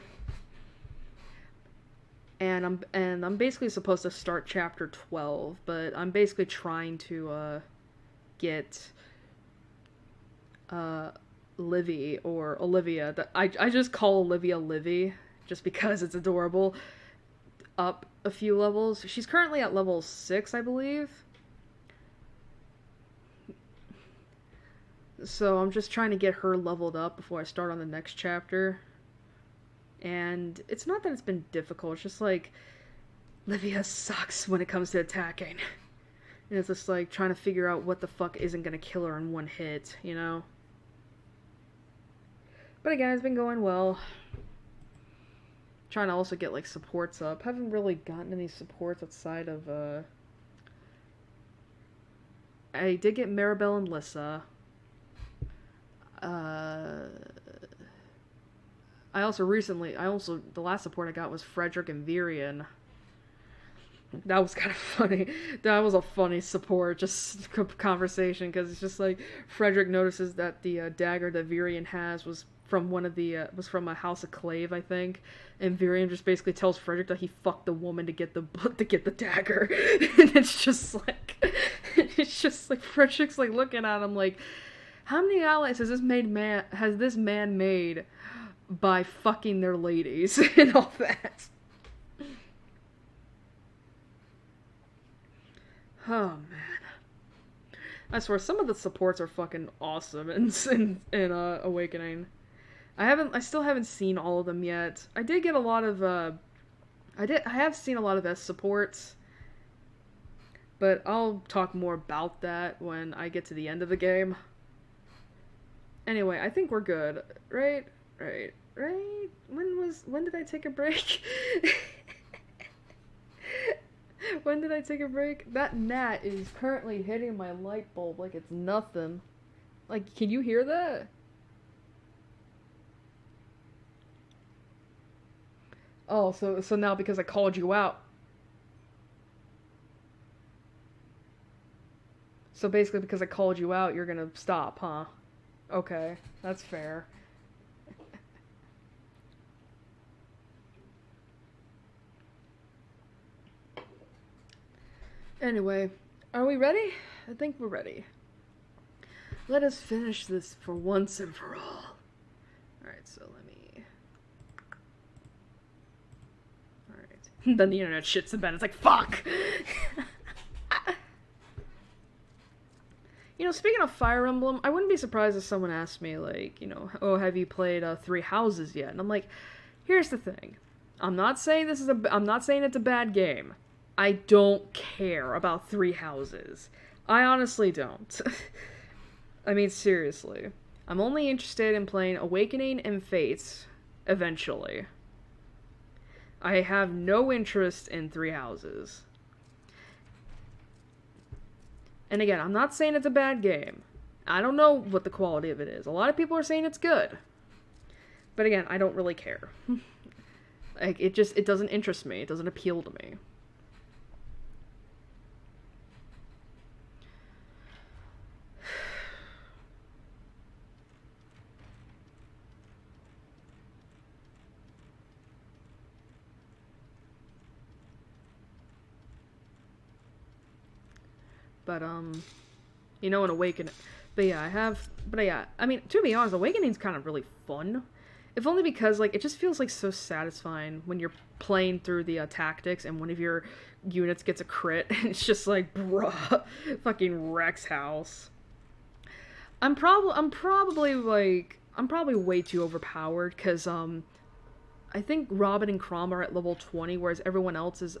And I'm basically supposed to start chapter 12, but I'm basically trying to get Livy or Olivia. I just call Olivia Livy just because it's adorable. Up a few levels. She's currently at level 6, I believe. So I'm just trying to get her leveled up before I start on the next chapter. And it's not that it's been difficult, it's just like Livia sucks when it comes to attacking. And it's just like trying to figure out what the fuck isn't gonna kill her in one hit, you know? But again, it's been going well. Trying to also get like supports up. Haven't really gotten any supports outside of I did get Maribel and Lissa. The last support I got was Frederick and Virian. That was kind of funny. That was a funny support, just conversation, because it's just like Frederick notices that the dagger that Virian has was from from a House of Clave, I think, and Virian just basically tells Frederick that he fucked the woman to get the dagger, and it's just like Frederick's like looking at him like, how many allies has this man made by fucking their ladies and all that? Oh man. I swear some of the supports are fucking awesome in Awakening. I still haven't seen all of them yet. I did get a lot of I have seen a lot of S supports. But I'll talk more about that when I get to the end of the game. Anyway, I think we're good. Right? When did I take a break? When did I take a break? That gnat is currently hitting my light bulb like it's nothing. Like, can you hear that? Oh, so now because I called you out. So basically because I called you out, you're gonna stop, huh? Okay, that's fair. Anyway, are we ready? I think we're ready. Let us finish this for once and for all. Alright, so let me... Alright. Then the internet shits the bed. It's like, fuck! You know, speaking of Fire Emblem, I wouldn't be surprised if someone asked me, like, you know, oh, have you played Three Houses yet? And I'm like, here's the thing. I'm not saying it's a bad game. I don't care about Three Houses. I honestly don't. I mean, seriously. I'm only interested in playing Awakening and Fates, eventually. I have no interest in Three Houses. And again, I'm not saying it's a bad game. I don't know what the quality of it is. A lot of people are saying it's good. But again, I don't really care. Like, it doesn't interest me. It doesn't appeal to me. But, you know, an Awakening. But yeah, I mean, to be honest, Awakening's kind of really fun. If only because, like, it just feels, like, so satisfying when you're playing through the tactics and one of your units gets a crit, and it's just like, bruh, fucking Rex house. I'm probably way too overpowered, because, I think Robin and Crom are at level 20, whereas everyone else is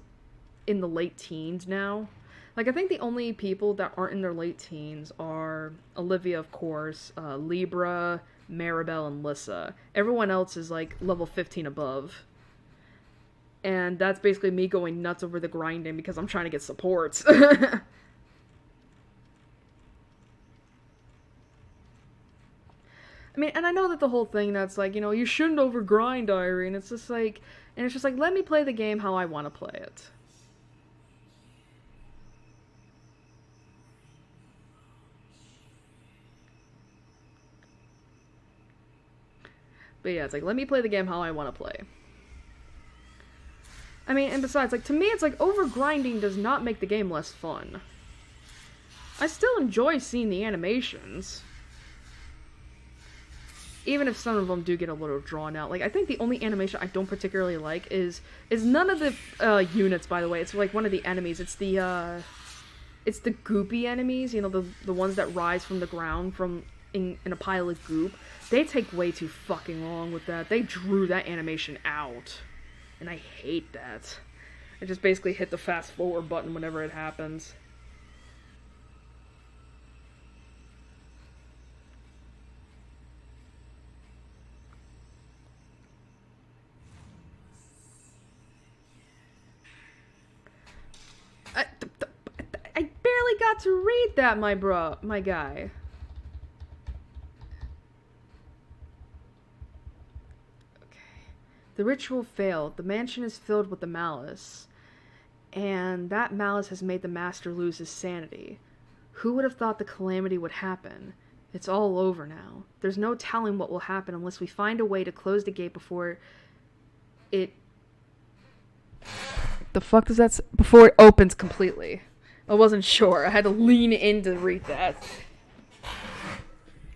in the late teens now. Like, I think the only people that aren't in their late teens are Olivia, of course, Libra, Maribel, and Lissa. Everyone else is, like, level 15 above. And that's basically me going nuts over the grinding because I'm trying to get supports. I mean, and I know that the whole thing that's like, you know, you shouldn't overgrind, Airi, and it's just like, let me play the game how I want to play it. But yeah, it's like, let me play the game how I want to play. I mean, and besides, like, to me, it's like, overgrinding does not make the game less fun. I still enjoy seeing the animations. Even if some of them do get a little drawn out. Like, I think the only animation I don't particularly like is none of the, units, by the way. It's, like, one of the enemies. It's the goopy enemies, you know, the ones that rise from the ground in a pile of goop. They take way too fucking long with that. They drew that animation out. And I hate that. I just basically hit the fast forward button whenever it happens. I barely got to read that, my guy. The ritual failed. The mansion is filled with the malice. And that malice has made the master lose his sanity. Who would have thought the calamity would happen? It's all over now. There's no telling what will happen unless we find a way to close the gate before it... The fuck does that say? Before it opens completely. I wasn't sure. I had to lean in to read that.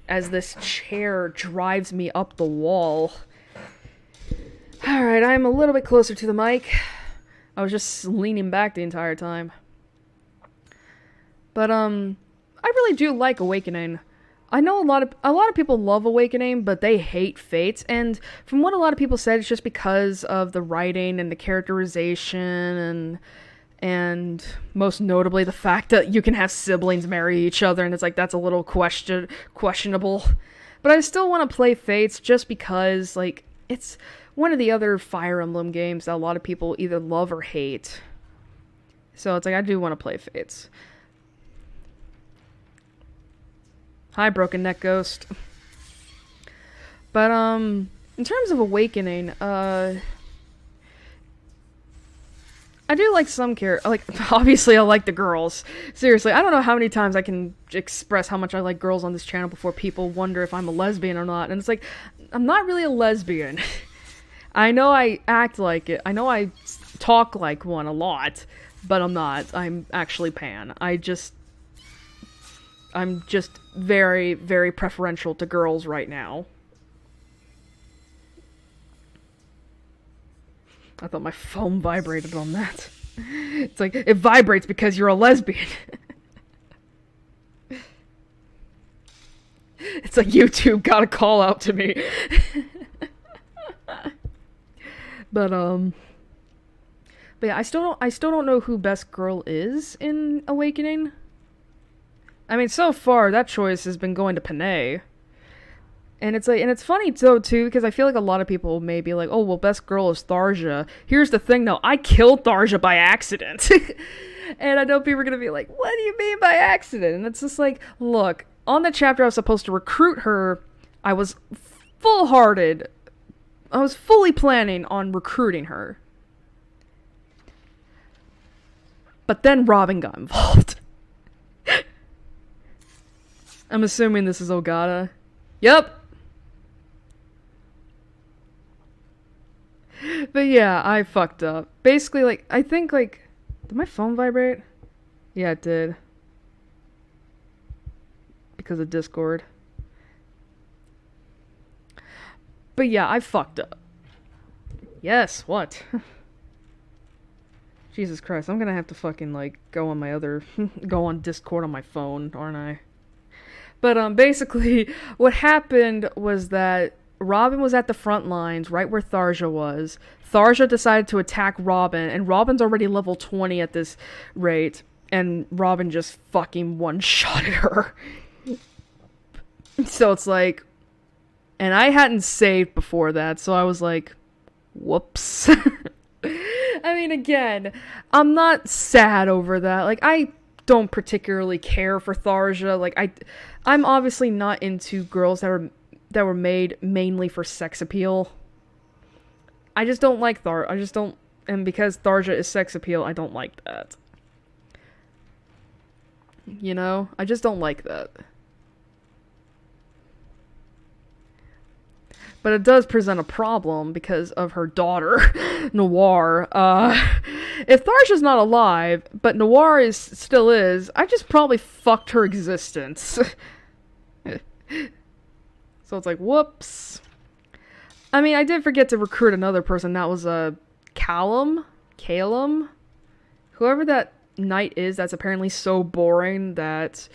As this chair drives me up the wall. Alright, I'm a little bit closer to the mic. I was just leaning back the entire time. But I really do like Awakening. I know a lot of people love Awakening, but they hate Fates, and from what a lot of people said, it's just because of the writing and the characterization and most notably the fact that you can have siblings marry each other, and it's like that's a little questionable. But I still want to play Fates just because like it's one of the other Fire Emblem games that a lot of people either love or hate. So it's like I do want to play Fates. Hi, Broken Neck Ghost. But, in terms of Awakening, I do like some obviously I like the girls. Seriously, I don't know how many times I can express how much I like girls on this channel before people wonder if I'm a lesbian or not. And it's like, I'm not really a lesbian. I know I act like it. I know I talk like one a lot, but I'm not. I'm actually pan. I'm just very, very preferential to girls right now. I thought my phone vibrated on that. It's like, it vibrates because you're a lesbian. It's like YouTube got a call out to me. But yeah, I still don't know who best girl is in Awakening. I mean, so far, that choice has been going to Panay. And it's like, and it's funny though, too, because I feel like a lot of people may be like, oh, well, best girl is Tharja. Here's the thing, though. I killed Tharja by accident. And I know people are going to be like, what do you mean by accident? And it's just like, look, on the chapter I was supposed to recruit her, I was full-hearted. I was fully planning on recruiting her. But then Robin got involved. I'm assuming this is Ogata. Yep. But yeah, I fucked up. Basically, like, I think, like... Did my phone vibrate? Yeah, it did. Because of Discord. But yeah, I fucked up. Yes, what? Jesus Christ, I'm gonna have to fucking, like, go on my other... go on Discord on my phone, aren't I? But, basically, what happened was that Robin was at the front lines, right where Tharja was. Tharja decided to attack Robin, and Robin's already level 20 at this rate, and Robin just fucking one-shotted her. So it's like... And I hadn't saved before that, so I was like, whoops. I mean, again, I'm not sad over that. Like, I don't particularly care for Tharja. Like, I'm obviously not into girls that were made mainly for sex appeal. I just don't like Tharja. I just don't... And because Tharja is sex appeal, I don't like that. You know? I just don't like that. But it does present a problem because of her daughter, Noir. If Tharja's not alive, but Noir still is, I just probably fucked her existence. So it's like, whoops. I mean, I did forget to recruit another person. That was Calum? Whoever that knight is that's apparently so boring that,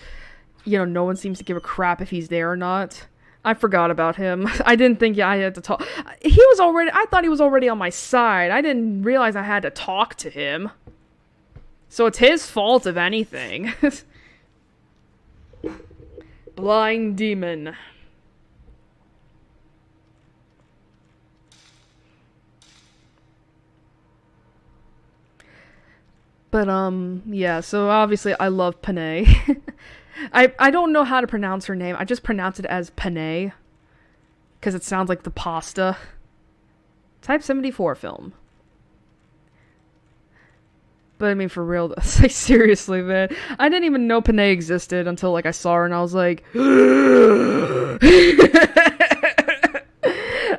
you know, no one seems to give a crap if he's there or not. I forgot about him. I didn't think I had to talk. I thought he was already on my side. I didn't realize I had to talk to him. So it's his fault, if anything. Blind demon. But, yeah, so obviously I love Panay. I don't know how to pronounce her name. I just pronounce it as Panay. Because it sounds like the pasta. Type 74 film. But I mean, for real, like, seriously, man. I didn't even know Panay existed until, like, I saw her and I was like...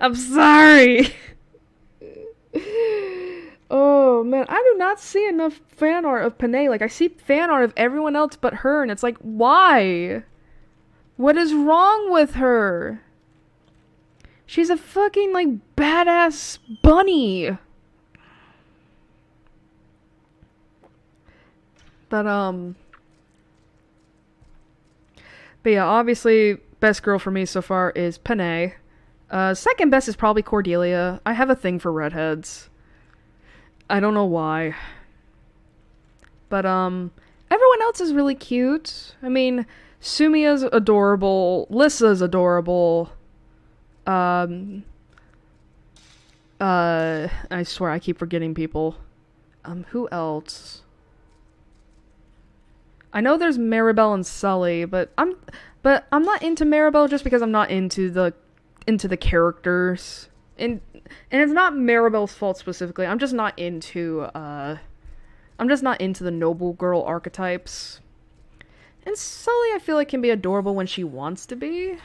I'm sorry. Oh, man, I do not see enough fan art of Panay. Like, I see fan art of everyone else but her, and it's like, why? What is wrong with her? She's a fucking, like, badass bunny. But, But yeah, obviously, best girl for me so far is Panay. Second best is probably Cordelia. I have a thing for redheads. I don't know why. But, everyone else is really cute. I mean, Sumiya's adorable. Lissa's adorable. I swear I keep forgetting people. Who else? I know there's Maribel and Sully, but I'm not into Maribel just because I'm not into the characters. And it's not Maribel's fault specifically. I'm just not into the noble girl archetypes. And Sully I feel like can be adorable when she wants to be.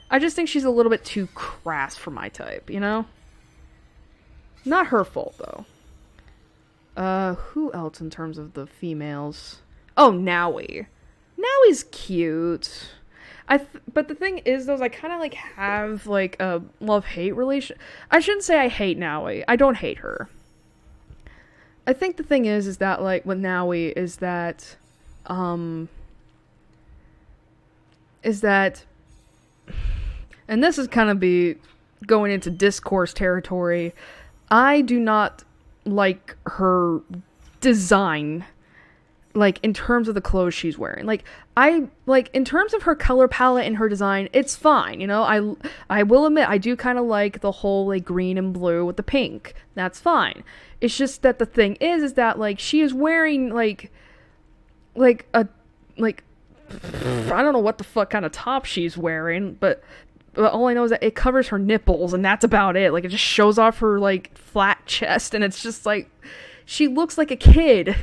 I just think she's a little bit too crass for my type, you know? Not her fault though. Who else in terms of the females? Oh, Naui. Naui's cute. But the thing is, though, is I kind of, like, have, like, a love-hate relation. I shouldn't say I hate Naui. I don't hate her. I think the thing is that, like, with Naui is that, and this is kind of be going into discourse territory, I do not like her design, like, in terms of the clothes she's wearing. Like, in terms of her color palette and her design, it's fine, you know? I will admit, I do kind of like the whole, like, green and blue with the pink. That's fine. It's just that the thing is that, like, she is wearing, like, I don't know what the fuck kind of top she's wearing, but all I know is that it covers her nipples, and that's about it. Like, it just shows off her, like, flat chest, and it's just, like, she looks like a kid.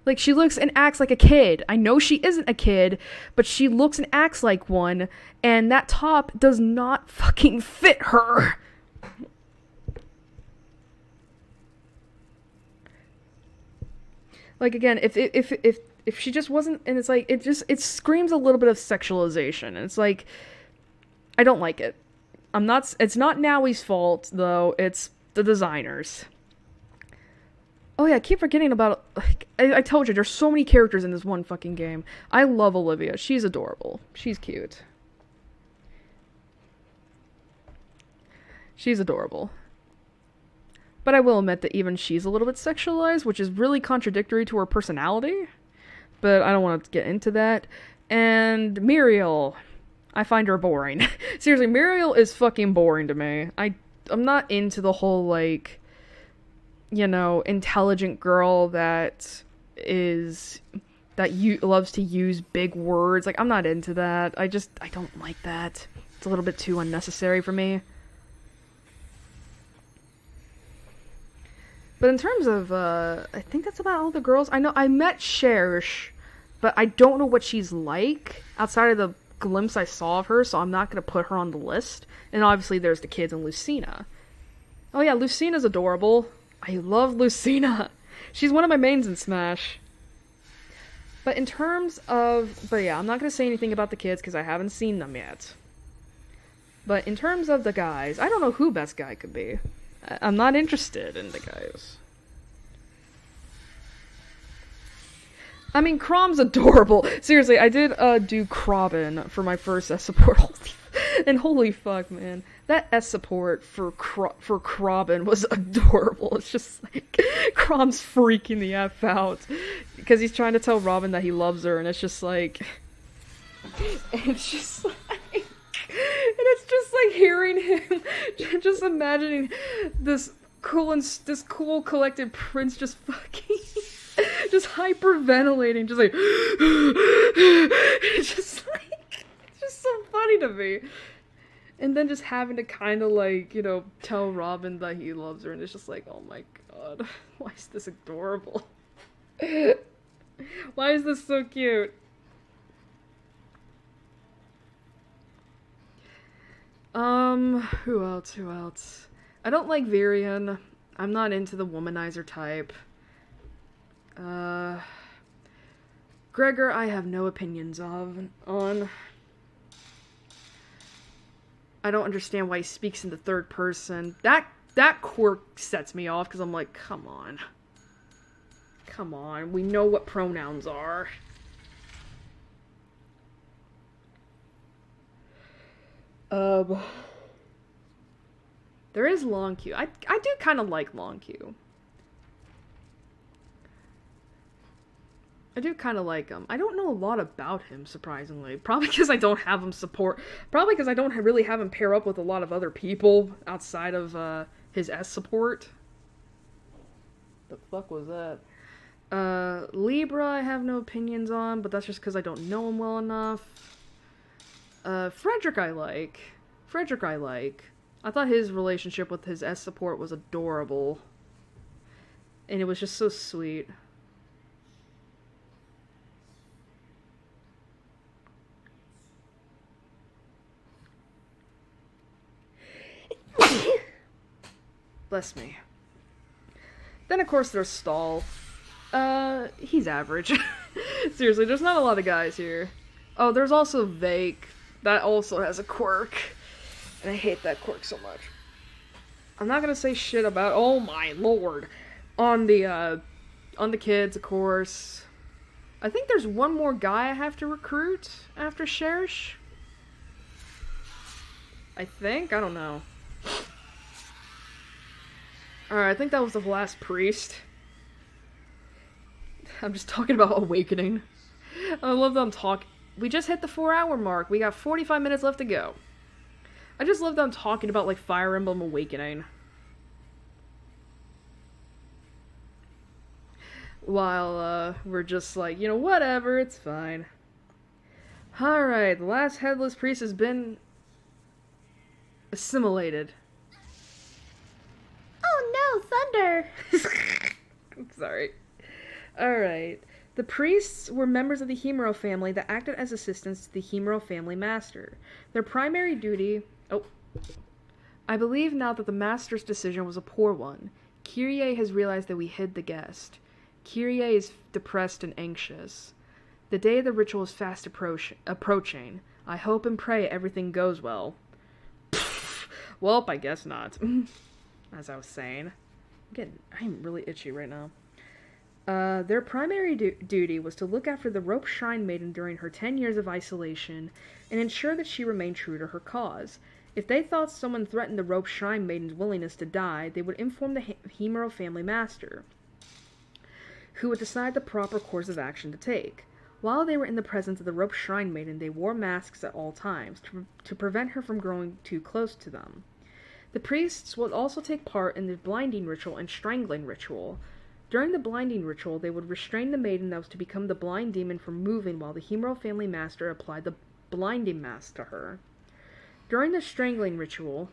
Like, she looks and acts like a kid. I know she isn't a kid, but she looks and acts like one, and that top does not fucking fit her. Like, again, if she just wasn't, and it's like, it screams a little bit of sexualization, and it's like, I don't like it. It's not Naui's fault, though, it's the designers. Oh yeah, I keep forgetting about, like, I told you, there's so many characters in this one fucking game. I love Olivia. She's adorable. She's cute. She's adorable. But I will admit that even she's a little bit sexualized, which is really contradictory to her personality. But I don't want to get into that. And Muriel. I find her boring. Seriously, Muriel is fucking boring to me. I'm not into the whole, like, you know, intelligent girl that loves to use big words. Like, I'm not into that. I don't like that. It's a little bit too unnecessary for me. But in terms of, I think that's about all the girls. I know I met Cherish, but I don't know what she's like outside of the glimpse I saw of her, so I'm not going to put her on the list. And obviously there's the kids and Lucina. Oh yeah, Lucina's adorable. I love Lucina. She's one of my mains in Smash. But in terms of... But yeah, I'm not going to say anything about the kids because I haven't seen them yet. But in terms of the guys, I don't know who best guy could be. I'm not interested in the guys. I mean, Crom's adorable. Seriously, I did do Crobin for my first S support. And holy fuck, man. That S support for Crobin was adorable. It's just like, Crom's freaking the F out. Because he's trying to tell Robin that he loves her, and it's just like... And it's just like... And it's just like hearing him, just imagining this cool collected prince just fucking... just hyperventilating, just like... It's just like... It's just so funny to me. And then just having to kind of like, you know, tell Robin that he loves her, and it's just like, oh my god, why is this adorable? Why is this so cute? Who else? I don't like Virion. I'm not into the womanizer type. Gregor, I have no opinions on. I don't understand why he speaks in the third person. That quirk sets me off, because I'm like, come on. Come on, we know what pronouns are. There is Long Q. I do kind of like Long Q. I do kind of like him. I don't know a lot about him, surprisingly. Probably because I don't have him support. Probably because I don't really have him pair up with a lot of other people outside of his S support. The fuck was that? Libra I have no opinions on, but that's just because I don't know him well enough. Frederick I like. I thought his relationship with his S support was adorable. And it was just so sweet. Bless me. Then, of course, there's Stahl. He's average. Seriously, there's not a lot of guys here. Oh, there's also Vake. That also has a quirk. And I hate that quirk so much. I'm not gonna say shit about— oh my lord. On the kids, of course. I think there's one more guy I have to recruit after Cherish. I think? I don't know. Alright, I think that was the last priest. I'm just talking about Awakening. I love that I'm talking— we just hit the 4-hour mark. We got 45 minutes left to go. I just love that I'm talking about, like, Fire Emblem Awakening. While, we're just like, you know, whatever, it's fine. Alright, the last Headless Priest has been assimilated. Oh no, thunder! I'm sorry. Alright. The priests were members of the Himuro family that acted as assistants to the Himuro family master. Their primary duty— oh. I believe now that the master's decision was a poor one. Kyrie has realized that we hid the guest. Kyrie is depressed and anxious. The day of the ritual is fast approaching. I hope and pray everything goes well. Well, I guess not. As I was saying. I'm really itchy right now. Their primary duty was to look after the Rope Shrine Maiden during her 10 years of isolation and ensure that she remained true to her cause. If they thought someone threatened the Rope Shrine Maiden's willingness to die, they would inform the Himuro family master, who would decide the proper course of action to take. While they were in the presence of the Rope Shrine Maiden, they wore masks at all times to prevent her from growing too close to them. The priests would also take part in the blinding ritual and strangling ritual. During the blinding ritual, they would restrain the maiden that was to become the blind demon from moving while the Himuro family master applied the blinding mask to her. During the strangling ritual,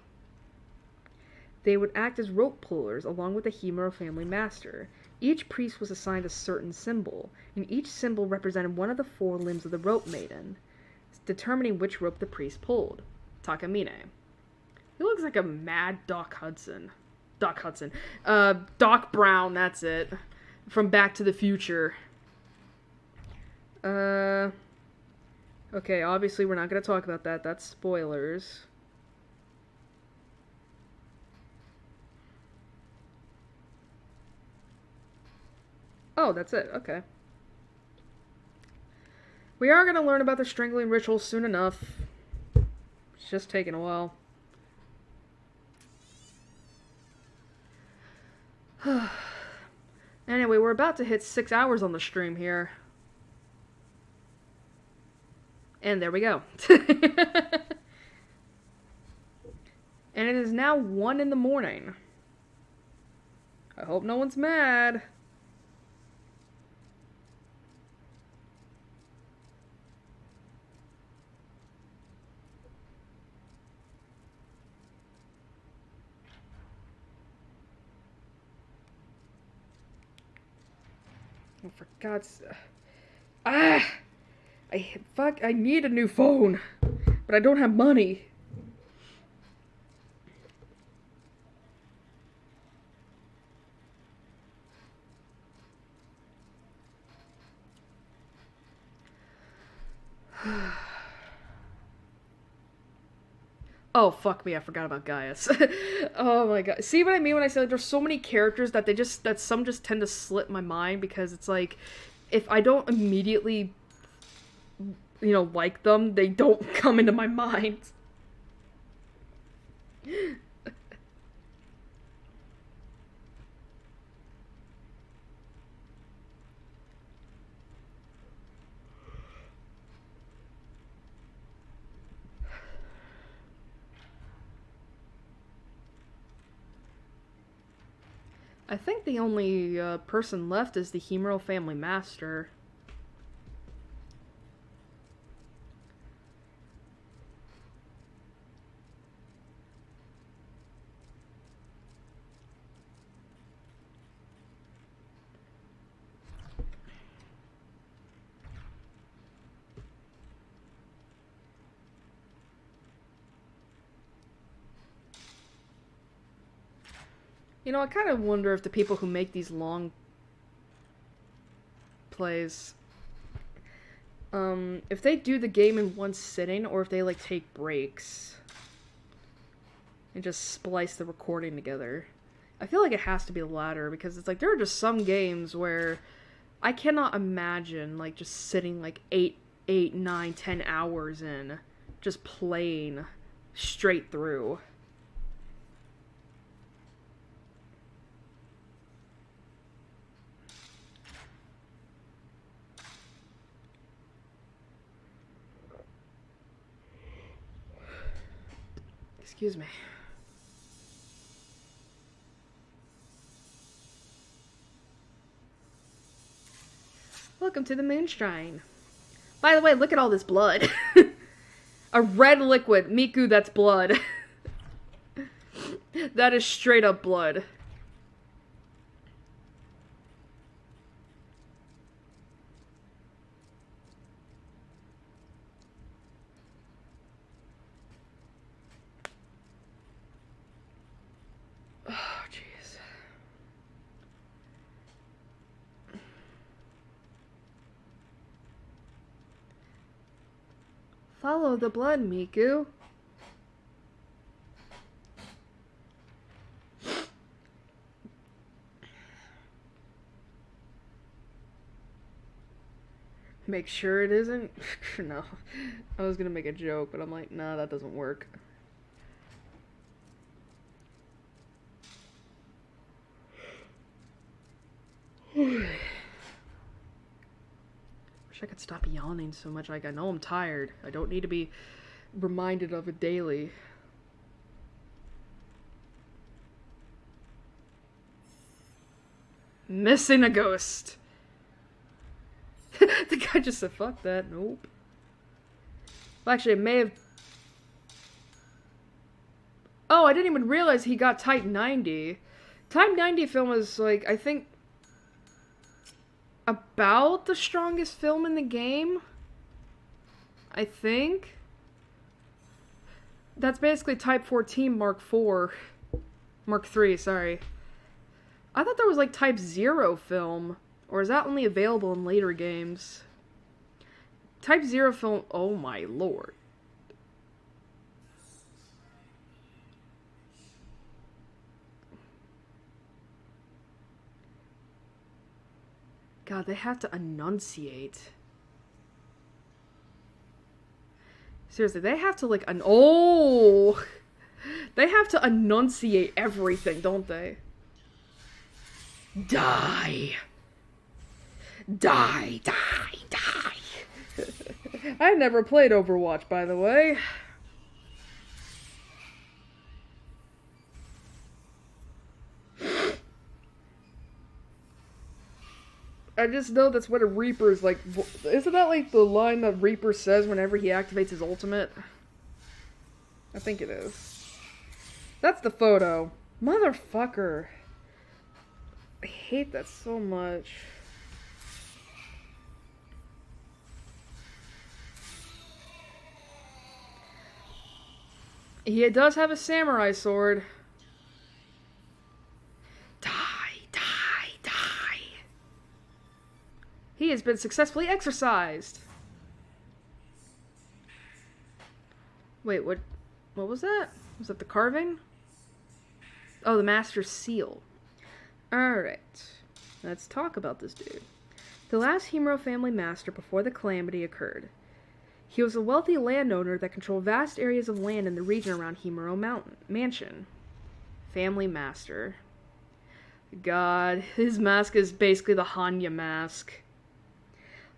they would act as rope pullers along with the Himuro family master. Each priest was assigned a certain symbol, and each symbol represented one of the 4 limbs of the rope maiden, determining which rope the priest pulled. Takamine. He looks like a mad Doc Brown, that's it. From Back to the Future. Okay, obviously we're not going to talk about that. That's spoilers. Oh, that's it. Okay. We are going to learn about the strangling ritual soon enough. It's just taking a while. Anyway, we're about to hit 6 hours on the stream here. And there we go. And it is now 1 in the morning. I hope no one's mad. Oh, for God's... I need a new phone. But I don't have money. Oh, fuck me, I forgot about Gaius. Oh my god. See what I mean when I say, like, there's so many characters that some just tend to slip my mind, because it's like, if I don't immediately, you know, like them, they don't come into my mind. I think the only person left is the Himuro family master. You know, I kind of wonder if the people who make these long plays, if they do the game in one sitting, or if they, like, take breaks and just splice the recording together. I feel like it has to be the latter, because it's like, there are just some games where I cannot imagine, like, just sitting, like, 8, 9, 10 hours in, just playing straight through. Excuse me. Welcome to the Moonshine. By the way, look at all this blood. A red liquid. Miku, that's blood. That is straight up blood. Oh, jeez. Follow the blood, Miku. Make sure it isn't. No. I was gonna make a joke, but I'm like, nah, that doesn't work. Wish I could stop yawning so much. Like, I know I'm tired. I don't need to be reminded of it daily. Missing a ghost. The guy just said, fuck that. Nope. Well, actually, it may have... Oh, I didn't even realize he got Type 90. Type 90 film is, like, I think... about the strongest film in the game. I think. That's basically Type 14 Mark 4. Mark 3, sorry. I thought there was, like, Type 0 film. Or is that only available in later games? Type 0 film... Oh my lord. God, they have to enunciate. Seriously, they have to, like, oh! They have to enunciate everything, don't they? Die! Die, die, die. I never played Overwatch, by the way. I just know that's what a Reaper's like. Isn't that like the line that Reaper says whenever he activates his ultimate? I think it is. That's the photo. Motherfucker. I hate that so much. He does have a samurai sword. Die, die, die. He has been successfully exorcised. Wait, what was that? Was that the carving? Oh, the Master's Seal. Alright. Let's talk about this dude. The last Himuro family master before the calamity occurred. He was a wealthy landowner that controlled vast areas of land in the region around Himuro Mountain Mansion. Family Master. God, his mask is basically the Hanya mask.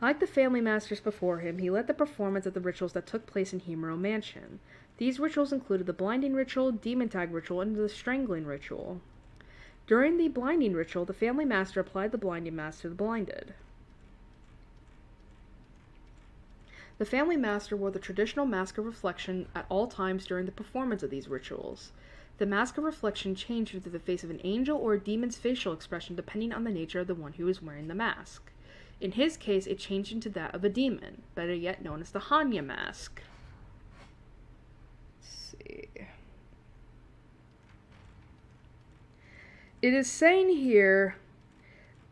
Like the family masters before him, he led the performance of the rituals that took place in Himuro Mansion. These rituals included the blinding ritual, demon tag ritual, and the strangling ritual. During the blinding ritual, the family master applied the blinding mask to the blinded. The family master wore the traditional mask of reflection at all times during the performance of these rituals. The mask of reflection changed into the face of an angel or a demon's facial expression depending on the nature of the one who was wearing the mask. In his case, it changed into that of a demon, better yet known as the Hanya mask. Let's see. It is saying here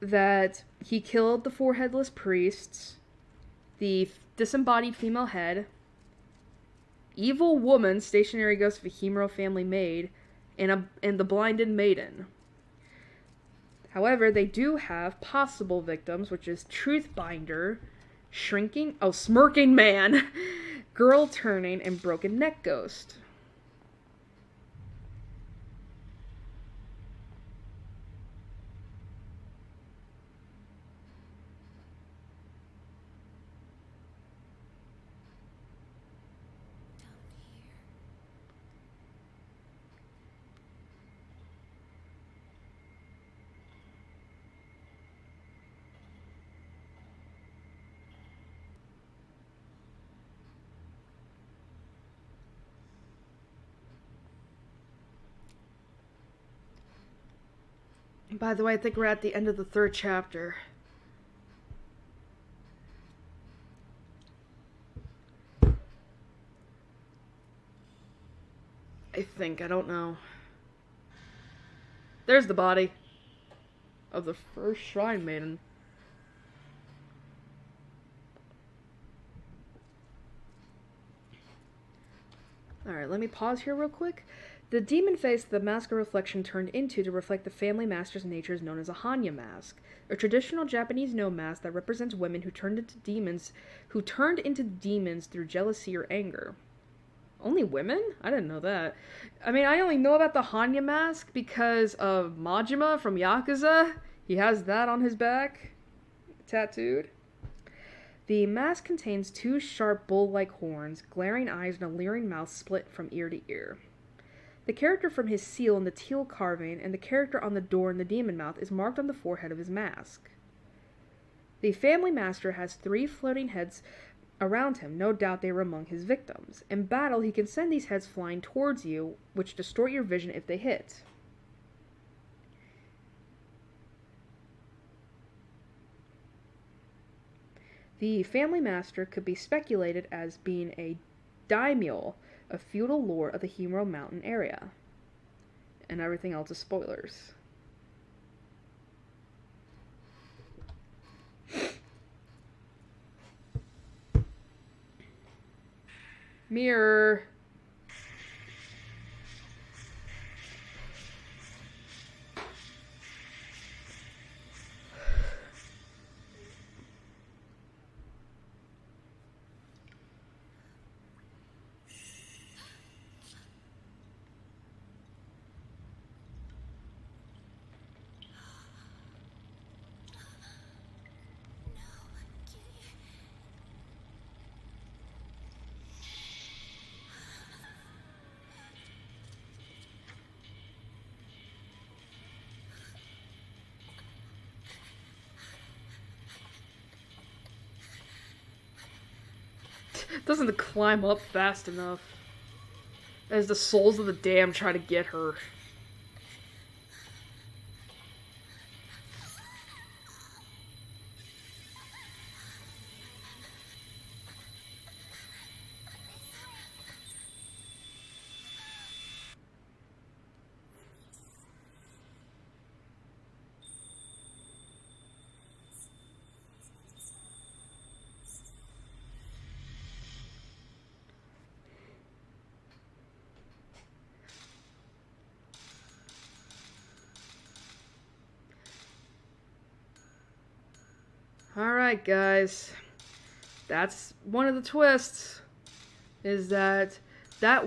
that he killed the four headless priests, the disembodied female head, evil woman, stationary ghost of a Himuro family maid, and the blinded maiden. However, they do have possible victims, which is Truthbinder, Smirking Man, Girl Turning, and Broken Neck Ghost. By the way, I think we're at the end of the 3rd chapter. I think, I don't know. There's the body of the first Shrine Maiden. Alright, let me pause here real quick. The demon face the mask of reflection turned into to reflect the family master's nature is known as a Hanya mask, a traditional Japanese no mask that represents women who turned into demons through jealousy or anger. Only women? I didn't know that. I mean, I only know about the Hanya mask because of Majima from Yakuza. He has that on his back, tattooed. The mask contains 2 sharp bull-like horns, glaring eyes, and a leering mouth split from ear to ear. The character from his seal in the teal carving and the character on the door in the demon mouth is marked on the forehead of his mask. The family master has 3 floating heads around him. No doubt they were among his victims. In battle, he can send these heads flying towards you, which distort your vision if they hit. The family master could be speculated as being a daimyo, a feudal lord of the Himuro Mountain area. And everything else is spoilers. Mirror. Doesn't climb up fast enough as the souls of the damned try to get her. Alright, guys. that's one of the twists. Is that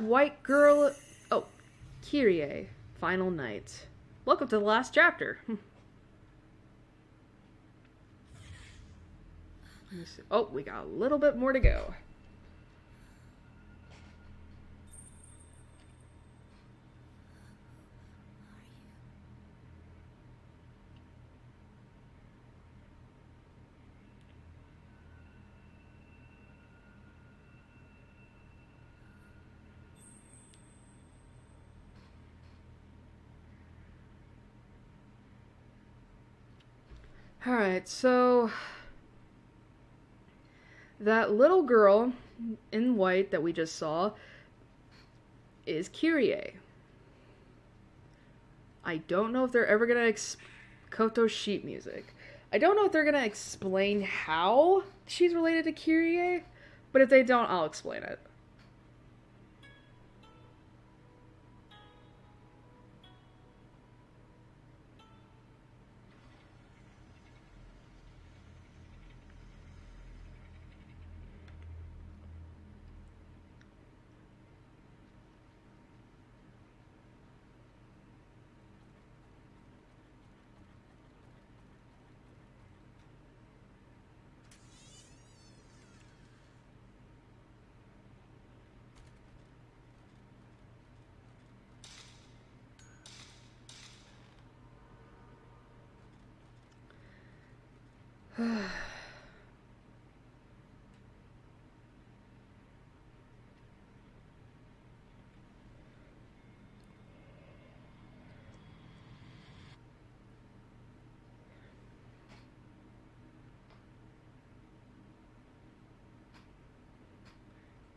white girl... Oh, Kyrie. Final night. Welcome to the last chapter. Let me see. Oh, we got a little bit more to go. Alright, so that little girl in white that we just saw is Kyrie. I don't know if they're ever gonna Koto's sheet music. I don't know if they're gonna explain how she's related to Kyrie, but if they don't, I'll explain it.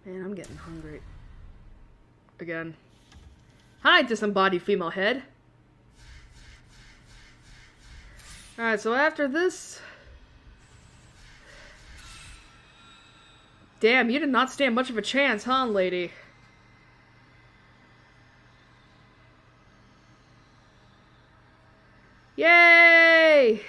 Man, I'm getting hungry. Again. Hi, disembodied female head. Alright, so after this... Damn, you did not stand much of a chance, huh, lady? Yay!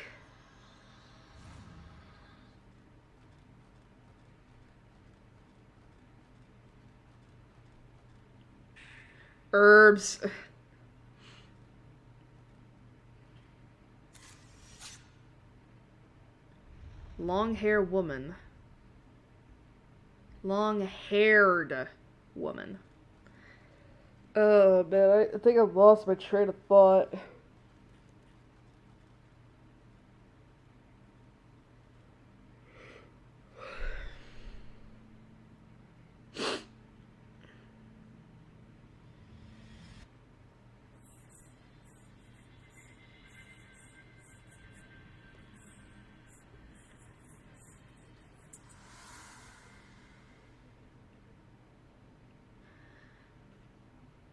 Herbs. Long hair woman. Long-haired woman. Oh, man, I think I've lost my train of thought.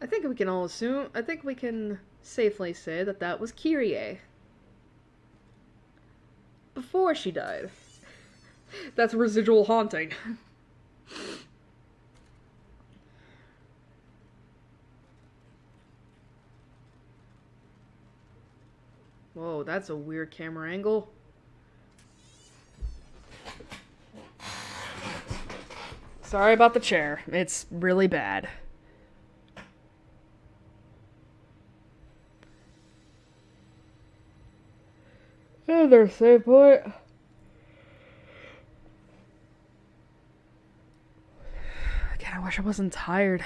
I think we can all assume, I think we can safely say that that was Kyrie. Before she died. That's residual haunting. Whoa, that's a weird camera angle. Sorry about the chair. It's really bad. Another save point. Again, I wish I wasn't tired.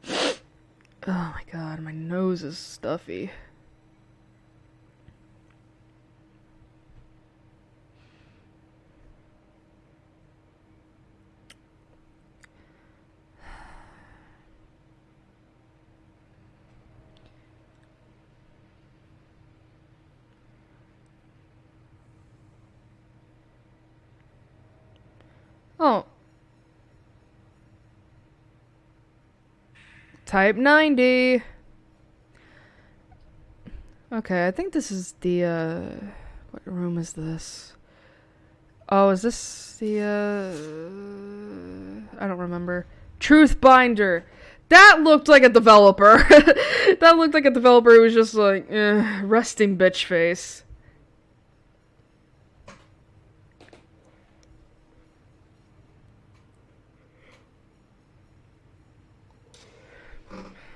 Oh my god, my nose is stuffy. Oh. Type 90. Okay, I think this is the, what room is this? Oh, is this the, I don't remember. Truth Binder. That looked like a developer. That looked like a developer who was just like, resting bitch face.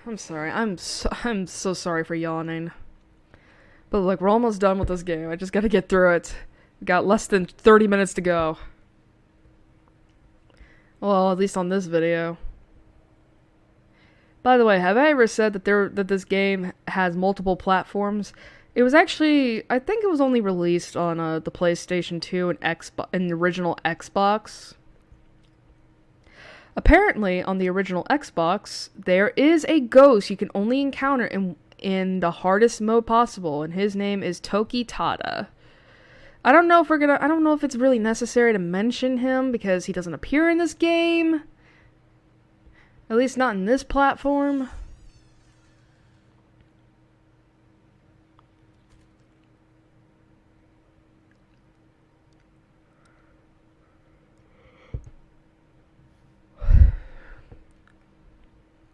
I'm sorry. I'm so sorry for yawning. But like, we're almost done with this game. I just gotta get through it. We got less than 30 minutes to go. Well, at least on this video. By the way, have I ever said that this game has multiple platforms? It was actually, I think it was only released on the PlayStation 2 and the original Xbox. Apparently, on the original Xbox, there is a ghost you can only encounter in the hardest mode possible, and his name is Toki Tada. I don't know if it's really necessary to mention him because he doesn't appear in this game. At least not in this platform.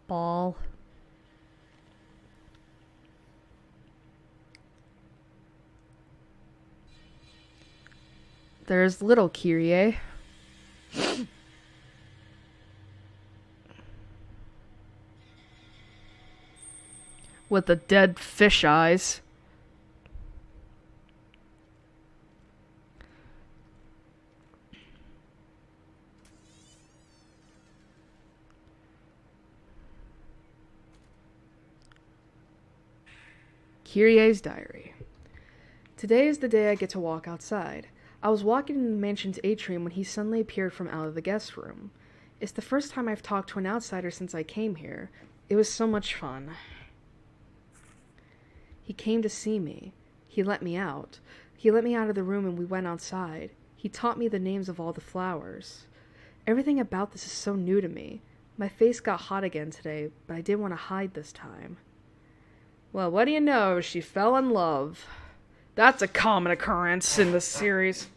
Ball. There's little Kyrie. With the dead fish eyes. Kyrie's diary. Today is the day I get to walk outside. I was walking in the mansion's atrium when he suddenly appeared from out of the guest room. It's the first time I've talked to an outsider since I came here. It was so much fun. He came to see me. He let me out. He let me out of the room and we went outside. He taught me the names of all the flowers. Everything about this is so new to me. My face got hot again today, but I didn't want to hide this time. Well, what do you know? She fell in love. That's a common occurrence in this series.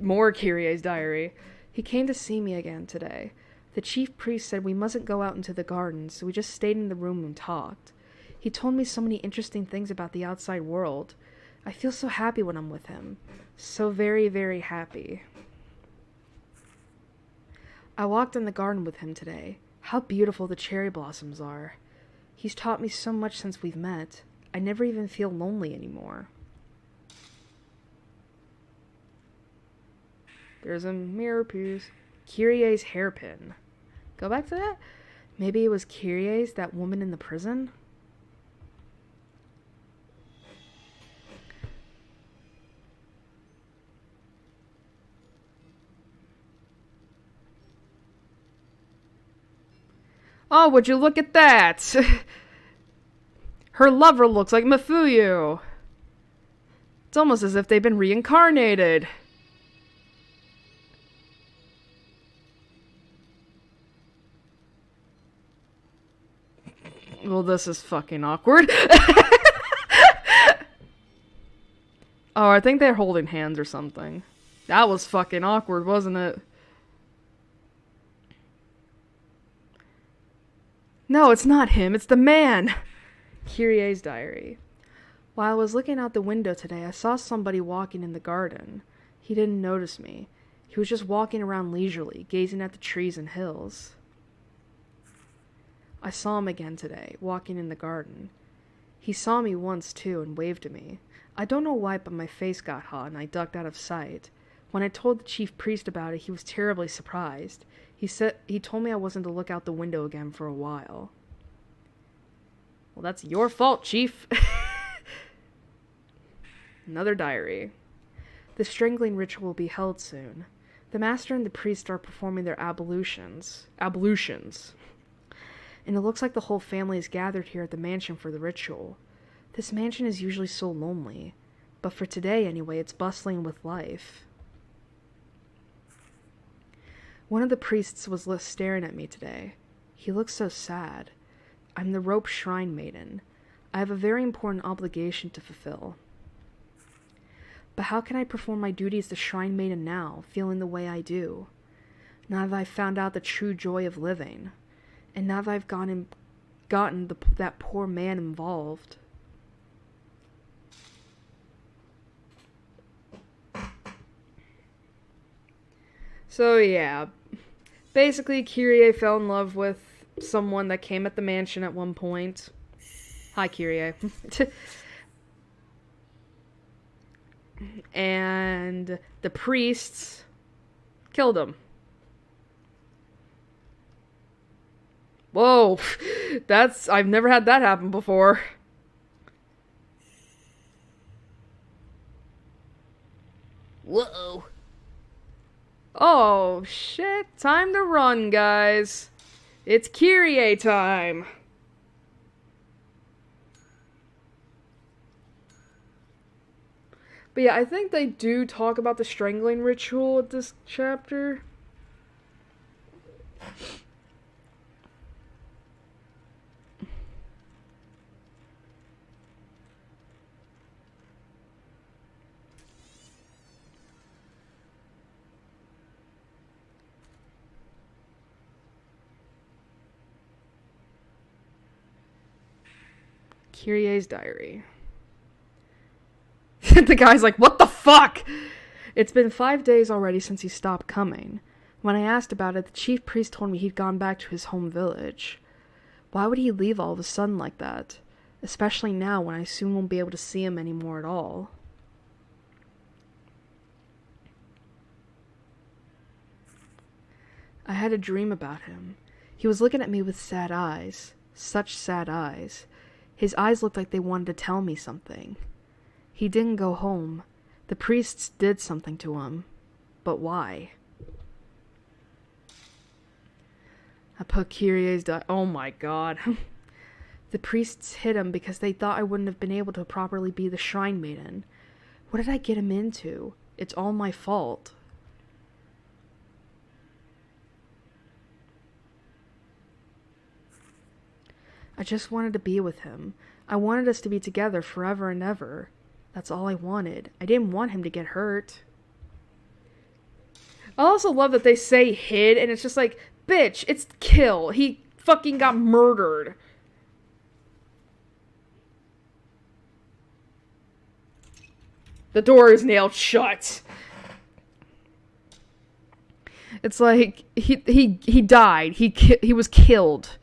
More Kyrie's diary. He came to see me again today. The chief priest said we mustn't go out into the garden, so we just stayed in the room and talked. He told me so many interesting things about the outside world. I feel so happy when I'm with him. So very, very happy. I walked in the garden with him today. How beautiful the cherry blossoms are. He's taught me so much since we've met. I never even feel lonely anymore. There's a mirror piece. Kyrie's hairpin. Go back to that? Maybe it was Kyrie's, that woman in the prison? Oh, would you look at that? Her lover looks like Mafuyu. It's almost as if they've been reincarnated. Well, this is fucking awkward. Oh, I think they're holding hands or something. That was fucking awkward, wasn't it? No, it's not him, it's the man! Kyrie's diary. While I was looking out the window today, I saw somebody walking in the garden. He didn't notice me. He was just walking around leisurely, gazing at the trees and hills. I saw him again today, walking in the garden. He saw me once, too, and waved to me. I don't know why, but my face got hot, and I ducked out of sight. When I told the chief priest about it, he was terribly surprised. He told me I wasn't to look out the window again for a while. Well, that's your fault, chief. Another diary. The strangling ritual will be held soon. The master and the priest are performing their ablutions. And it looks like the whole family is gathered here at the mansion for the ritual. This mansion is usually so lonely, but for today anyway, it's bustling with life. One of the priests was staring at me today. He looked so sad. I'm the rope shrine maiden. I have a very important obligation to fulfill. But how can I perform my duty as the shrine maiden now, feeling the way I do? Now that I've found out the true joy of living, and now that I've gotten that poor man involved. So yeah, basically Kyrie fell in love with someone that came at the mansion at one point. Hi, Kyrie. And the priests killed him. Whoa, I've never had that happen before. Whoa. Oh, shit. Time to run, guys. It's Kyrie time. But yeah, I think they do talk about the strangling ritual at this chapter. Kyrie's diary. The guy's like, what the fuck? It's been 5 days already since he stopped coming. When I asked about it, the chief priest told me he'd gone back to his home village. Why would he leave all of a sudden like that? Especially now when I soon won't be able to see him anymore at all. I had a dream about him. He was looking at me with sad eyes. Such sad eyes. His eyes looked like they wanted to tell me something. He didn't go home. The priests did something to him. But why? I put Kyrie's oh my god. The priests hid him because they thought I wouldn't have been able to properly be the shrine maiden. What did I get him into? It's all my fault. I just wanted to be with him. I wanted us to be together forever and ever. That's all I wanted. I didn't want him to get hurt. I also love that they say hid, and it's just like, bitch, it's kill. He fucking got murdered. The door is nailed shut. It's like, he died. He was killed.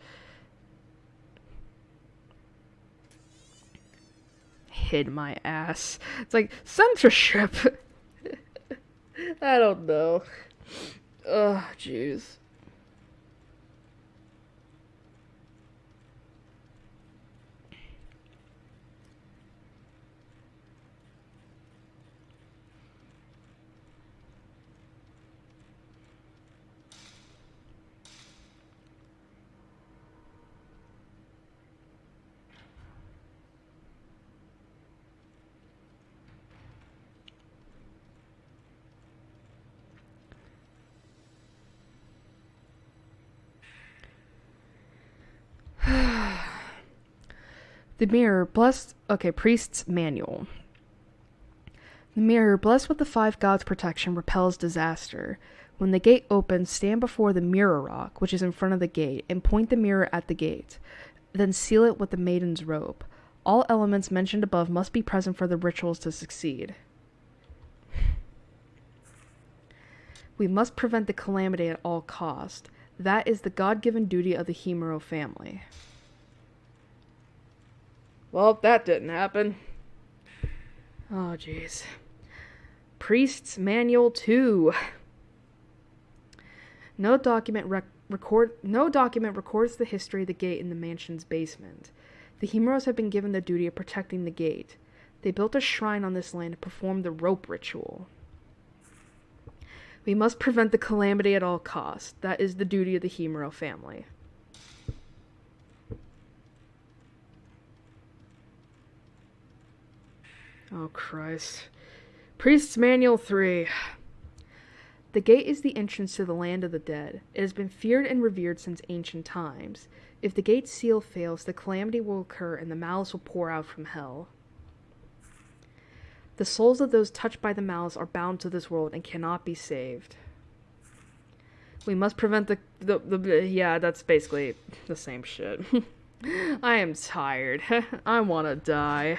Hid my ass. It's like censorship. I don't know. Ugh, jeez. The mirror, blessed... Okay, priest's manual. The mirror, blessed with the 5 gods' protection, repels disaster. When the gate opens, stand before the mirror rock, which is in front of the gate, and point the mirror at the gate. Then seal it with the maiden's robe. All elements mentioned above must be present for the rituals to succeed. We must prevent the calamity at all cost. That is the God-given duty of the Himuro family. Well, that didn't happen. Oh, jeez. Priest's Manual 2. No document records the history of the gate in the mansion's basement. The Himuros have been given the duty of protecting the gate. They built a shrine on this land to perform the rope ritual. We must prevent the calamity at all costs. That is the duty of the Himuro family. Oh, Christ. Priest's Manual 3. The gate is the entrance to the land of the dead. It has been feared and revered since ancient times. If the gate's seal fails, the calamity will occur and the malice will pour out from hell. The souls of those touched by the malice are bound to this world and cannot be saved. We must prevent yeah, that's basically the same shit. I am tired. I want to die.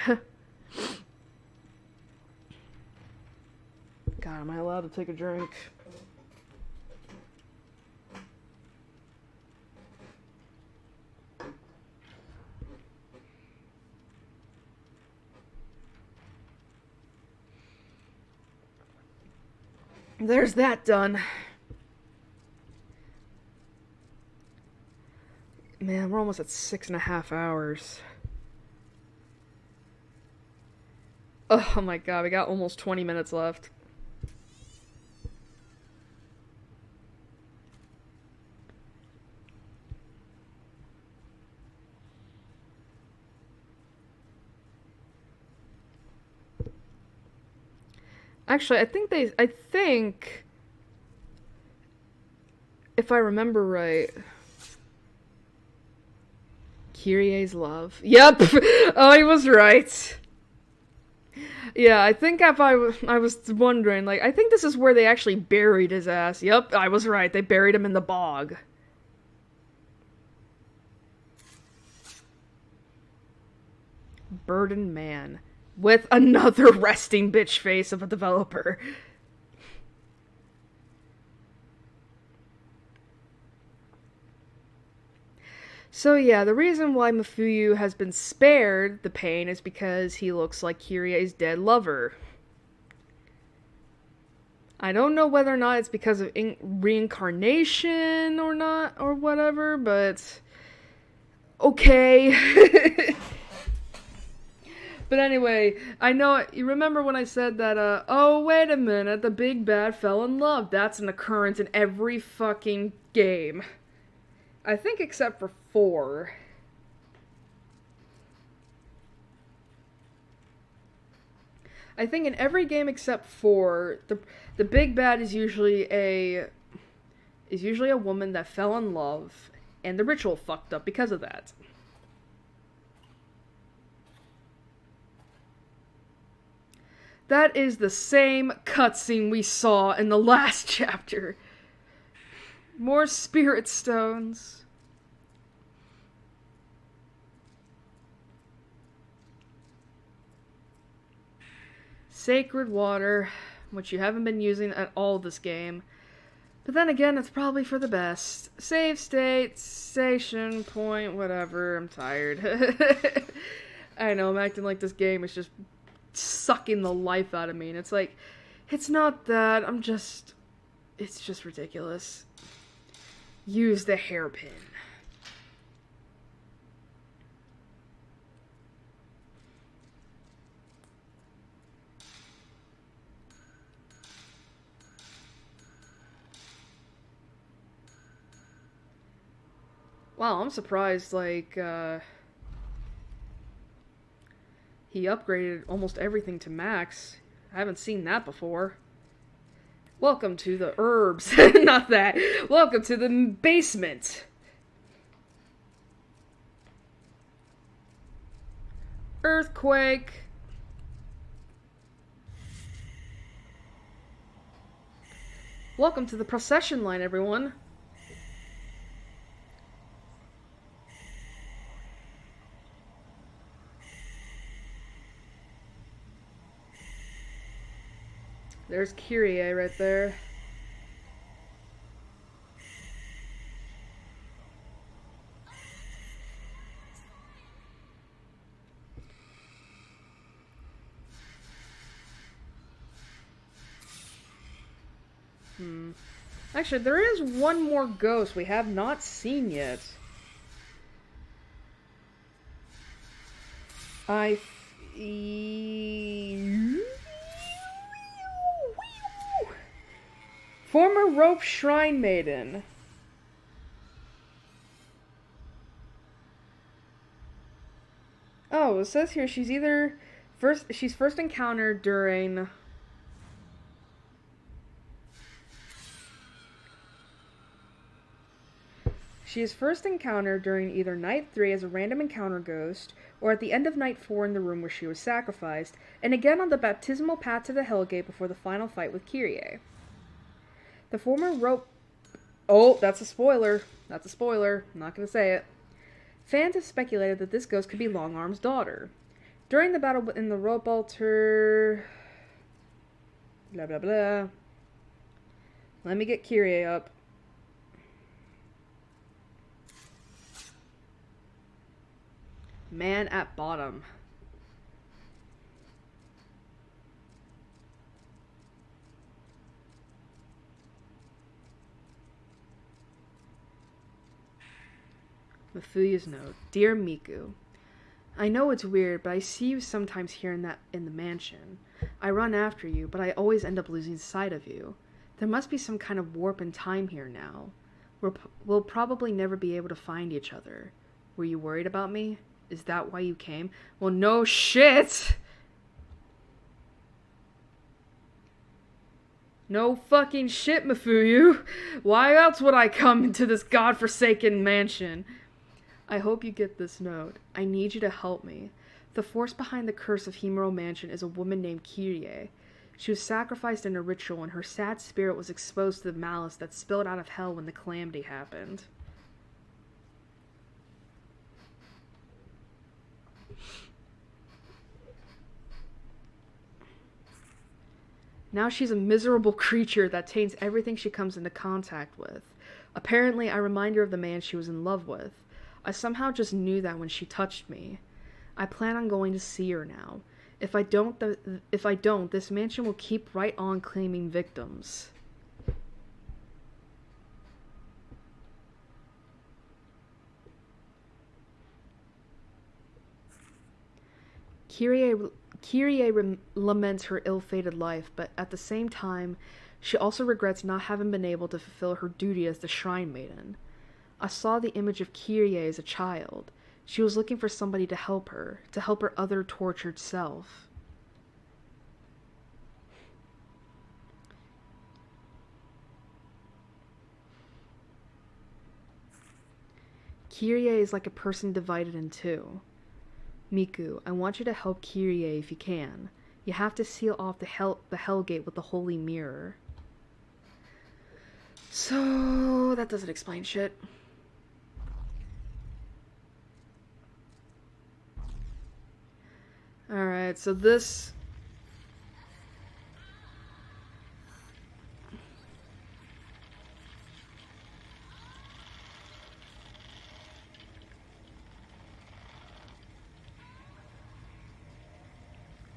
God, am I allowed to take a drink? There's that done. Man, we're almost at 6.5 hours. Oh my god, we got almost 20 minutes left. Actually, I think, if I remember right, Kyrie's love. Yep! Oh, I was right. Yeah, I think if I was wondering, like, I think this is where they actually buried his ass. Yep, I was right. They buried him in the bog. Burden Man. With another resting bitch face of a developer. So yeah, the reason why Mafuyu has been spared the pain is because he looks like Kyrie's dead lover. I don't know whether or not it's because of reincarnation or not, or whatever, but okay. But anyway, I know, you remember when I said that, oh, wait a minute, the big bad fell in love. That's an occurrence in every fucking game. I think except for 4. I think in every game except 4, the big bad is usually a woman that fell in love, and the ritual fucked up because of that. That is the same cutscene we saw in the last chapter. More spirit stones. Sacred water, which you haven't been using at all this game. But then again, it's probably for the best. Save state, station, point, whatever. I'm tired. I know, I'm acting like this game is just sucking the life out of me. And it's like, it's not that. It's just ridiculous. Use the hairpin. Wow, I'm surprised, like, he upgraded almost everything to max. I haven't seen that before. Welcome to the herbs. Not that. Welcome to the basement. Earthquake. Welcome to the procession line, everyone. There's Kyrie right there. Actually, there is one more ghost we have not seen yet. Former rope shrine maiden. Oh, it says here she's first encountered during She is first encountered during either Night 3 as a random encounter ghost, or at the end of Night 4 in the room where she was sacrificed, and again on the baptismal path to the Hellgate before the final fight with Kyrie. The former rope... Oh, that's a spoiler. That's a spoiler. I'm not gonna say it. Fans have speculated that this ghost could be Longarm's daughter. During the battle in the rope altar... Blah, blah, blah. Let me get Kyrie up. Man at bottom. Mifuyu's note. Dear Miku, I know it's weird, but I see you sometimes here in the mansion. I run after you, but I always end up losing sight of you. There must be some kind of warp in time here now. We'll probably never be able to find each other. Were you worried about me? Is that why you came? Well, no shit! No fucking shit, Mifuyu. Why else would I come into this godforsaken mansion? I hope you get this note. I need you to help me. The force behind the curse of Himuro Mansion is a woman named Kyrie. She was sacrificed in a ritual, and her sad spirit was exposed to the malice that spilled out of hell when the calamity happened. Now she's a miserable creature that taints everything she comes into contact with. Apparently, I remind her of the man she was in love with. I somehow just knew that when she touched me. I plan on going to see her now. If I don't, this mansion will keep right on claiming victims. Kyrie laments her ill-fated life, but at the same time, she also regrets not having been able to fulfill her duty as the Shrine Maiden. I saw the image of Kyrie as a child. She was looking for somebody to help her other tortured self. Kyrie is like a person divided in two. Miku, I want you to help Kyrie if you can. You have to seal off the Hellgate with the Holy Mirror. So, that doesn't explain shit. Alright, so this...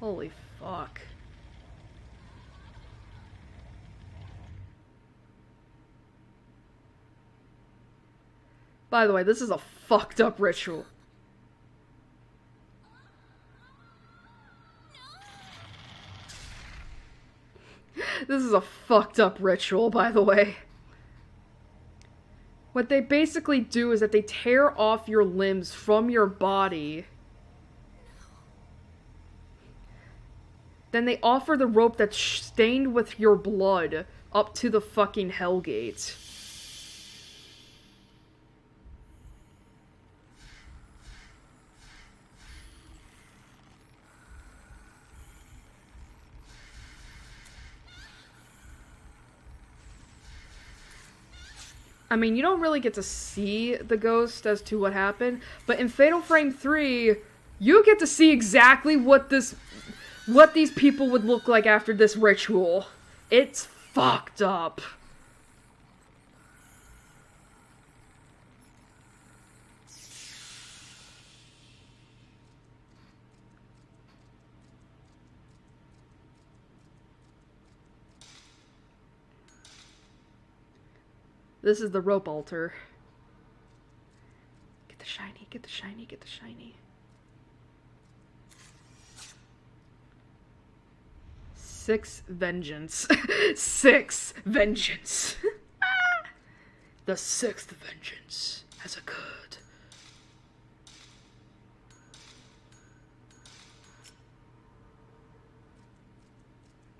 Holy fuck. By the way, this is a fucked up ritual. This is a fucked up ritual, by the way. What they basically do is that they tear off your limbs from your body. Then they offer the rope that's stained with your blood up to the fucking Hellgate. I mean, you don't really get to see the ghost as to what happened, but in Fatal Frame 3, you get to see exactly what these people would look like after this ritual. It's fucked up. This is the rope altar. Get the shiny, get the shiny, get the shiny. 6 vengeance. 6 vengeance. The 6th vengeance has occurred.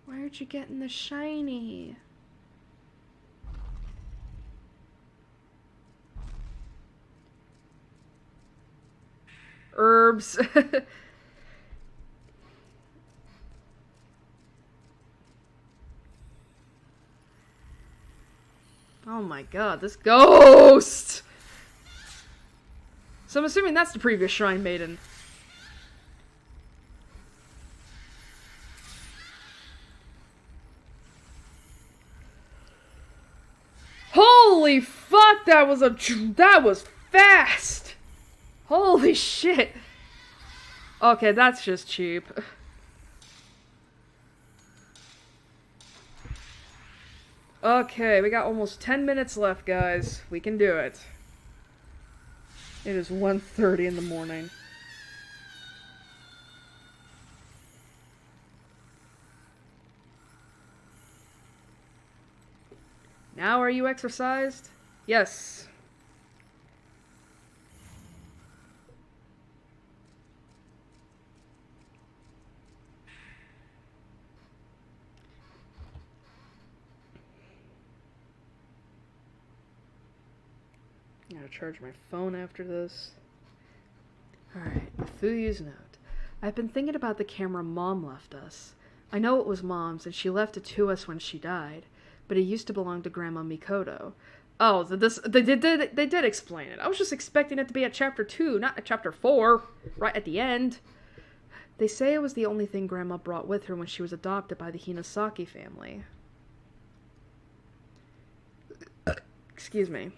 Why aren't you getting the shiny? Herbs. Oh my god, this ghost! So I'm assuming that's the previous Shrine Maiden. Holy fuck, that was fast! Holy shit! Okay, that's just cheap. Okay, we got almost 10 minutes left, guys. We can do it. It is 1:30 in the morning. Now are you exercised? Yes. I gotta charge my phone after this. Alright, Fuyu's note. I've been thinking about the camera Mom left us. I know it was Mom's, and she left it to us when she died, but it used to belong to Grandma Mikoto. Oh, they did explain it. I was just expecting it to be at chapter 2, not at chapter 4, right at the end. They say it was the only thing Grandma brought with her when she was adopted by the Hinasaki family. Excuse me.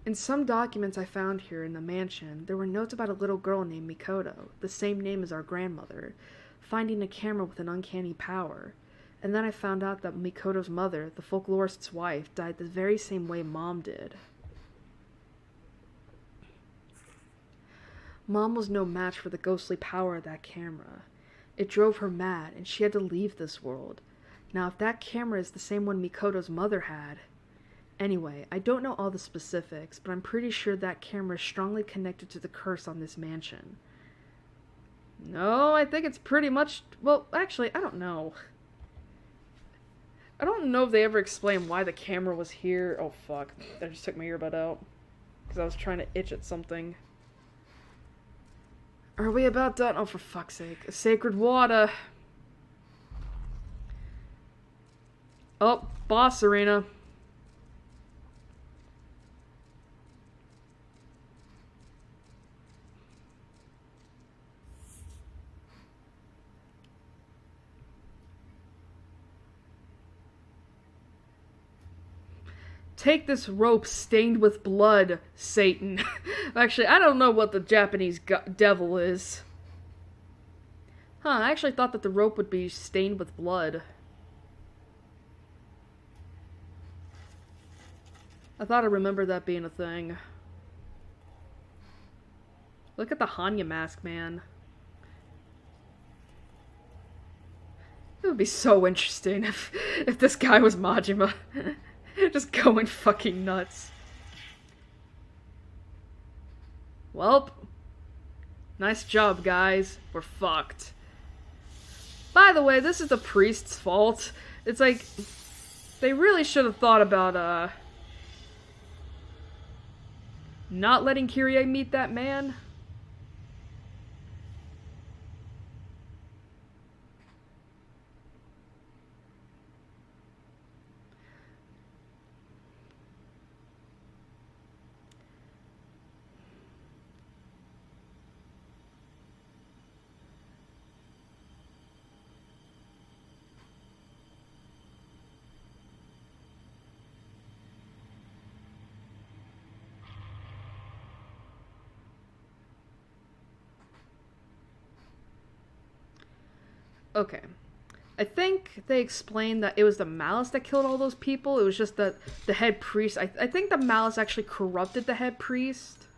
In some documents I found here in the mansion, there were notes about a little girl named Mikoto, the same name as our grandmother, finding a camera with an uncanny power. And then I found out that Mikoto's mother, the folklorist's wife, died the very same way Mom did. Mom was no match for the ghostly power of that camera. It drove her mad, and she had to leave this world. Now, if that camera is the same one Mikoto's mother had... Anyway, I don't know all the specifics, but I'm pretty sure that camera is strongly connected to the curse on this mansion. No, I think it's pretty much... Well, actually, I don't know. I don't know if they ever explained why the camera was here. Oh, fuck. I just took my earbud out. Because I was trying to itch at something. Are we about done? Oh, for fuck's sake. A sacred water. Oh, boss arena. Take this rope stained with blood, Satan. Actually, I don't know what the Japanese devil is. Huh, I actually thought that the rope would be stained with blood. I thought I remembered that being a thing. Look at the Hanya mask, man. It would be so interesting if this guy was Majima. Just going fucking nuts. Welp. Nice job, guys. We're fucked. By the way, this is the priest's fault. It's like, they really should have thought about, not letting Kyrie meet that man. Okay. I think they explained that it was the malice that killed all those people. It was just that the head priest... I think the malice actually corrupted the head priest.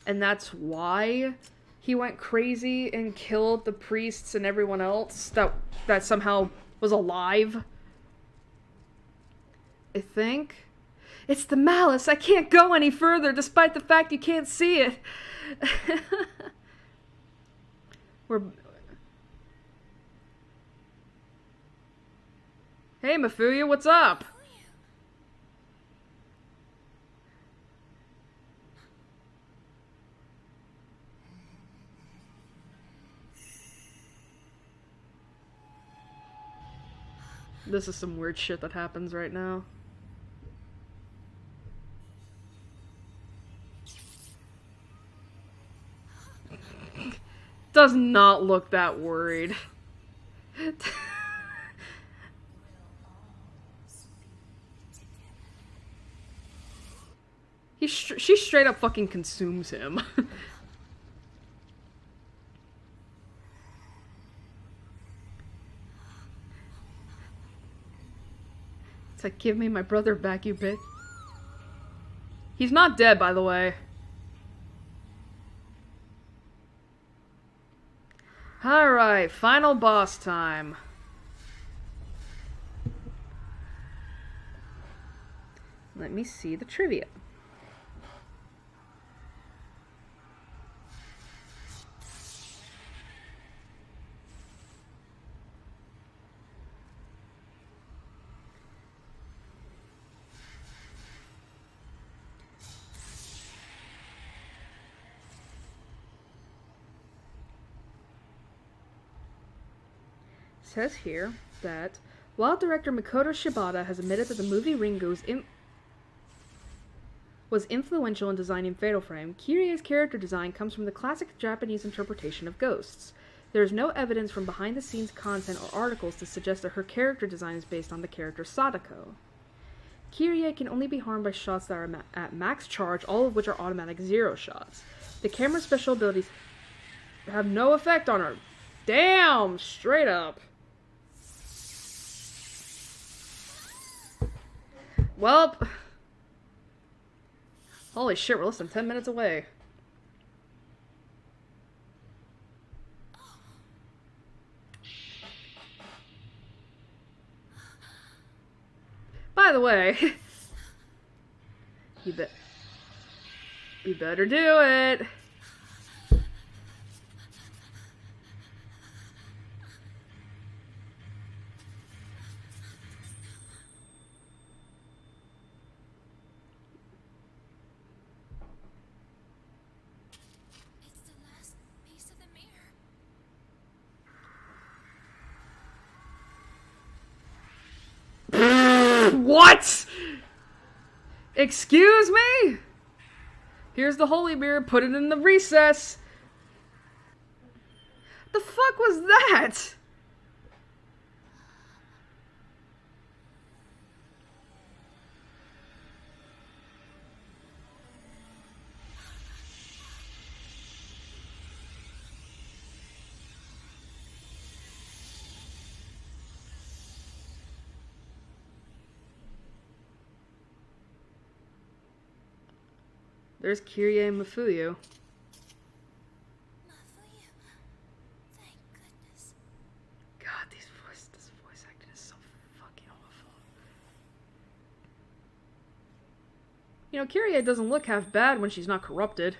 And that's why he went crazy and killed the priests and everyone else that somehow was alive. I think. It's the malice! I can't go any further despite the fact you can't see it! Hey, Mafuya, what's up? This is some weird shit that happens right now. Does not look that worried. She straight up fucking consumes him. It's like, give me my brother back, you bitch. He's not dead, by the way. Alright, final boss time. Let me see the trivia. Says here that while director Makoto Shibata has admitted that the movie Ringo was influential in designing Fatal Frame, Kirie's character design comes from the classic Japanese interpretation of ghosts. There is no evidence from behind-the-scenes content or articles to suggest that her character design is based on the character Sadako. Kirie can only be harmed by shots that are at max charge, all of which are automatic zero shots. The camera's special abilities have no effect on her. Damn! Straight up. Well, holy shit, we're less than 10 minutes away. By the way, you better do it. It's the last piece of the mirror. What? Excuse me? Here's the holy mirror, put it in the recess. The fuck was that? There's Kirie and Mafuyu. Mafuyu. Thank goodness. God, this voice acting is so fucking awful. You know, Kirie doesn't look half bad when she's not corrupted.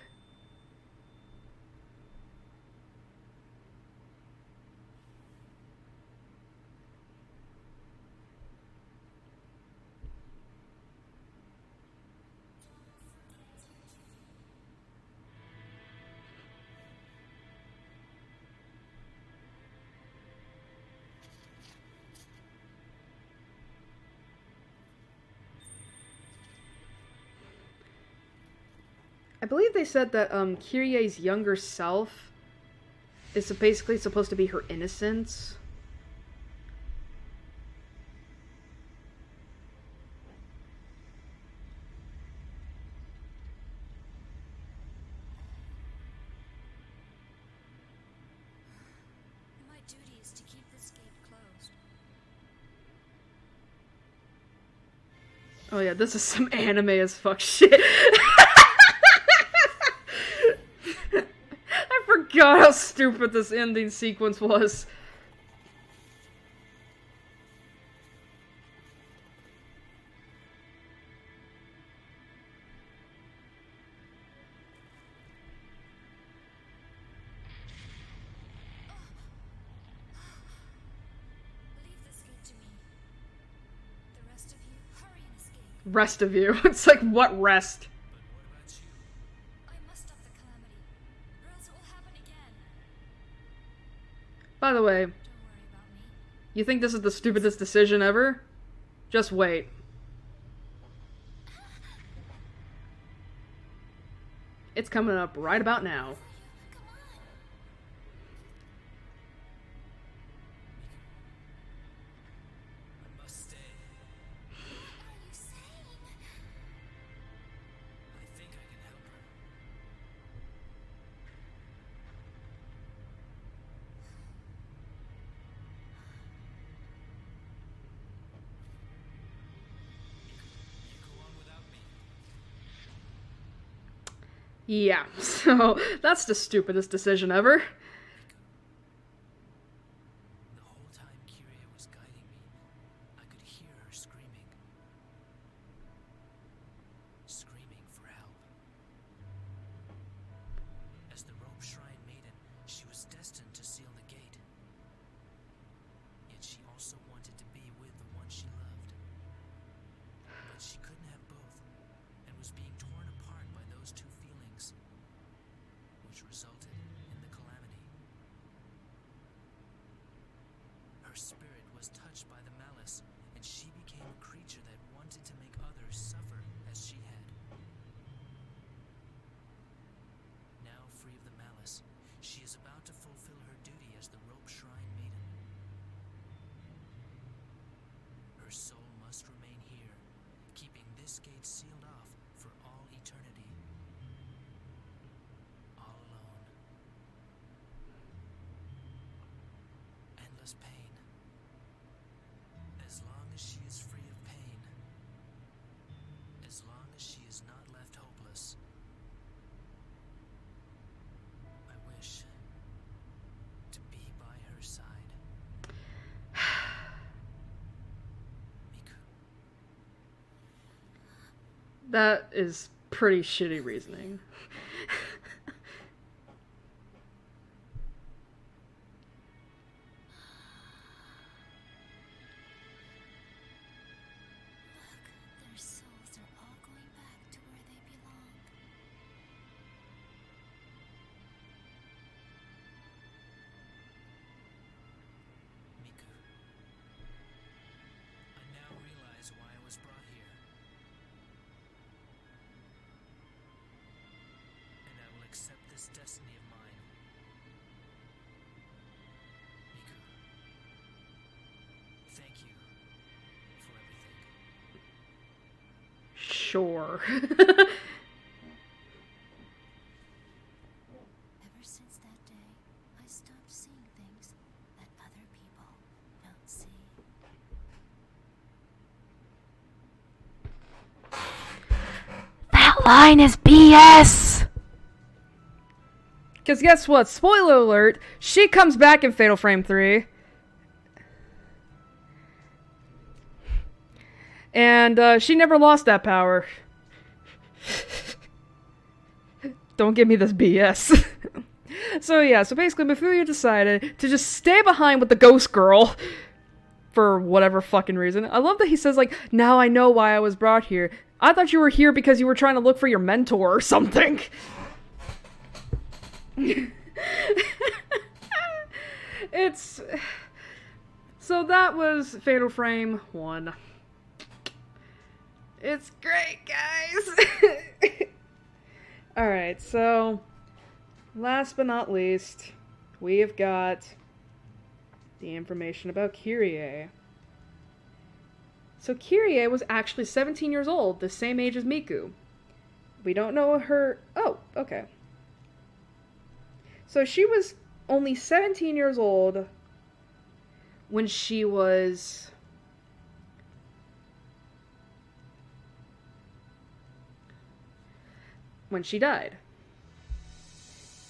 I believe they said that Kirie's younger self is basically supposed to be her innocence. My duty is to keep this gate closed. Oh yeah, this is some anime as fuck shit. I forgot how stupid this ending sequence was. Leave this gate to me. The rest of you, hurry and escape. Rest of you. It's like, what rest? But what about you? I must stop the calamity, or else it will happen again. By the way, Don't worry about me. you think this is the stupidest decision ever? Just wait. It's coming up right about now. Come on. I must stay. What are you saying? I think I can help her. You go on without me. Yeah, so that's the stupidest decision ever. Her spirit was touched by the malice, and she became a creature that wanted to make others suffer as she had. Now free of the malice, she is about to fulfill her duty as the Rope Shrine Maiden. Her soul must remain here, keeping this gate sealed off for all eternity. All alone. Endless pain. As long as she is free of pain, as long as she is not left hopeless, I wish to be by her side. Miku. That is pretty shitty reasoning. Look, their souls are all going back to where they belong. Miku. I now realize why I was brought here. And I will accept this destiny of mine. Miku. Thank you for everything. Sure. Ever since that day, I stopped seeing things that other people don't see. That line is BS! Because guess what? Spoiler alert, she comes back in Fatal Frame 3. And she never lost that power. Don't give me this BS. So yeah, so basically Mafuyu decided to just stay behind with the ghost girl. For whatever fucking reason. I love that he says like, now I know why I was brought here. I thought you were here because you were trying to look for your mentor or something. It's... So that was Fatal Frame 1. It's great, guys! Alright, so... Last but not least, we have got the information about Kyrie. So Kyrie was actually 17 years old, the same age as Miku. We don't know her... Oh, okay. So she was only 17 years old when she was... when she died.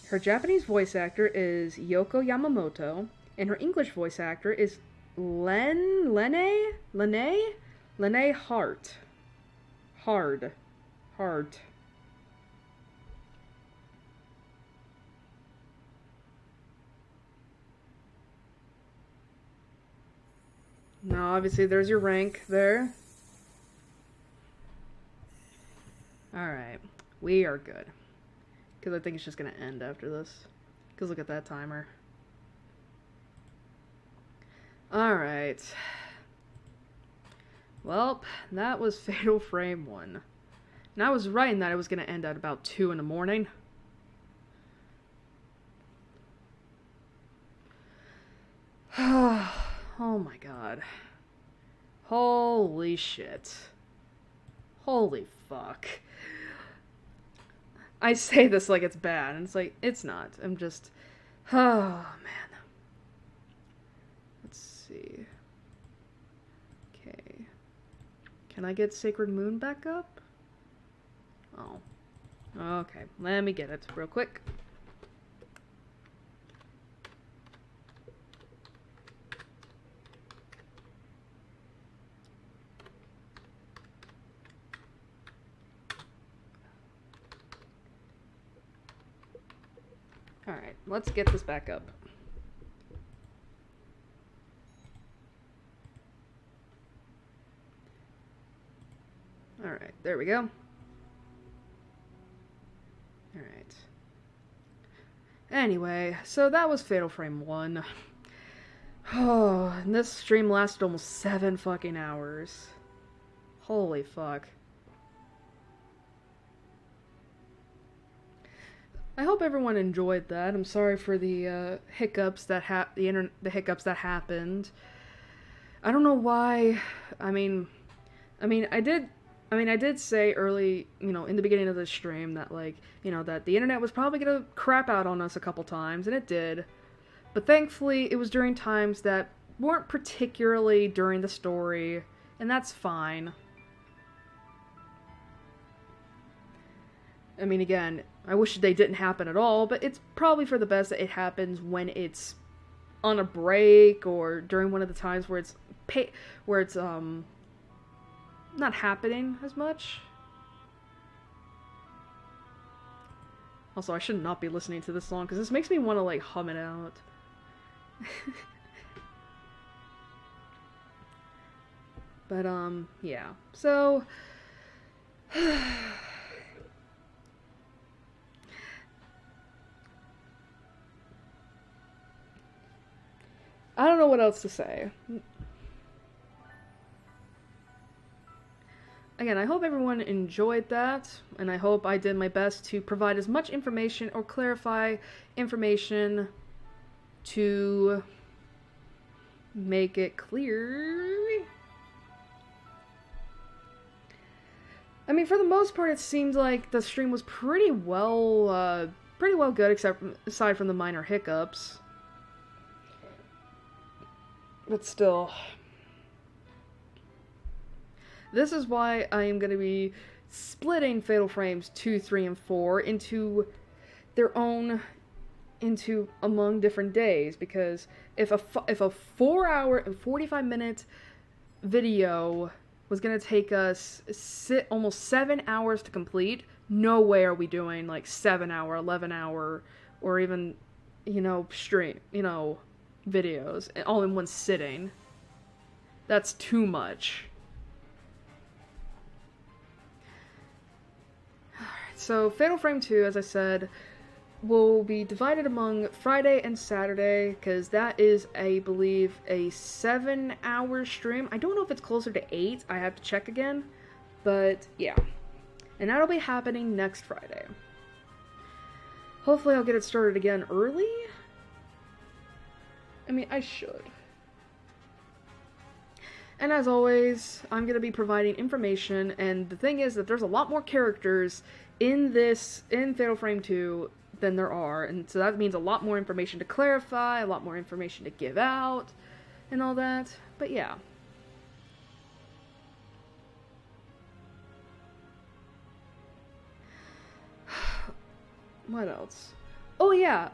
Her Japanese voice actor is Yoko Yamamoto, and her English voice actor is Lene Hart. Hart. Now, obviously, there's your rank there. Alright, we are good. Because I think it's just going to end after this. Because look at that timer. Alright. Well, that was Fatal Frame 1. And I was right in that it was going to end at about 2 in the morning. Oh my god. Holy shit. Holy fuck. I say this like it's bad, and it's like, it's not. I'm just... Oh, man. Let's see. Okay. Can I get Sacred Moon back up? Oh. Okay, let me get it real quick. Alright, let's get this back up. Alright, there we go. Alright. Anyway, so that was Fatal Frame 1. Oh, and this stream lasted almost 7 fucking hours. Holy fuck. I hope everyone enjoyed that. I'm sorry for the hiccups that the hiccups that happened. I don't know why. I mean, I did say early, in the beginning of the stream that, like, that the internet was probably gonna crap out on us a couple times, and it did. But thankfully, it was during times that weren't particularly during the story, and that's fine. I mean, again, I wish they didn't happen at all, but it's probably for the best that it happens when it's on a break or during one of the times where it's not happening as much. Also, I should not be listening to this song because this makes me want to, like, hum it out. But, yeah. So, I don't know what else to say. Again, I hope everyone enjoyed that, and I hope I did my best to provide as much information or clarify information to make it clear. I mean, for the most part, it seemed like the stream was pretty well good, aside from the minor hiccups. But still, this is why I am going to be splitting Fatal Frames 2, 3, and 4 into their own, among different days, because if a 4-hour and 45-minute video was going to take us almost 7 hours to complete, no way are we doing, like, 7-hour, 11-hour, or even, stream, videos all in one sitting. That's too much. Alright, so Fatal Frame 2, as I said, will be divided among Friday and Saturday, because that is, I believe, a 7-hour stream. I don't know if it's closer to 8, I have to check again, but yeah. And that'll be happening next Friday. Hopefully I'll get it started again early. I mean, I should. And as always, I'm going to be providing information, and the thing is that there's a lot more characters in Fatal Frame 2 than there are, and so that means a lot more information to clarify, a lot more information to give out, and all that, but yeah. What else? Oh yeah,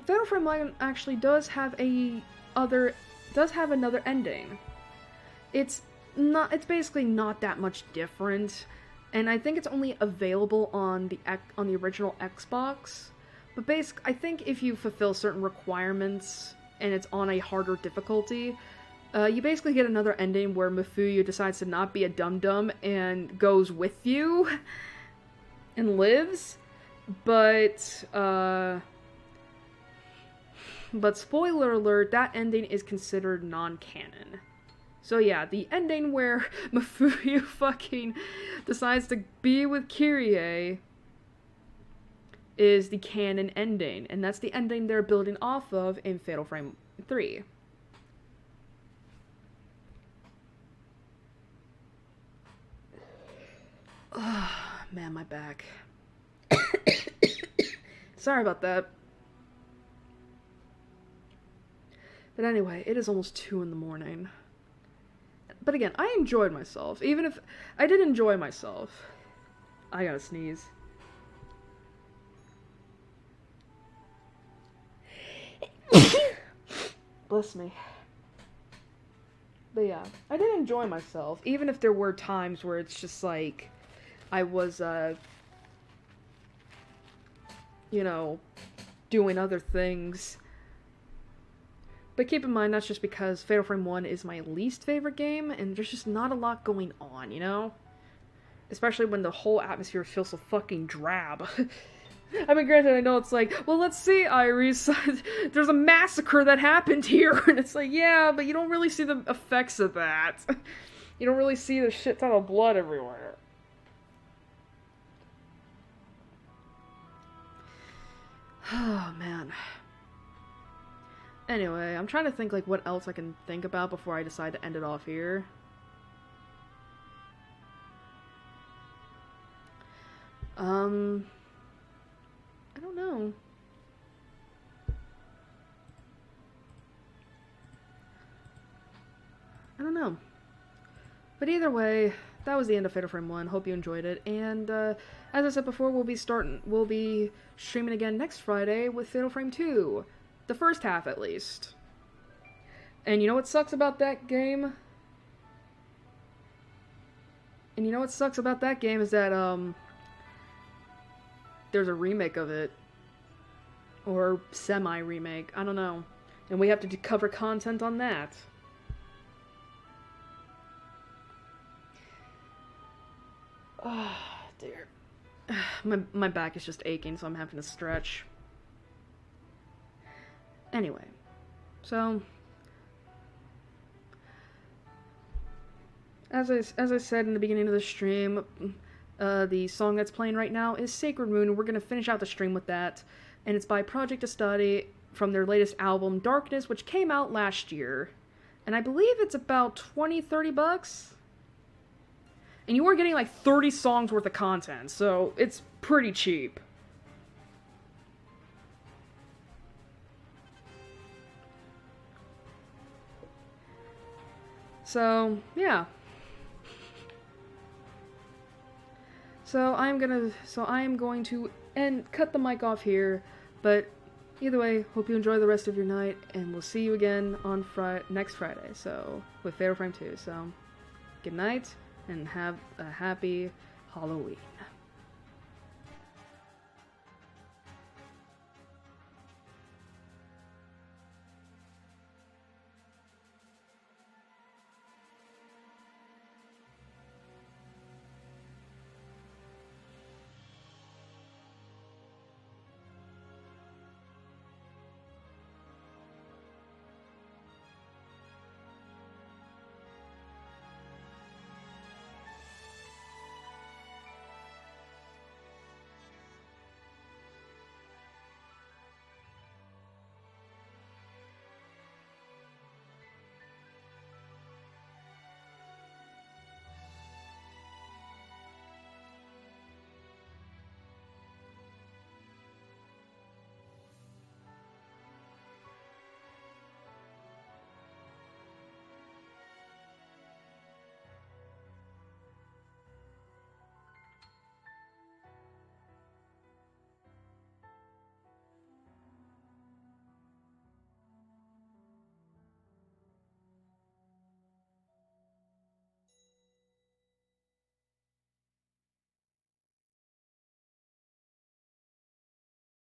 Fatal Frame 1 actually does have another ending. It's basically not that much different, and I think it's only available on the original Xbox. But I think if you fulfill certain requirements and it's on a harder difficulty, you basically get another ending where Mafuyu decides to not be a dum-dum and goes with you and lives. But spoiler alert, that ending is considered non-canon. So yeah, the ending where Mafuyu fucking decides to be with Kyrie is the canon ending, and that's the ending they're building off of in Fatal Frame 3. Man, my back. Sorry about that. But anyway, it is almost 2 in the morning. But again, I enjoyed myself. Even if I did enjoy myself. I gotta sneeze. Bless me. But yeah, I did enjoy myself. Even if there were times where it's just like, I was, doing other things. But keep in mind, that's just because Fatal Frame 1 is my least favorite game, and there's just not a lot going on, Especially when the whole atmosphere feels so fucking drab. I mean, granted, I know it's like, well, let's see, Iris, there's a massacre that happened here, and it's like, yeah, but you don't really see the effects of that. You don't really see the shit ton of blood everywhere. Oh, man. Anyway, I'm trying to think, like, what else I can think about before I decide to end it off here. I don't know. I don't know. But either way, that was the end of Fatal Frame 1. Hope you enjoyed it. And, as I said before, we'll be streaming again next Friday with Fatal Frame 2. The first half, at least. And you know what sucks about that game? Is that, there's a remake of it. Or semi-remake. I don't know. And we have to cover content on that. Oh, dear. My back is just aching, so I'm having to stretch. Anyway. So... As I said in the beginning of the stream, the song that's playing right now is Sacred Moon, and we're going to finish out the stream with that. And it's by Project Astadi from their latest album, Darkness, which came out last year. And I believe it's about $20-30. And you are getting like 30 songs worth of content, so it's pretty cheap. So, yeah. So I am going to cut the mic off here, but either way, hope you enjoy the rest of your night, and we'll see you again on next Friday, so, with Fatal Frame 2, so, good night, and have a happy Halloween.